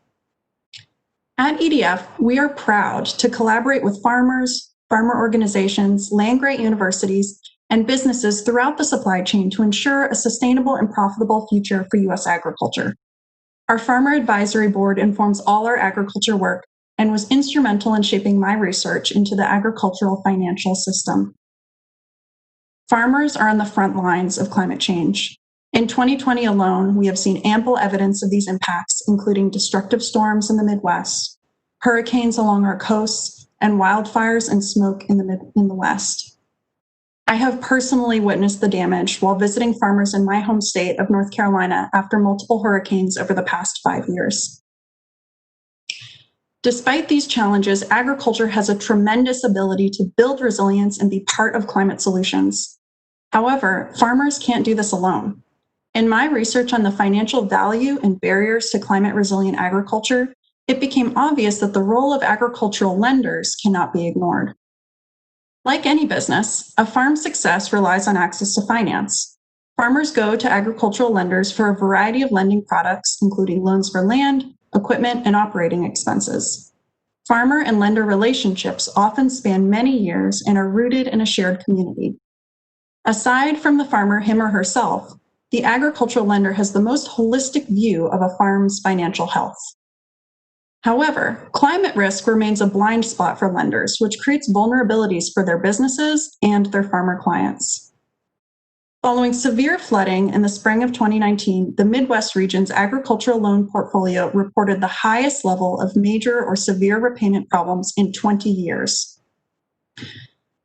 At EDF, we are proud to collaborate with farmers, farmer organizations, land-grant universities, and businesses throughout the supply chain to ensure a sustainable and profitable future for U.S. agriculture. Our Farmer Advisory Board informs all our agriculture work and was instrumental in shaping my research into the agricultural financial system. Farmers are on the front lines of climate change. In 2020 alone, we have seen ample evidence of these impacts, including destructive storms in the Midwest, hurricanes along our coasts, and wildfires and smoke in the West. I have personally witnessed the damage while visiting farmers in my home state of North Carolina after multiple hurricanes over the past 5 years. Despite these challenges, agriculture has a tremendous ability to build resilience and be part of climate solutions. However, farmers can't do this alone. In my research on the financial value and barriers to climate resilient agriculture, it became obvious that the role of agricultural lenders cannot be ignored. Like any business, a farm's success relies on access to finance. Farmers go to agricultural lenders for a variety of lending products, including loans for land, equipment, and operating expenses. Farmer and lender relationships often span many years and are rooted in a shared community. Aside from the farmer, him or herself, the agricultural lender has the most holistic view of a farm's financial health. However, climate risk remains a blind spot for lenders, which creates vulnerabilities for their businesses and their farmer clients. Following severe flooding in the spring of 2019, the Midwest region's agricultural loan portfolio reported the highest level of major or severe repayment problems in 20 years.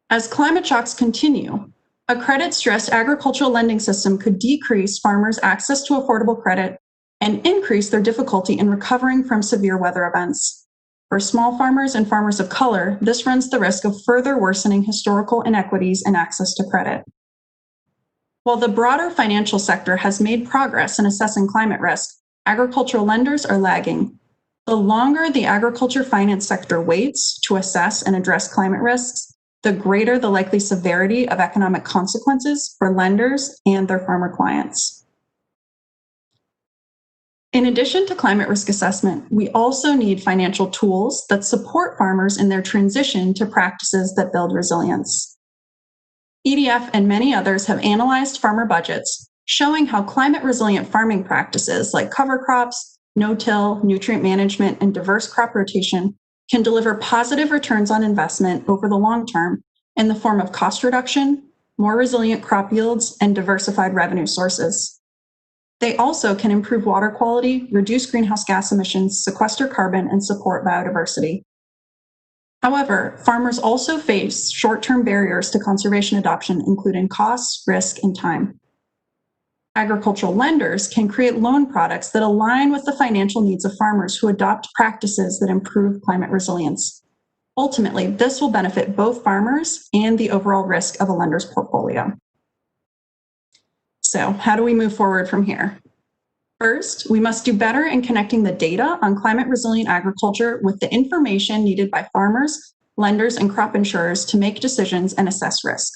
As climate shocks continue, a credit-stressed agricultural lending system could decrease farmers' access to affordable credit and increase their difficulty in recovering from severe weather events. For small farmers and farmers of color, this runs the risk of further worsening historical inequities in access to credit. While the broader financial sector has made progress in assessing climate risk, agricultural lenders are lagging. The longer the agriculture finance sector waits to assess and address climate risks, the greater the likely severity of economic consequences for lenders and their farmer clients. In addition to climate risk assessment, we also need financial tools that support farmers in their transition to practices that build resilience. EDF and many others have analyzed farmer budgets, showing how climate resilient farming practices like cover crops, no-till, nutrient management, and diverse crop rotation can deliver positive returns on investment over the long term in the form of cost reduction, more resilient crop yields, and diversified revenue sources. They also can improve water quality, reduce greenhouse gas emissions, sequester carbon, and support biodiversity. However, farmers also face short-term barriers to conservation adoption, including costs, risk, and time. Agricultural lenders can create loan products that align with the financial needs of farmers who adopt practices that improve climate resilience. Ultimately, this will benefit both farmers and the overall risk of a lender's portfolio. So, how do we move forward from here? First, we must do better in connecting the data on climate resilient agriculture with the information needed by farmers, lenders, and crop insurers to make decisions and assess risk.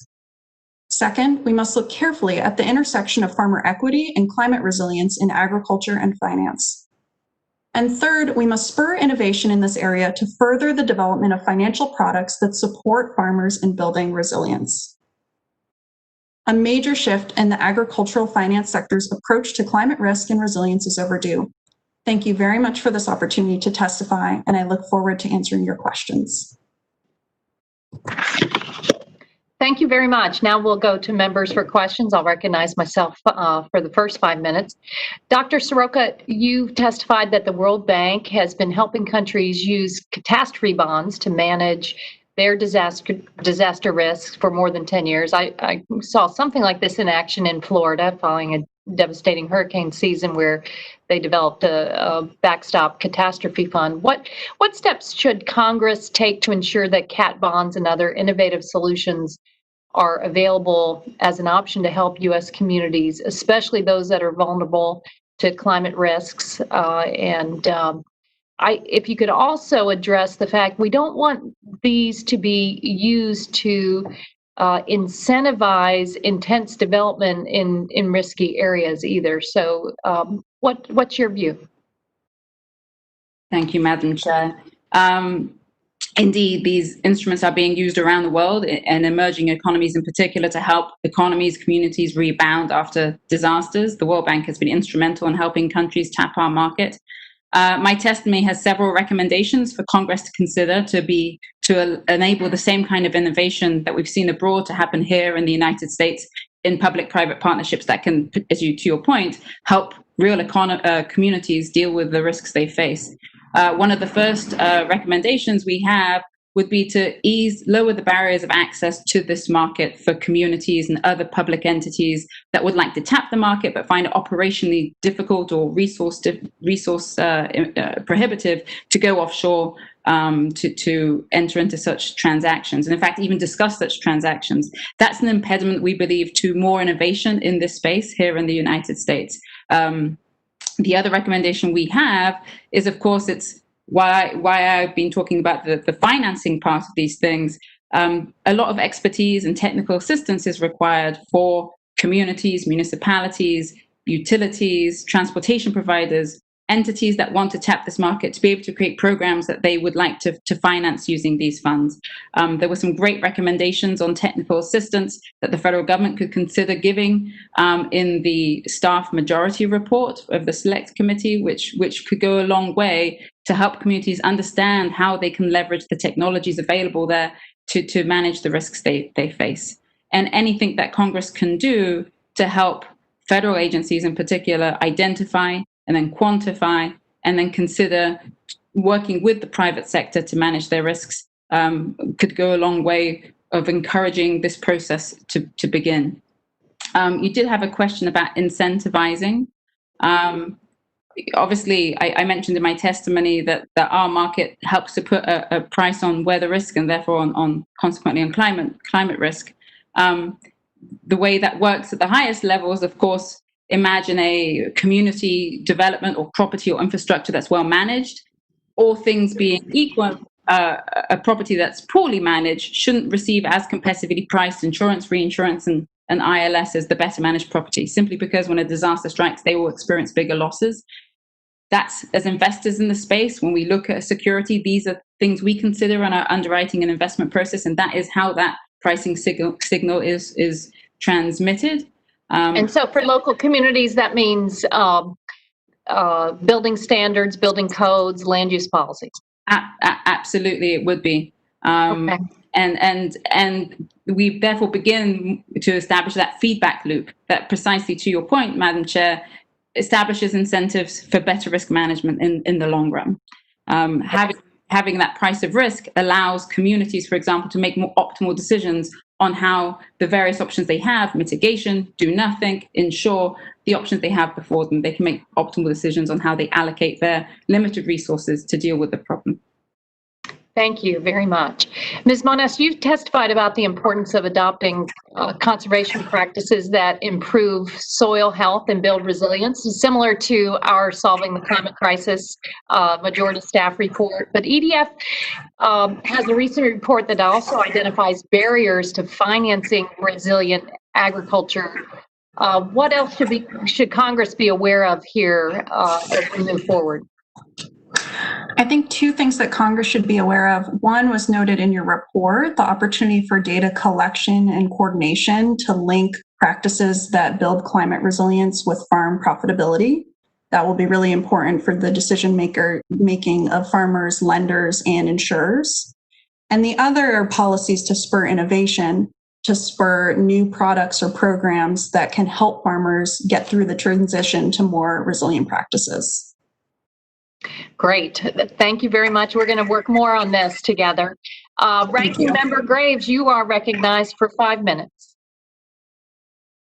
Second, we must look carefully at the intersection of farmer equity and climate resilience in agriculture and finance. And third, we must spur innovation in this area to further the development of financial products that support farmers in building resilience. A major shift in the agricultural finance sector's approach to climate risk and resilience is overdue. Thank you very much for this opportunity to testify, and I look forward to answering your questions. Thank you very much. Now we'll go to members for questions. I'll recognize myself for the first 5 minutes. Dr. Soroka, you testified that the World Bank has been helping countries use catastrophe bonds to manage their disaster risks for more than 10 years. I saw something like this in action in Florida following a devastating hurricane season where they developed a backstop catastrophe fund. What steps should Congress take to ensure that cat bonds and other innovative solutions are available as an option to help U.S. communities, especially those that are vulnerable to climate risks? If you could also address the fact we don't want these to be used to incentivize intense development in risky areas either. So what's your view? Thank you, Madam Chair. Indeed, these instruments are being used around the world and emerging economies in particular to help economies, communities rebound after disasters. The World Bank has been instrumental in helping countries tap our market. My testimony has several recommendations for Congress to consider to enable the same kind of innovation that we've seen abroad to happen here in the United States in public-private partnerships that can, to your point, help real communities deal with the risks they face. One of the first recommendations we have would be to lower the barriers of access to this market for communities and other public entities that would like to tap the market but find it operationally difficult or resource prohibitive to go offshore to enter into such transactions, and in fact even discuss such transactions. That's an impediment, we believe, to more innovation in this space here in the United States. The other recommendation we have is, of course, it's why I've been talking about the financing part of these things. A lot of expertise and technical assistance is required for communities, municipalities, utilities, transportation providers, entities that want to tap this market to be able to create programs that they would like to finance using these funds. There were some great recommendations on technical assistance that the federal government could consider giving in the staff majority report of the Select Committee, which could go a long way to help communities understand how they can leverage the technologies available there to manage the risks they face. And anything that Congress can do to help federal agencies in particular identify and then quantify, and then consider working with the private sector to manage their risks could go a long way of encouraging this process to begin. You did have a question about incentivizing. Obviously, I mentioned in my testimony that our market helps to put a price on weather risk and therefore consequently on climate risk. The way that works at the highest levels, of course, imagine a community development or property or infrastructure that's well managed. All things being equal, a property that's poorly managed shouldn't receive as competitively priced insurance, reinsurance, and ILS as the better managed property, simply because when a disaster strikes, they will experience bigger losses. That's, as investors in the space, when we look at a security, these are things we consider in our underwriting and investment process, and that is how that pricing signal is transmitted. And so for local communities, that means building standards, building codes, land use policies. Absolutely, it would be. Okay. And we therefore begin to establish that feedback loop that, precisely to your point, Madam Chair, establishes incentives for better risk management in the long run. Having that price of risk allows communities, for example, to make more optimal decisions on how the various options they have, mitigation, do nothing, insure, the options they have before them. They can make optimal decisions on how they allocate their limited resources to deal with the problem. Thank you very much. Ms. Monas, you've testified about the importance of adopting conservation practices that improve soil health and build resilience, similar to our Solving the Climate Crisis majority staff report. But EDF has a recent report that also identifies barriers to financing resilient agriculture. What else should Congress be aware of here as we move forward? I think two things that Congress should be aware of. One was noted in your report, the opportunity for data collection and coordination to link practices that build climate resilience with farm profitability. That will be really important for the decision making of farmers, lenders, and insurers. And the other are policies to spur innovation, to spur new products or programs that can help farmers get through the transition to more resilient practices. Great. Thank you very much. We're going to work more on this together. Ranking Member Graves, you are recognized for 5 minutes.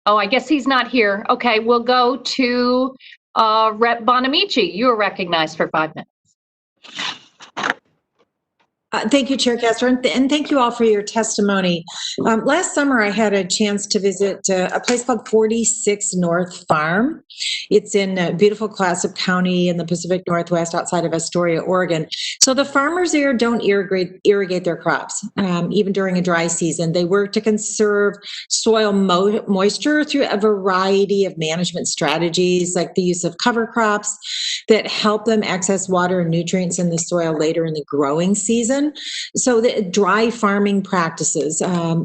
Oh, I guess he's not here. Okay, we'll go to Rep. Bonamici. You are recognized for 5 minutes. Thank you, Chair Castor, and thank you all for your testimony. Last summer, I had a chance to visit a place called 46 North Farm. It's in beautiful Clatsop County in the Pacific Northwest outside of Astoria, Oregon. So the farmers there don't irrigate their crops, even during a dry season. They work to conserve soil moisture through a variety of management strategies, like the use of cover crops that help them access water and nutrients in the soil later in the growing season. reason. So the dry farming practices,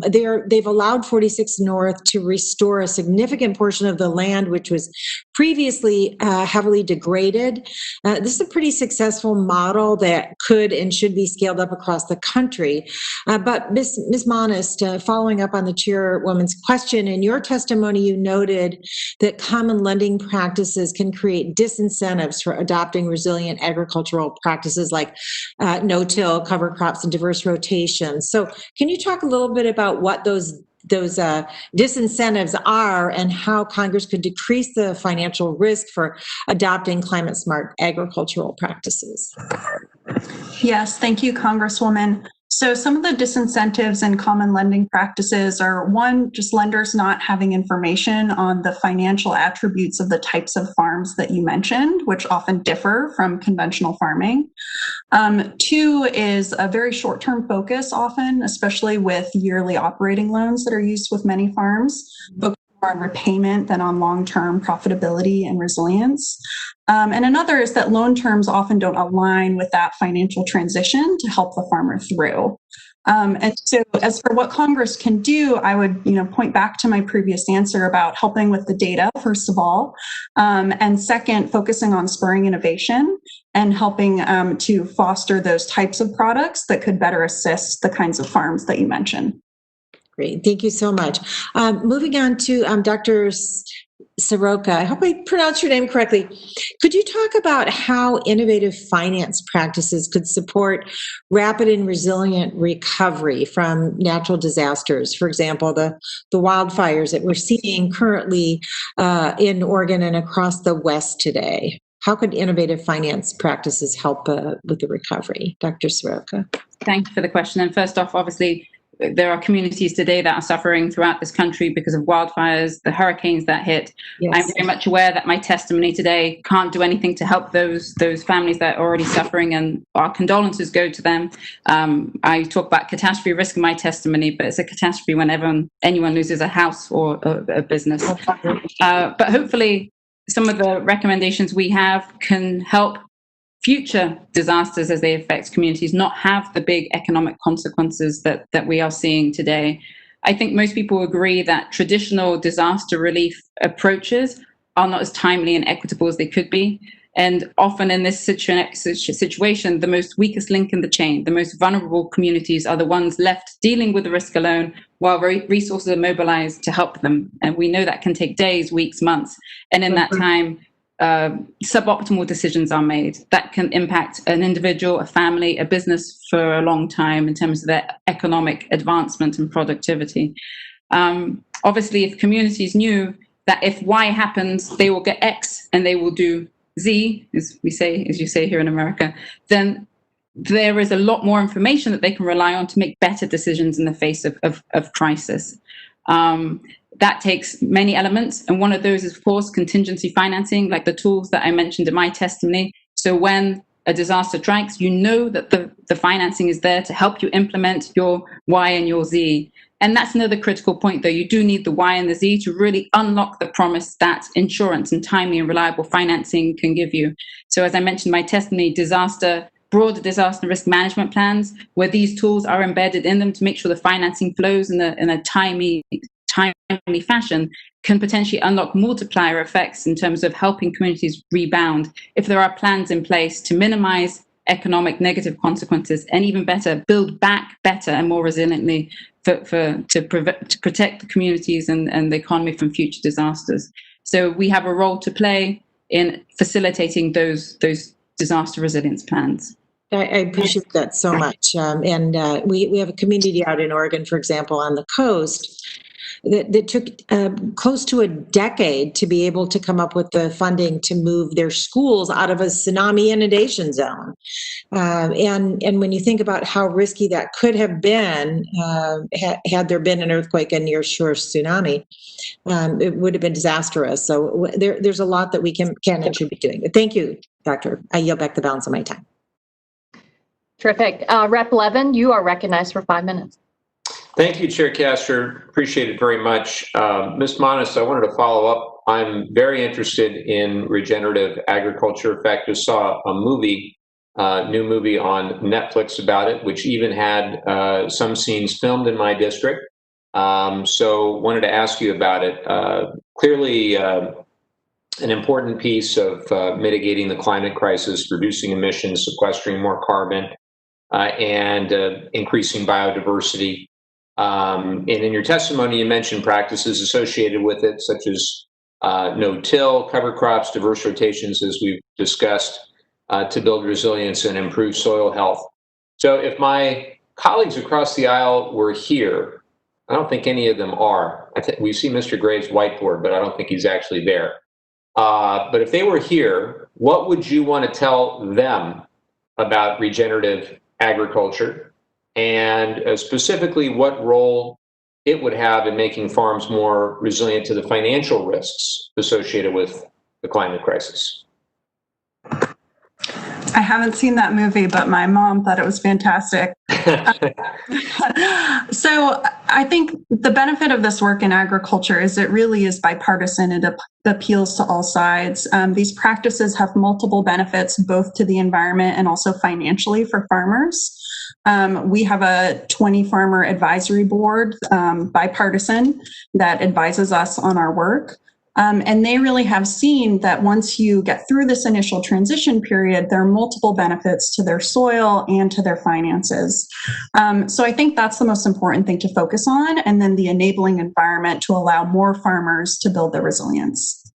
they've allowed 46 North to restore a significant portion of the land which was previously heavily degraded. This is a pretty successful model that could and should be scaled up across the country. But Ms. Monist, following up on the chairwoman's question, in your testimony you noted that common lending practices can create disincentives for adopting resilient agricultural practices like no-till, cover crops, and diverse rotations. So can you talk a little bit about what those disincentives are and how Congress could decrease the financial risk for adopting climate-smart agricultural practices? Yes, thank you, Congresswoman. So some of the disincentives in common lending practices are, one, just lenders not having information on the financial attributes of the types of farms that you mentioned, which often differ from conventional farming. Two is a very short-term focus often, especially with yearly operating loans that are used with many farms, focused more on repayment than on long-term profitability and resilience. And another is that loan terms often don't align with that financial transition to help the farmer through. And so as for what Congress can do, I would point back to my previous answer about helping with the data, first of all, and second, focusing on spurring innovation and helping to foster those types of products that could better assist the kinds of farms that you mentioned. Great, thank you so much. Moving on to Dr. Soroka, I hope I pronounced your name correctly. Could you talk about how innovative finance practices could support rapid and resilient recovery from natural disasters? For example, the wildfires that we're seeing currently in Oregon and across the West today. How could innovative finance practices help with the recovery? Dr. Soroka. Thank you for the question. And first off, obviously, there are communities today that are suffering throughout this country because of wildfires, the hurricanes that hit. Yes. I'm very much aware that my testimony today can't do anything to help those families that are already suffering, and our condolences go to them. I talk about catastrophe risk in my testimony, but it's a catastrophe whenever anyone loses a house or a business. But hopefully some of the recommendations we have can help future disasters as they affect communities not have the big economic consequences that we are seeing today. I think most people agree that traditional disaster relief approaches are not as timely and equitable as they could be. And often in this situation, the most weakest link in the chain, the most vulnerable communities are the ones left dealing with the risk alone while resources are mobilized to help them. And we know that can take days, weeks, months. And in that time, suboptimal decisions are made that can impact an individual, a family, a business for a long time in terms of their economic advancement and productivity. Obviously, if communities knew that if Y happens, they will get X and they will do Z, as you say here in America, then there is a lot more information that they can rely on to make better decisions in the face of crisis. That takes many elements, and one of those is, of course, contingency financing, like the tools that I mentioned in my testimony. So when a disaster strikes, you know that the financing is there to help you implement your Y and your Z. And that's another critical point, though. You do need the Y and the Z to really unlock the promise that insurance and timely and reliable financing can give you. So as I mentioned in my testimony, broader disaster risk management plans, where these tools are embedded in them to make sure the financing flows in a timely fashion, can potentially unlock multiplier effects in terms of helping communities rebound if there are plans in place to minimize economic negative consequences, and even better, build back better and more resiliently to protect the communities and the economy from future disasters. So we have a role to play in facilitating those disaster resilience plans. I appreciate that so much. And we have a community out in Oregon, for example, on the coast that took close to a decade to be able to come up with the funding to move their schools out of a tsunami inundation zone. And when you think about how risky that could have been had there been an earthquake and near-shore tsunami, it would have been disastrous. So there's a lot that we can and should be doing. But thank you, Doctor. I yield back the balance of my time. Terrific. Rep. Levin, you are recognized for 5 minutes. Thank you, Chair Castor. Appreciate it very much. Ms. Monist, I wanted to follow up. I'm very interested in regenerative agriculture. In fact, just saw a movie new movie on Netflix about it, which even had some scenes filmed in my district. So wanted to ask you about it. Clearly, an important piece of mitigating the climate crisis, reducing emissions, sequestering more carbon, and increasing biodiversity. And in your testimony, you mentioned practices associated with it, such as no-till, cover crops, diverse rotations, as we've discussed, to build resilience and improve soil health. So if my colleagues across the aisle were here, I don't think any of them are. We see Mr. Graves' whiteboard, but I don't think he's actually there. But if they were here, what would you want to tell them about regenerative agriculture, and specifically what role it would have in making farms more resilient to the financial risks associated with the climate crisis? I haven't seen that movie, but my mom thought it was fantastic. So I think the benefit of this work in agriculture is it really is bipartisan. It appeals to all sides. These practices have multiple benefits, both to the environment and also financially for farmers. We have a 20 farmer advisory board, bipartisan, that advises us on our work. And they really have seen that once you get through this initial transition period, there are multiple benefits to their soil and to their finances. So I think that's the most important thing to focus on, and then the enabling environment to allow more farmers to build their resilience.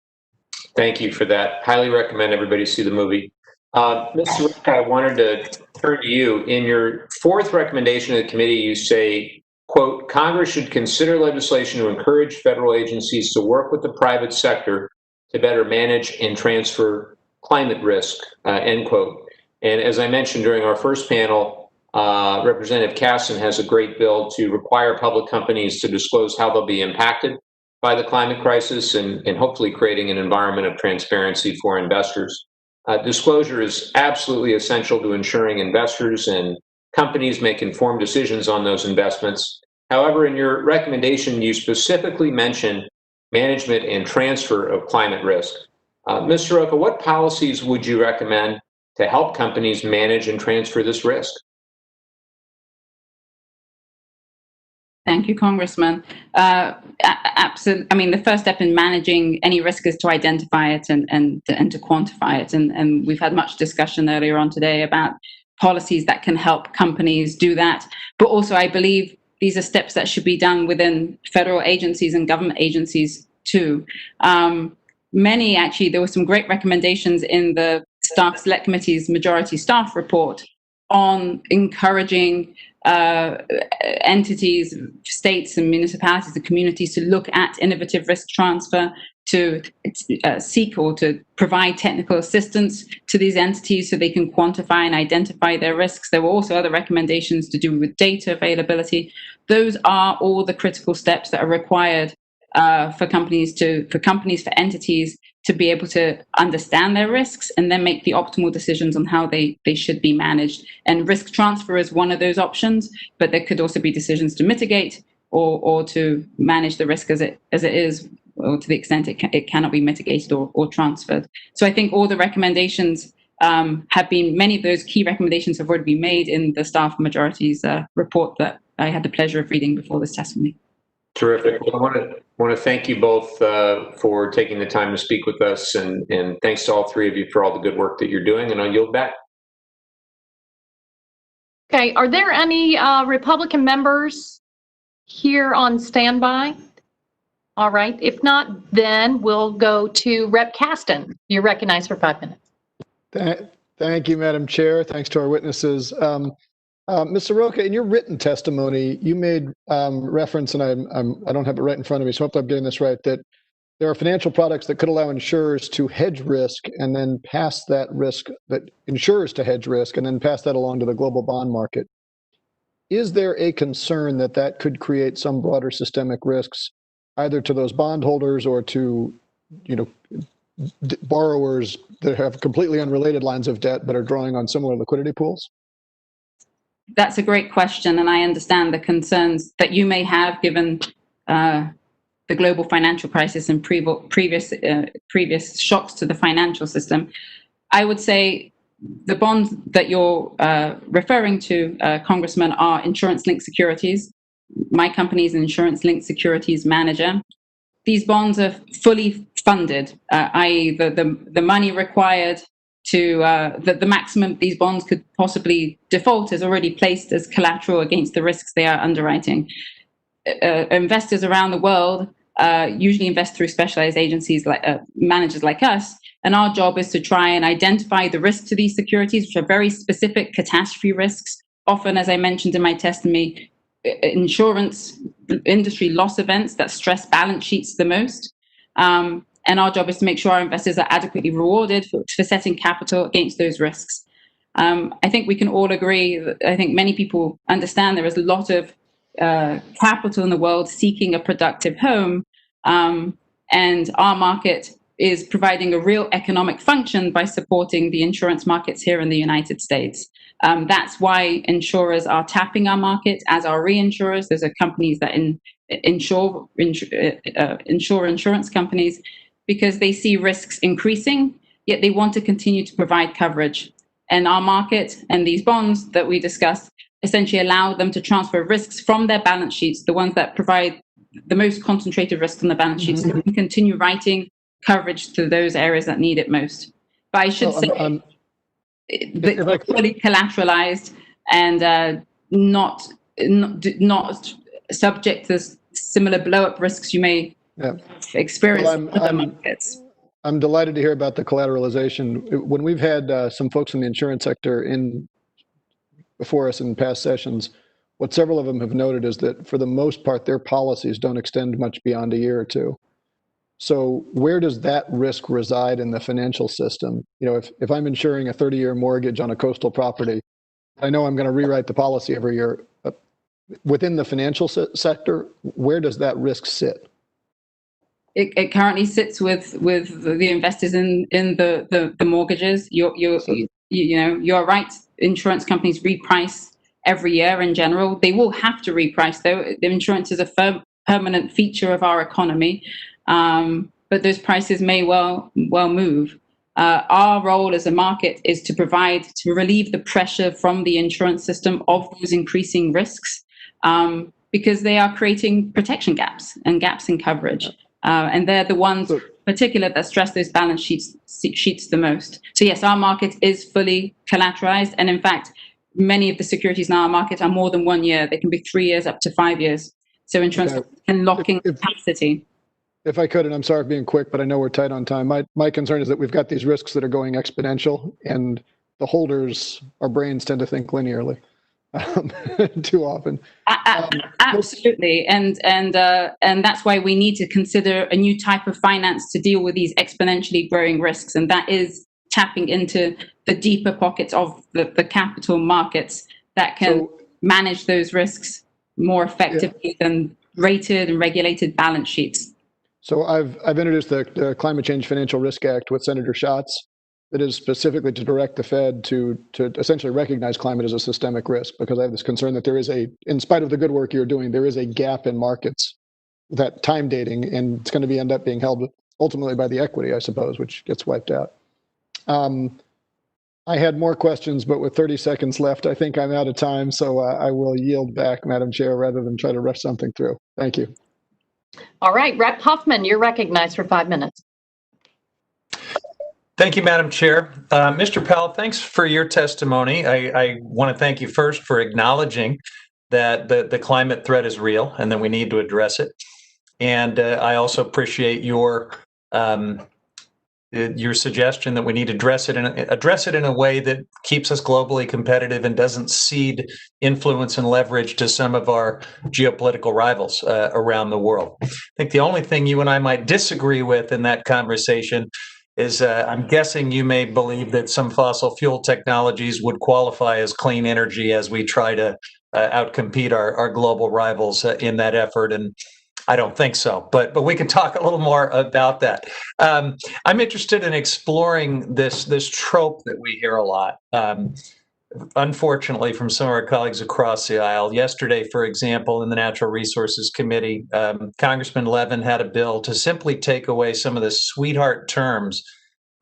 Thank you for that. Highly recommend everybody see the movie. Ms. Soroka, I wanted to turn to you. In your fourth recommendation of the committee, you say, quote, Congress should consider legislation to encourage federal agencies to work with the private sector to better manage and transfer climate risk, end quote. And as I mentioned during our first panel, Representative Casson has a great bill to require public companies to disclose how they'll be impacted by the climate crisis, and hopefully creating an environment of transparency for investors. Disclosure is absolutely essential to ensuring investors and companies make informed decisions on those investments. However, in your recommendation, you specifically mentioned management and transfer of climate risk. Ms. Soroka, what policies would you recommend to help companies manage and transfer this risk? Thank you, Congressman. Absolutely. I mean, the first step in managing any risk is to identify it and to quantify it. And we've had much discussion earlier on today about policies that can help companies do that. But also, I believe these are steps that should be done within federal agencies and government agencies too. Actually, there were some great recommendations in the Staff Select Committee's Majority Staff Report on encouraging entities, states and municipalities and communities to look at innovative risk transfer, to seek or to provide technical assistance to these entities so they can quantify and identify their risks. There were also other recommendations to do with data availability. Those are all the critical steps that are required for entities to be able to understand their risks and then make the optimal decisions on how they should be managed. And risk transfer is one of those options, but there could also be decisions to mitigate or to manage the risk as it is, or to the extent it cannot be mitigated or transferred. So I think all the recommendations many of those key recommendations have already been made in the staff majority's report that I had the pleasure of reading before this testimony. Terrific. Well, I want to thank you both for taking the time to speak with us, and thanks to all three of you for all the good work that you're doing, and I'll yield back. Okay, are there any Republican members here on standby? All right, if not, then we'll go to Rep. Caston. You're recognized for 5 minutes. Thank you, Madam Chair. Thanks to our witnesses. Ms. Soroka, in your written testimony, you made reference, and I don't have it right in front of me, so hopefully I'm getting this right, that there are financial products that could allow insurers to hedge risk and then pass that risk, that insurers to hedge risk and then pass that along to the global bond market. Is there a concern that that could create some broader systemic risks, either to those bondholders or to, borrowers that have completely unrelated lines of debt but are drawing on similar liquidity pools? That's a great question, and I understand the concerns that you may have given the global financial crisis and previous shocks to the financial system. I would say The bonds that you're referring to, Congressman, are insurance-linked securities. My company is an insurance-linked securities manager. These bonds are fully funded, i.e. the money required to, the maximum these bonds could possibly default is already placed as collateral against the risks they are underwriting. Investors around the world usually invest through specialized agencies like managers like us, and our job is to try and identify the risks to these securities, which are very specific catastrophe risks. Often, as I mentioned in my testimony, insurance industry loss events that stress balance sheets the most. And our job is to make sure our investors are adequately rewarded for setting capital against those risks. I think we can all agree, I think many people understand there is a lot of capital in the world seeking a productive home, and our market is providing a real economic function by supporting the insurance markets here in the United States. That's why insurers are tapping our market, as are reinsurers. Those are companies that insure insurance companies, because they see risks increasing, yet they want to continue to provide coverage. And our market and these bonds that we discussed essentially allow them to transfer risks from their balance sheets, the ones that provide the most concentrated risk on the balance sheets, so we can continue writing coverage to those areas that need it most. But I should say that fully collateralized and not subject to similar blow-up risks you may experience in other markets. I'm delighted to hear about the collateralization. When we've had some folks from the insurance sector before us in past sessions, what several of them have noted is that for the most part, their policies don't extend much beyond a year or two. So where does that risk reside in the financial system? You know, if I'm insuring a 30-year mortgage on a coastal property, I know I'm going to rewrite the policy every year. Within the financial sector, where does that risk sit? It currently sits with the investors in the mortgages. You're right. Insurance companies reprice every year in general. They will have to reprice, though. The insurance is a permanent feature of our economy, but those prices may well move. Our role as a market is to relieve the pressure from the insurance system of those increasing risks, because they are creating protection gaps and gaps in coverage. And they're the ones in particular that stress those balance sheets the most. So yes, our market is fully collateralized. And in fact, many of the securities in our market are more than 1 year. They can be 3 years up to 5 years. So insurance can lock in capacity. If I could, and I'm sorry for being quick, but I know we're tight on time. My concern is that we've got these risks that are going exponential, and the holders, our brains tend to think linearly too often. Absolutely, and that's why we need to consider a new type of finance to deal with these exponentially growing risks, and that is tapping into the deeper pockets of the capital markets that can manage those risks more effectively than rated and regulated balance sheets. So I've introduced the Climate Change Financial Risk Act with Senator Schatz. That is specifically to direct the Fed to essentially recognize climate as a systemic risk, because I have this concern that there is in spite of the good work you're doing, there is a gap in markets, that time dating, and it's going to end up being held ultimately by the equity, I suppose, which gets wiped out. I had more questions, but with 30 seconds left, I think I'm out of time, so I will yield back, Madam Chair, rather than try to rush something through. Thank you. All right, Rep. Huffman, you're recognized for 5 minutes. Thank you, Madam Chair. Mr. Powell, thanks for your testimony. I want to thank you first for acknowledging that the climate threat is real and that we need to address it. And I also appreciate your suggestion that we need to address it in a way that keeps us globally competitive and doesn't cede influence and leverage to some of our geopolitical rivals around the world. I think the only thing you and I might disagree with in that conversation is I'm guessing you may believe that some fossil fuel technologies would qualify as clean energy as we try to outcompete our global rivals in that effort. And I don't think so, but we can talk a little more about that. I'm interested in exploring this trope that we hear a lot, unfortunately, from some of our colleagues across the aisle. Yesterday, for example, in the Natural Resources Committee, Congressman Levin had a bill to simply take away some of the sweetheart terms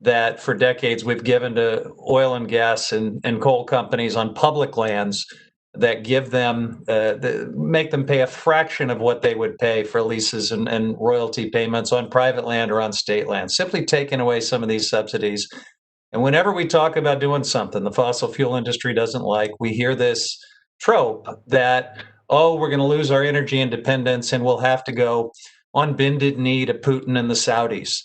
that for decades we've given to oil and gas and coal companies on public lands that give them, make them pay a fraction of what they would pay for leases and royalty payments on private land or on state land, simply taking away some of these subsidies. And whenever we talk about doing something the fossil fuel industry doesn't like, we hear this trope that, oh, we're going to lose our energy independence and we'll have to go on bended knee to Putin and the Saudis.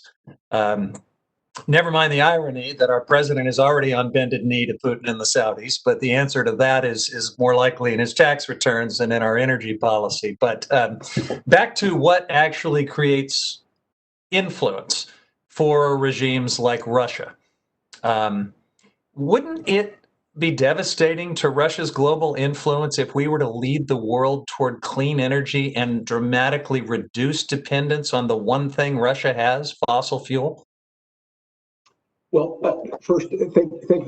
Never mind the irony that our president is already on bended knee to Putin and the Saudis, but the answer to that is more likely in his tax returns than in our energy policy. But back to what actually creates influence for regimes like Russia. Wouldn't it be devastating to Russia's global influence if we were to lead the world toward clean energy and dramatically reduce dependence on the one thing Russia has, fossil fuel? Well, first, thank you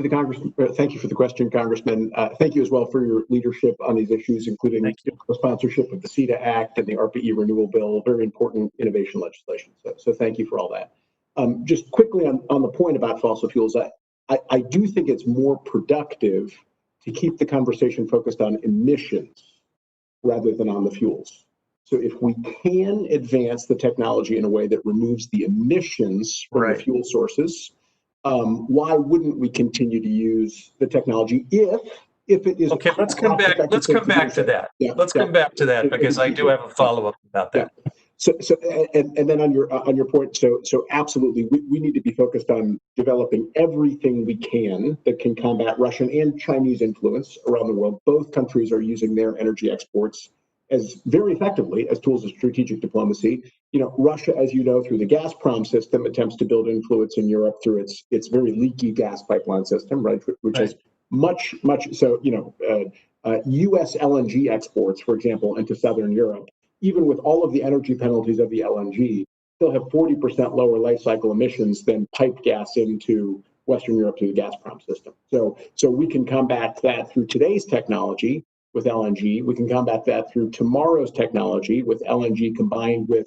for the question, Congressman. Thank you as well for your leadership on these issues, including the sponsorship of the CETA Act and the ARPA-E renewal bill, very important innovation legislation. So thank you for all that. Just quickly on the point about fossil fuels, I do think it's more productive to keep the conversation focused on emissions rather than on the fuels. So if we can advance the technology in a way that removes the emissions from the fuel sources, why wouldn't we continue to use the technology if it is okay? Let's come back to that. Yeah, let's come back to that because I do have a follow-up about that. Yeah. So and then on your point, so absolutely, we need to be focused on developing everything we can that can combat Russian and Chinese influence around the world. Both countries are using their energy exports as very effectively as tools of strategic diplomacy. You know, Russia, as you know, through the Gazprom system, attempts to build influence in Europe through its very leaky gas pipeline system, right? Which is much so. You know, U.S. LNG exports, for example, into Southern Europe, even with all of the energy penalties of the LNG, still have 40% lower life cycle emissions than piped gas into Western Europe through the Gazprom system. So we can combat that through today's technology with LNG. We can combat that through tomorrow's technology with LNG combined with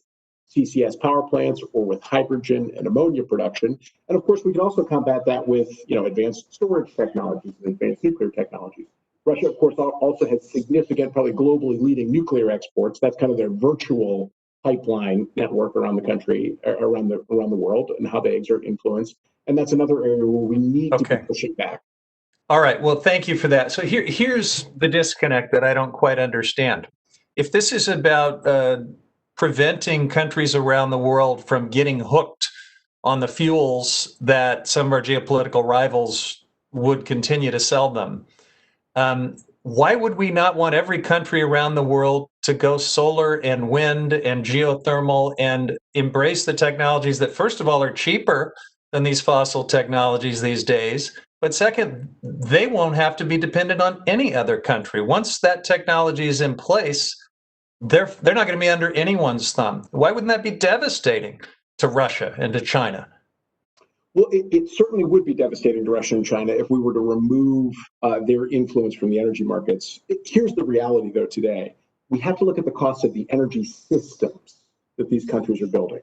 CCS power plants or with hydrogen and ammonia production. And of course, we can also combat that with, you know, advanced storage technologies and advanced nuclear technologies. Russia, of course, also has significant, probably globally leading nuclear exports. That's kind of their virtual pipeline network around the country, around the world, and how they exert influence. And that's another area where we need to be pushing back. All right. Well, thank you for that. So here's the disconnect that I don't quite understand. If this is about preventing countries around the world from getting hooked on the fuels that some of our geopolitical rivals would continue to sell them, why would we not want every country around the world to go solar and wind and geothermal and embrace the technologies that, first of all, are cheaper than these fossil technologies these days? But second, they won't have to be dependent on any other country. Once that technology is in place, they're not going to be under anyone's thumb. Why wouldn't that be devastating to Russia and to China? Well, it certainly would be devastating to Russia and China if we were to remove their influence from the energy markets. Here's the reality, though, today. We have to look at the cost of the energy systems that these countries are building.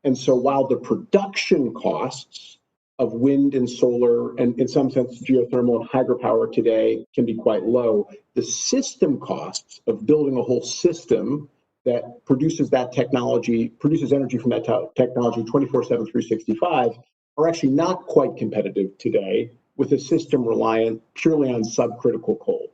And so while the production costs of wind and solar, and in some sense geothermal and hydropower today can be quite low, the system costs of building a whole system that produces that technology, produces energy from that technology 24/7, 365, are actually not quite competitive today with a system reliant purely on subcritical coal.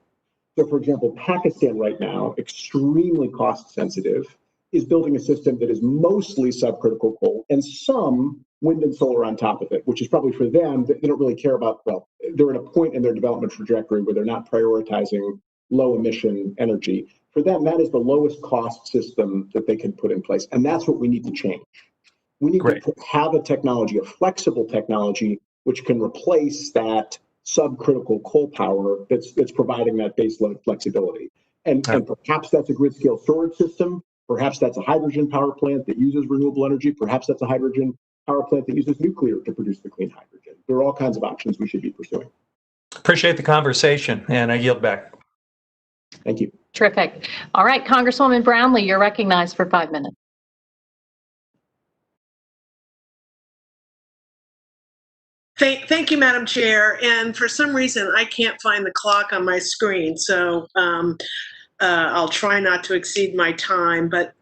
So, for example, Pakistan right now, extremely cost sensitive, is building a system that is mostly subcritical coal and some wind and solar on top of it, which is probably for them, they don't really care about, well, they're at a point in their development trajectory where they're not prioritizing low emission energy. For them, that is the lowest cost system that they can put in place. And that's what we need to change. We need to have a technology, a flexible technology, which can replace that subcritical coal power that's providing that baseload flexibility. And perhaps that's a grid scale storage system. Perhaps that's a hydrogen power plant that uses renewable energy. Perhaps that's a hydrogen power plant that uses nuclear to produce the clean hydrogen. There are all kinds of options we should be pursuing. Appreciate the conversation, and I yield back. Thank you. Terrific. All right, Congresswoman Brownlee, you're recognized for 5 minutes. Thank you, Madam Chair. And for some reason, I can't find the clock on my screen, so I'll try not to exceed my time. But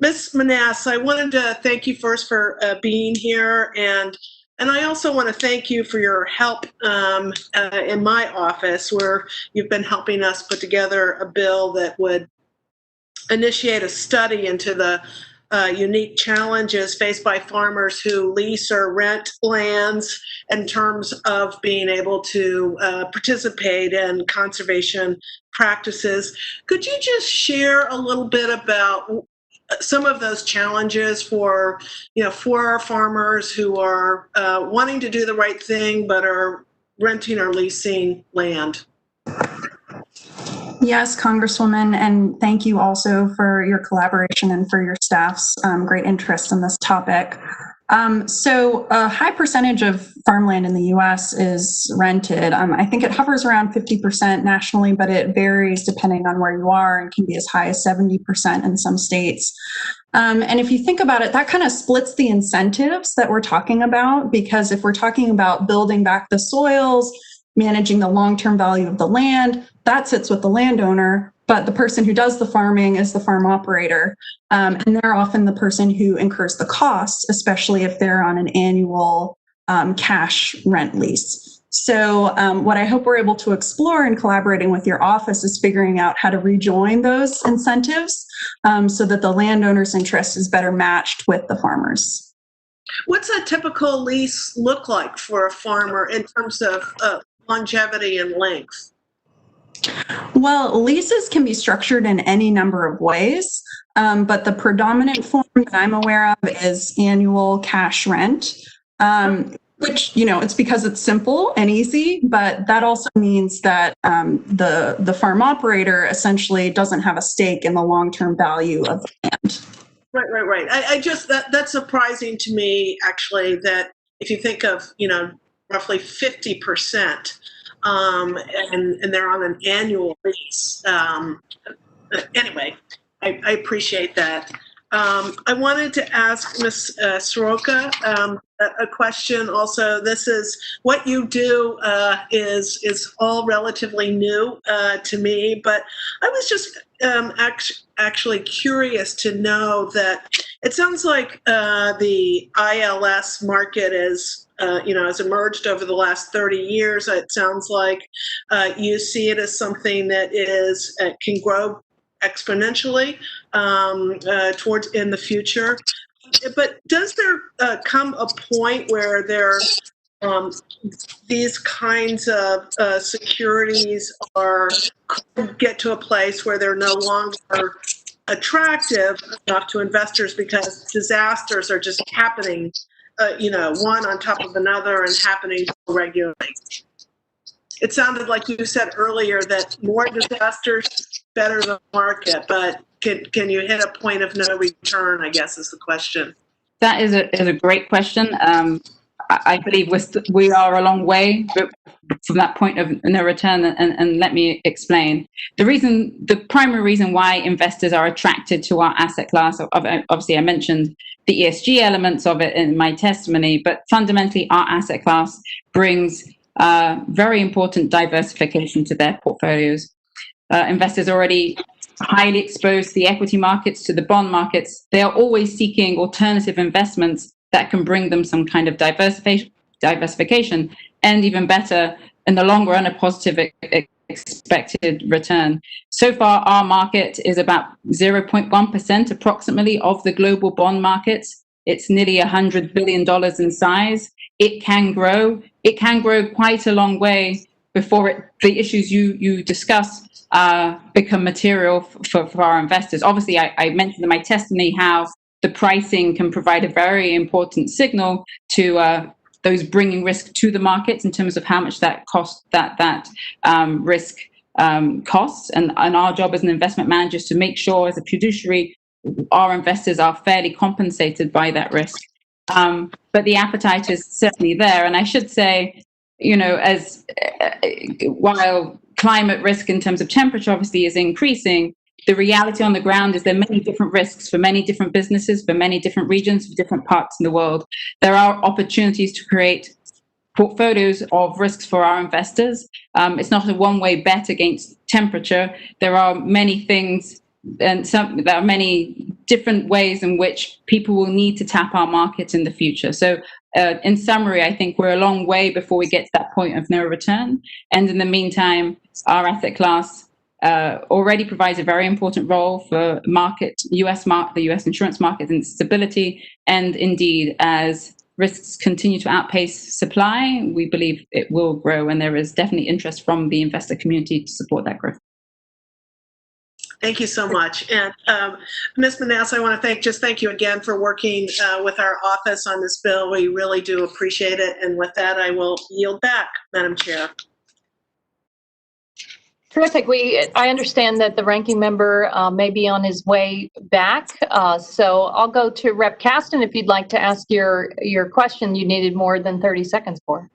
Ms. Manass, I wanted to thank you first for being here, and I also want to thank you for your help in my office, where you've been helping us put together a bill that would initiate a study into the unique challenges faced by farmers who lease or rent lands in terms of being able to participate in conservation practices. Could you just share a little bit about some of those challenges for our farmers who are wanting to do the right thing but are renting or leasing land? Yes, Congresswoman, and thank you also for your collaboration and for your staff's great interest in this topic. So a high percentage of farmland in the U.S. is rented. I think it hovers around 50% nationally, but it varies depending on where you are and can be as high as 70% in some states. And if you think about it, that kind of splits the incentives that we're talking about, because if we're talking about building back the soils, managing the long-term value of the land, that sits with the landowner, but the person who does the farming is the farm operator. And they're often the person who incurs the costs, especially if they're on an annual cash rent lease. So what I hope we're able to explore in collaborating with your office is figuring out how to rejoin those incentives so that the landowner's interest is better matched with the farmers. What's a typical lease look like for a farmer in terms of longevity and length? Well, leases can be structured in any number of ways, but the predominant form that I'm aware of is annual cash rent, which, it's because it's simple and easy, but that also means that the farm operator essentially doesn't have a stake in the long-term value of the land. Right. I just, that's surprising to me, actually, that if you think of, roughly 50%, and they're on an annual lease. Anyway, I appreciate that. I wanted to ask Ms. Soroka a question also. This is what you do is all relatively new to me, but I was just actually curious to know that it sounds like the ILS market is has emerged over the last 30 years. It sounds like you see it as something that can grow exponentially towards in the future. But does there come a point where these kinds of securities get to a place where they're no longer attractive enough to investors because disasters are just happening, one on top of another and happening regularly? It sounded like you said earlier that more disasters, better the market, but can you hit a point of no return, I guess is the question. That is a great question. I believe we are a long way from that point of no return, and let me explain. The primary reason why investors are attracted to our asset class, obviously I mentioned the ESG elements of it in my testimony, but fundamentally our asset class brings very important diversification to their portfolios. Investors already highly exposed to the equity markets, to the bond markets. They are always seeking alternative investments that can bring them some kind of diversification, and even better, in the long run, a positive expected return. So far, our market is about 0.1% approximately of the global bond markets. It's nearly $100 billion in size. It can grow. It can grow quite a long way before the issues you discuss become material for our investors. Obviously, I mentioned in my testimony how the pricing can provide a very important signal to those bringing risk to the markets in terms of how much that cost that risk costs. And our job as an investment manager is to make sure, as a fiduciary, our investors are fairly compensated by that risk. But the appetite is certainly there. And I should say, while climate risk in terms of temperature obviously is increasing, the reality on the ground is there are many different risks for many different businesses, for many different regions, for different parts in the world. There are opportunities to create portfolios of risks for our investors. It's not a one-way bet against temperature. There are many things and there are many different ways in which people will need to tap our markets in the future. So in summary, I think we're a long way before we get to that point of no return. And in the meantime, our asset class already provides a very important role for the US insurance market and stability. And indeed, as risks continue to outpace supply, we believe it will grow, and there is definitely interest from the investor community to support that growth. Thank you so much. And Ms. Manasseh, I want to thank you again for working with our office on this bill. We really do appreciate it. And with that, I will yield back, Madam Chair. Terrific. I understand that the ranking member may be on his way back. So I'll go to Rep. Caston if you'd like to ask your question you needed more than 30 seconds for.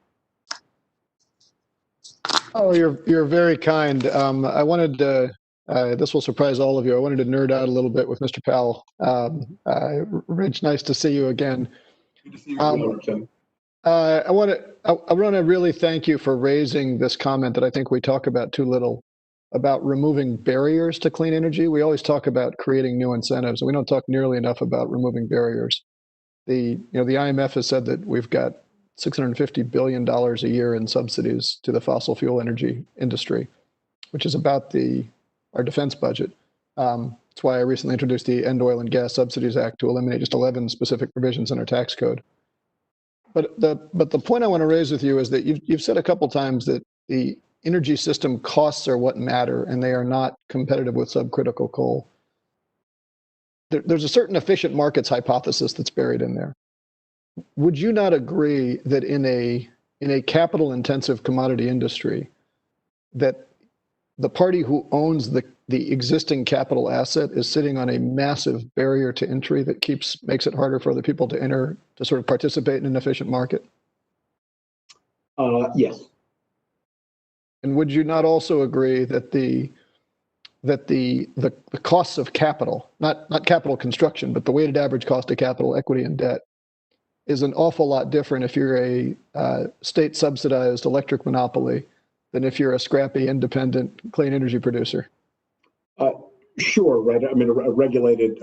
Oh, you're very kind. I wanted to, this will surprise all of you. I wanted to nerd out a little bit with Mr. Powell. Rich, nice to see you again. Good to see you, Tim. I want to really thank you for raising this comment that I think we talk about too little, about removing barriers to clean energy. We always talk about creating new incentives, and we don't talk nearly enough about removing barriers. The IMF has said that we've got $650 billion a year in subsidies to the fossil fuel energy industry, which is about our defense budget. That's why I recently introduced the End Oil and Gas Subsidies Act to eliminate just 11 specific provisions in our tax code. But the point I want to raise with you is that you've said a couple times that the energy system costs are what matter, and they are not competitive with subcritical coal. There's a certain efficient markets hypothesis that's buried in there. Would you not agree that in a capital-intensive commodity industry, that the party who owns the existing capital asset is sitting on a massive barrier to entry that makes it harder for other people to enter, to sort of participate in an efficient market? Yes. And would you not also agree that the costs of capital, not capital construction, but the weighted average cost of capital, equity and debt, is an awful lot different if you're a state-subsidized electric monopoly than if you're a scrappy, independent, clean energy producer? Sure, right. I mean, a regulated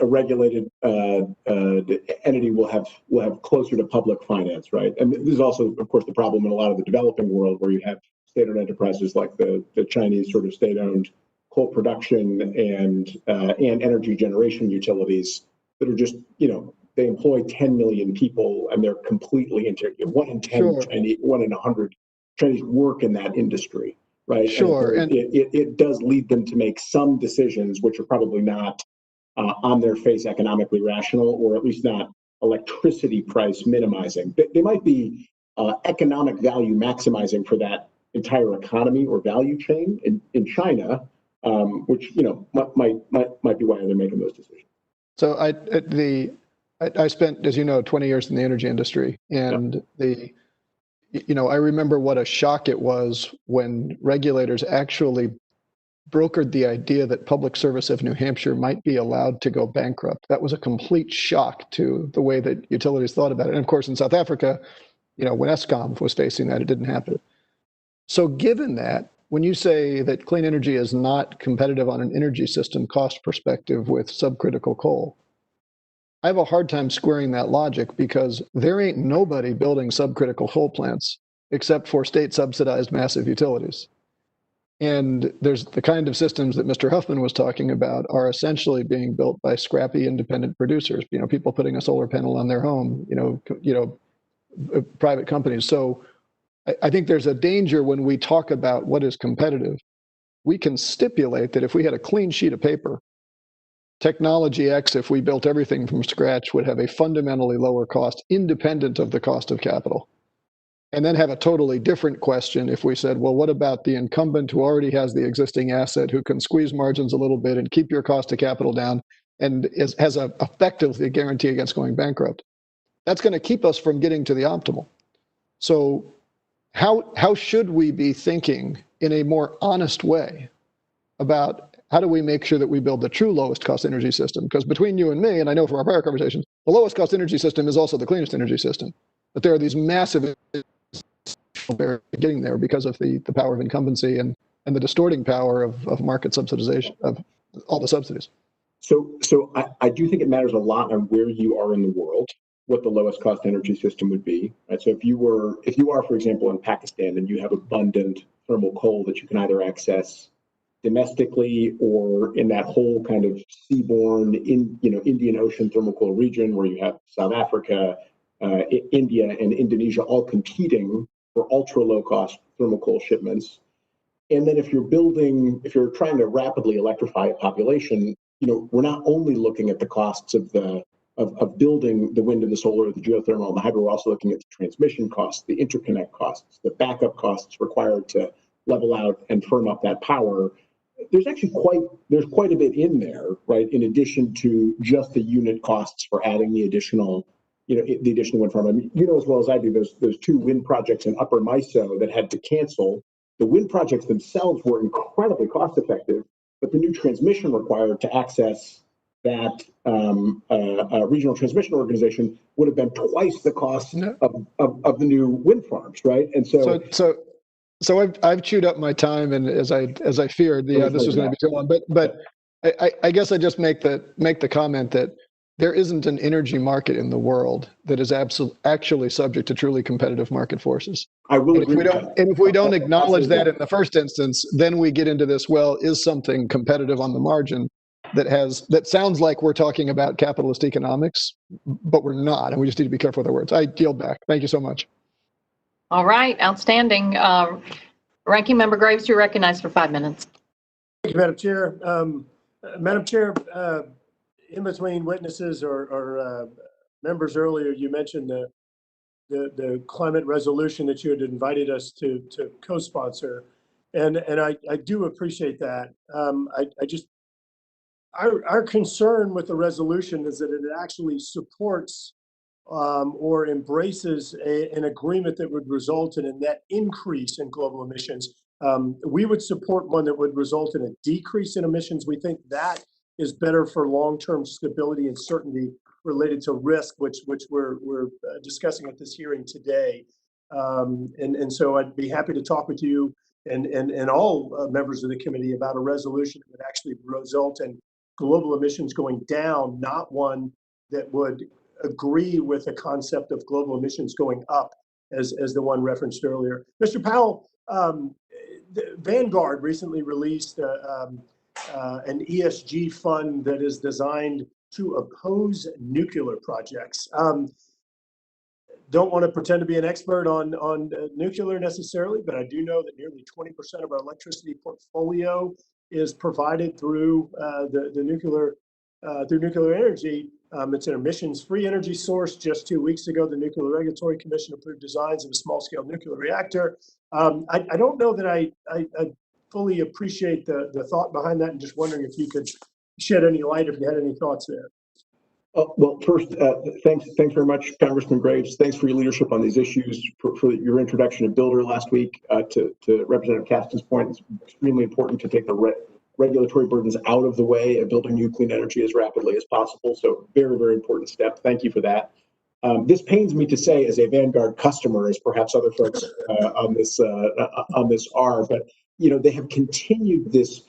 entity will have closer to public finance, right? And this is also, of course, the problem in a lot of the developing world, where you have state-owned enterprises like the Chinese sort of state-owned coal production and energy generation utilities that are just, they employ 10 million people, and they're completely integrated. 1 in 10 Sure. Chinese, 1 in 100 Chinese work in that industry, right? Sure. And it does lead them to make some decisions which are probably not on their face economically rational, or at least not electricity price minimizing. They might be economic value maximizing for that entire economy or value chain in China, which might be why they're making those decisions. So I spent, as you know, 20 years in the energy industry, and I remember what a shock it was when regulators actually brokered the idea that Public Service of New Hampshire might be allowed to go bankrupt. That was a complete shock to the way that utilities thought about it. And of course, in South Africa, when Eskom was facing that, it didn't happen. So given that, when you say that clean energy is not competitive on an energy system cost perspective with subcritical coal, I have a hard time squaring that logic, because there ain't nobody building subcritical coal plants except for state-subsidized massive utilities. And there's the kind of systems that Mr. Huffman was talking about are essentially being built by scrappy independent producers, people putting a solar panel on their home, private companies. So I think there's a danger when we talk about what is competitive. We can stipulate that if we had a clean sheet of paper, technology X, if we built everything from scratch, would have a fundamentally lower cost, independent of the cost of capital. And then have a totally different question if we said, well, what about the incumbent who already has the existing asset, who can squeeze margins a little bit and keep your cost of capital down, and has effectively a guarantee against going bankrupt? That's going to keep us from getting to the optimal. So how should we be thinking in a more honest way about how do we make sure that we build the true lowest cost energy system? Because between you and me, and I know from our prior conversations, the lowest cost energy system is also the cleanest energy system. But there are these massive barrier to getting there because of the power of incumbency and the distorting power of market subsidization of all the subsidies. So I do think it matters a lot on where you are in the world, what the lowest cost energy system would be. Right? So if you are, for example, in Pakistan and you have abundant thermal coal that you can either access domestically or in that whole kind of seaborne Indian Ocean thermal coal region where you have South Africa, India, and Indonesia all competing for ultra low cost thermal coal shipments. And then if you're trying to rapidly electrify a population, we're not only looking at the costs of building the wind and the solar, the geothermal, and the hydro, we're also looking at the transmission costs, the interconnect costs, the backup costs required to level out and firm up that power. There's actually quite a bit in there, right? In addition to just the unit costs for adding the additional wind farm. I mean, as well as I do, those 2 wind projects in Upper MISO that had to cancel. The wind projects themselves were incredibly cost effective, but the new transmission required to access that regional transmission organization would have been twice the cost of the new wind farms, right? And So I've chewed up my time, and as I feared, this was going to be too long. But I guess I just make the comment that there isn't an energy market in the world that is actually subject to truly competitive market forces. I will agree. If we don't acknowledge that in the first instance, then we get into this. Well, is something competitive on the margin that sounds like we're talking about capitalist economics, but we're not, and we just need to be careful with our words. I yield back. Thank you so much. All right, outstanding. Ranking Member Graves, you're recognized for 5 minutes. Thank you, Madam Chair. Madam Chair, in between witnesses or members earlier, you mentioned the climate resolution that you had invited us to co-sponsor, and I do appreciate that. Our concern with the resolution is that it actually supports or embraces an agreement that would result in a net increase in global emissions. We would support one that would result in a decrease in emissions. We think that is better for long-term stability and certainty related to risk, which we're discussing at this hearing today. And so I'd be happy to talk with you and all members of the committee about a resolution that would actually result in global emissions going down, not one that would agree with the concept of global emissions going up as the one referenced earlier. Mr. Powell, Vanguard recently released an ESG fund that is designed to oppose nuclear projects. Don't want to pretend to be an expert on nuclear necessarily, but I do know that nearly 20% of our electricity portfolio is provided through nuclear energy. It's an emissions-free energy source. Just 2 weeks ago, the Nuclear Regulatory Commission approved designs of a small-scale nuclear reactor. I don't know that I fully appreciate the thought behind that, and just wondering if you could shed any light if you had any thoughts there. Well, first, thanks very much, Congressman Graves. Thanks for your leadership on these issues, for your introduction of Builder last week. To Representative Casta's point, it's extremely important to take the regulatory burdens out of the way of building new clean energy as rapidly as possible. So very, very important step. Thank you for that. This pains me to say, as a Vanguard customer, as perhaps other folks on this are, but they have continued this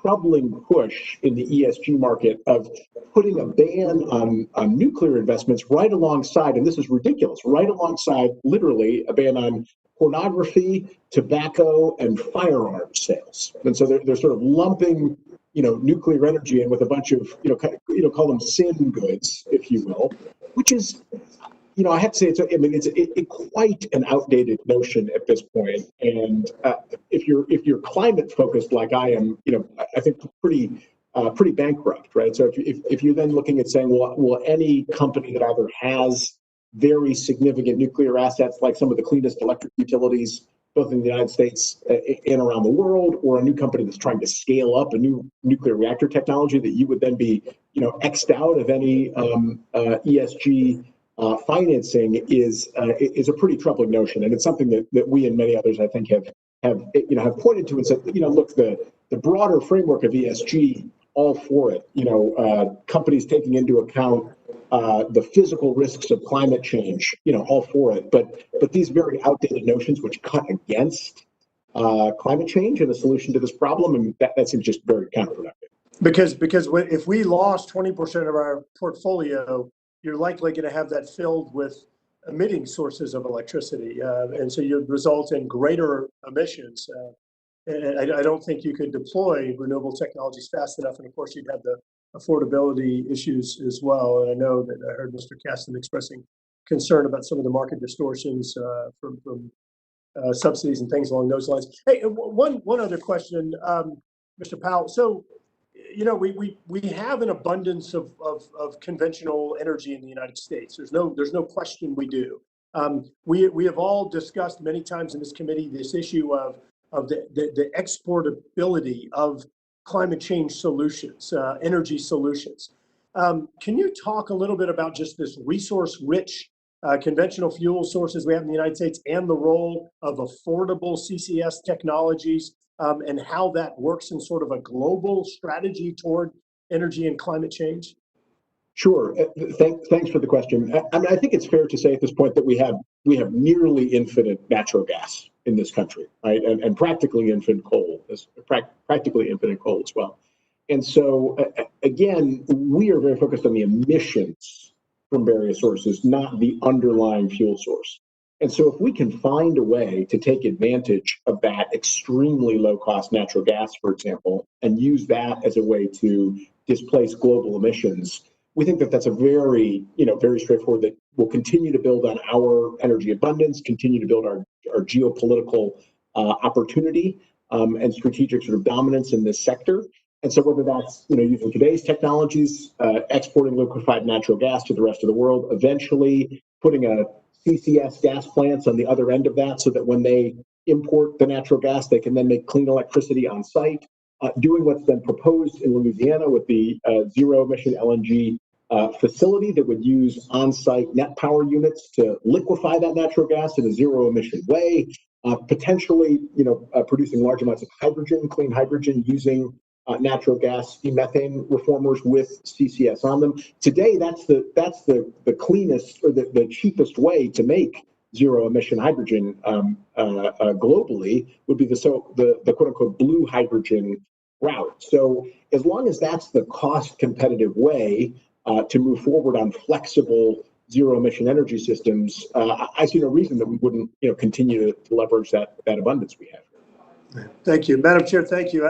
troubling push in the ESG market of putting a ban on nuclear investments right alongside, and this is ridiculous, right alongside literally a ban on pornography, tobacco, and firearms sales. And so they're sort of lumping, nuclear energy in with a bunch of, call them sin goods, if you will, which is, I have to say, it's quite an outdated notion at this point. And if you're climate focused like I am, I think pretty bankrupt, right? So if you're then looking at saying, well, any company that either has very significant nuclear assets, like some of the cleanest electric utilities, both in the United States and around the world, or a new company that's trying to scale up a new nuclear reactor technology, that you would then be, X'd out of any ESG financing is a pretty troubling notion, and it's something that we and many others, I think, have pointed to and said, look, the broader framework of ESG all for it. Companies taking into account the physical risks of climate change, all for it. But these very outdated notions which cut against climate change and the solution to this problem, and that seems just very counterproductive. Because if we lost 20% of our portfolio, you're likely going to have that filled with emitting sources of electricity, and so you'd result in greater emissions. And I don't think you could deploy renewable technologies fast enough, and of course you'd have the affordability issues as well. And I know that I heard Mr. Kasten expressing concern about some of the market distortions from subsidies and things along those lines. Hey, one other question, Mr. Powell. So, we have an abundance of conventional energy in the United States. There's no question we do. We have all discussed many times in this committee this issue of the exportability of climate change solutions, energy solutions. Can you talk a little bit about just this resource-rich conventional fuel sources we have in the United States and the role of affordable CCS technologies, and how that works in sort of a global strategy toward energy and climate change? Sure. Thanks for the question. I think it's fair to say at this point that we have nearly infinite natural gas in this country, right? And practically infinite coal, practically infinite coal as well. And so, again, we are very focused on the emissions from various sources, not the underlying fuel source. And so if we can find a way to take advantage of that extremely low-cost natural gas, for example, and use that as a way to displace global emissions, we think that that's a very straightforward, that will continue to build on our energy abundance, continue to build our geopolitical opportunity and strategic sort of dominance in this sector. And so whether that's using today's technologies, exporting liquefied natural gas to the rest of the world, eventually putting a CCS gas plants on the other end of that so that when they import the natural gas, they can then make clean electricity on site, doing what's been proposed in Louisiana with the zero emission LNG facility that would use on-site net power units to liquefy that natural gas in a zero emission way, potentially producing large amounts of hydrogen, clean hydrogen, using natural gas methane reformers with CCS on them. Today, that's the cleanest or the cheapest way to make zero emission hydrogen globally, would be the quote unquote blue hydrogen route. So as long as that's the cost competitive way to move forward on flexible zero emission energy systems, I see no reason that we wouldn't continue to leverage that abundance we have. Thank you, Madam Chair. Thank you.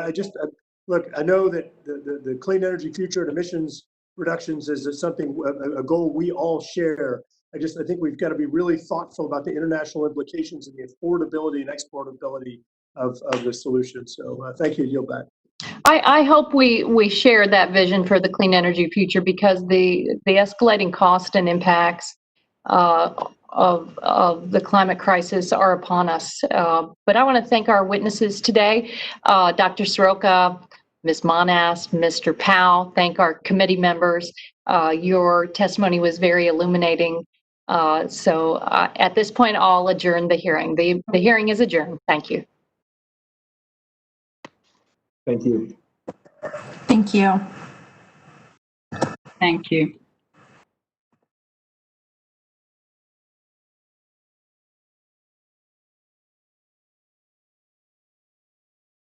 Look, I know that the clean energy future and emissions reductions is a goal we all share. I think we've got to be really thoughtful about the international implications and the affordability and exportability of the solution. So thank you. Yield back. I hope we share that vision for the clean energy future, because the escalating cost and impacts of the climate crisis are upon us. But I want to thank our witnesses today, Dr. Soroka, Ms. Monass, Mr. Powell. Thank our committee members. Your testimony was very illuminating. So at this point, I'll adjourn the hearing. The hearing is adjourned. Thank you. Thank you. Thank you. Thank you.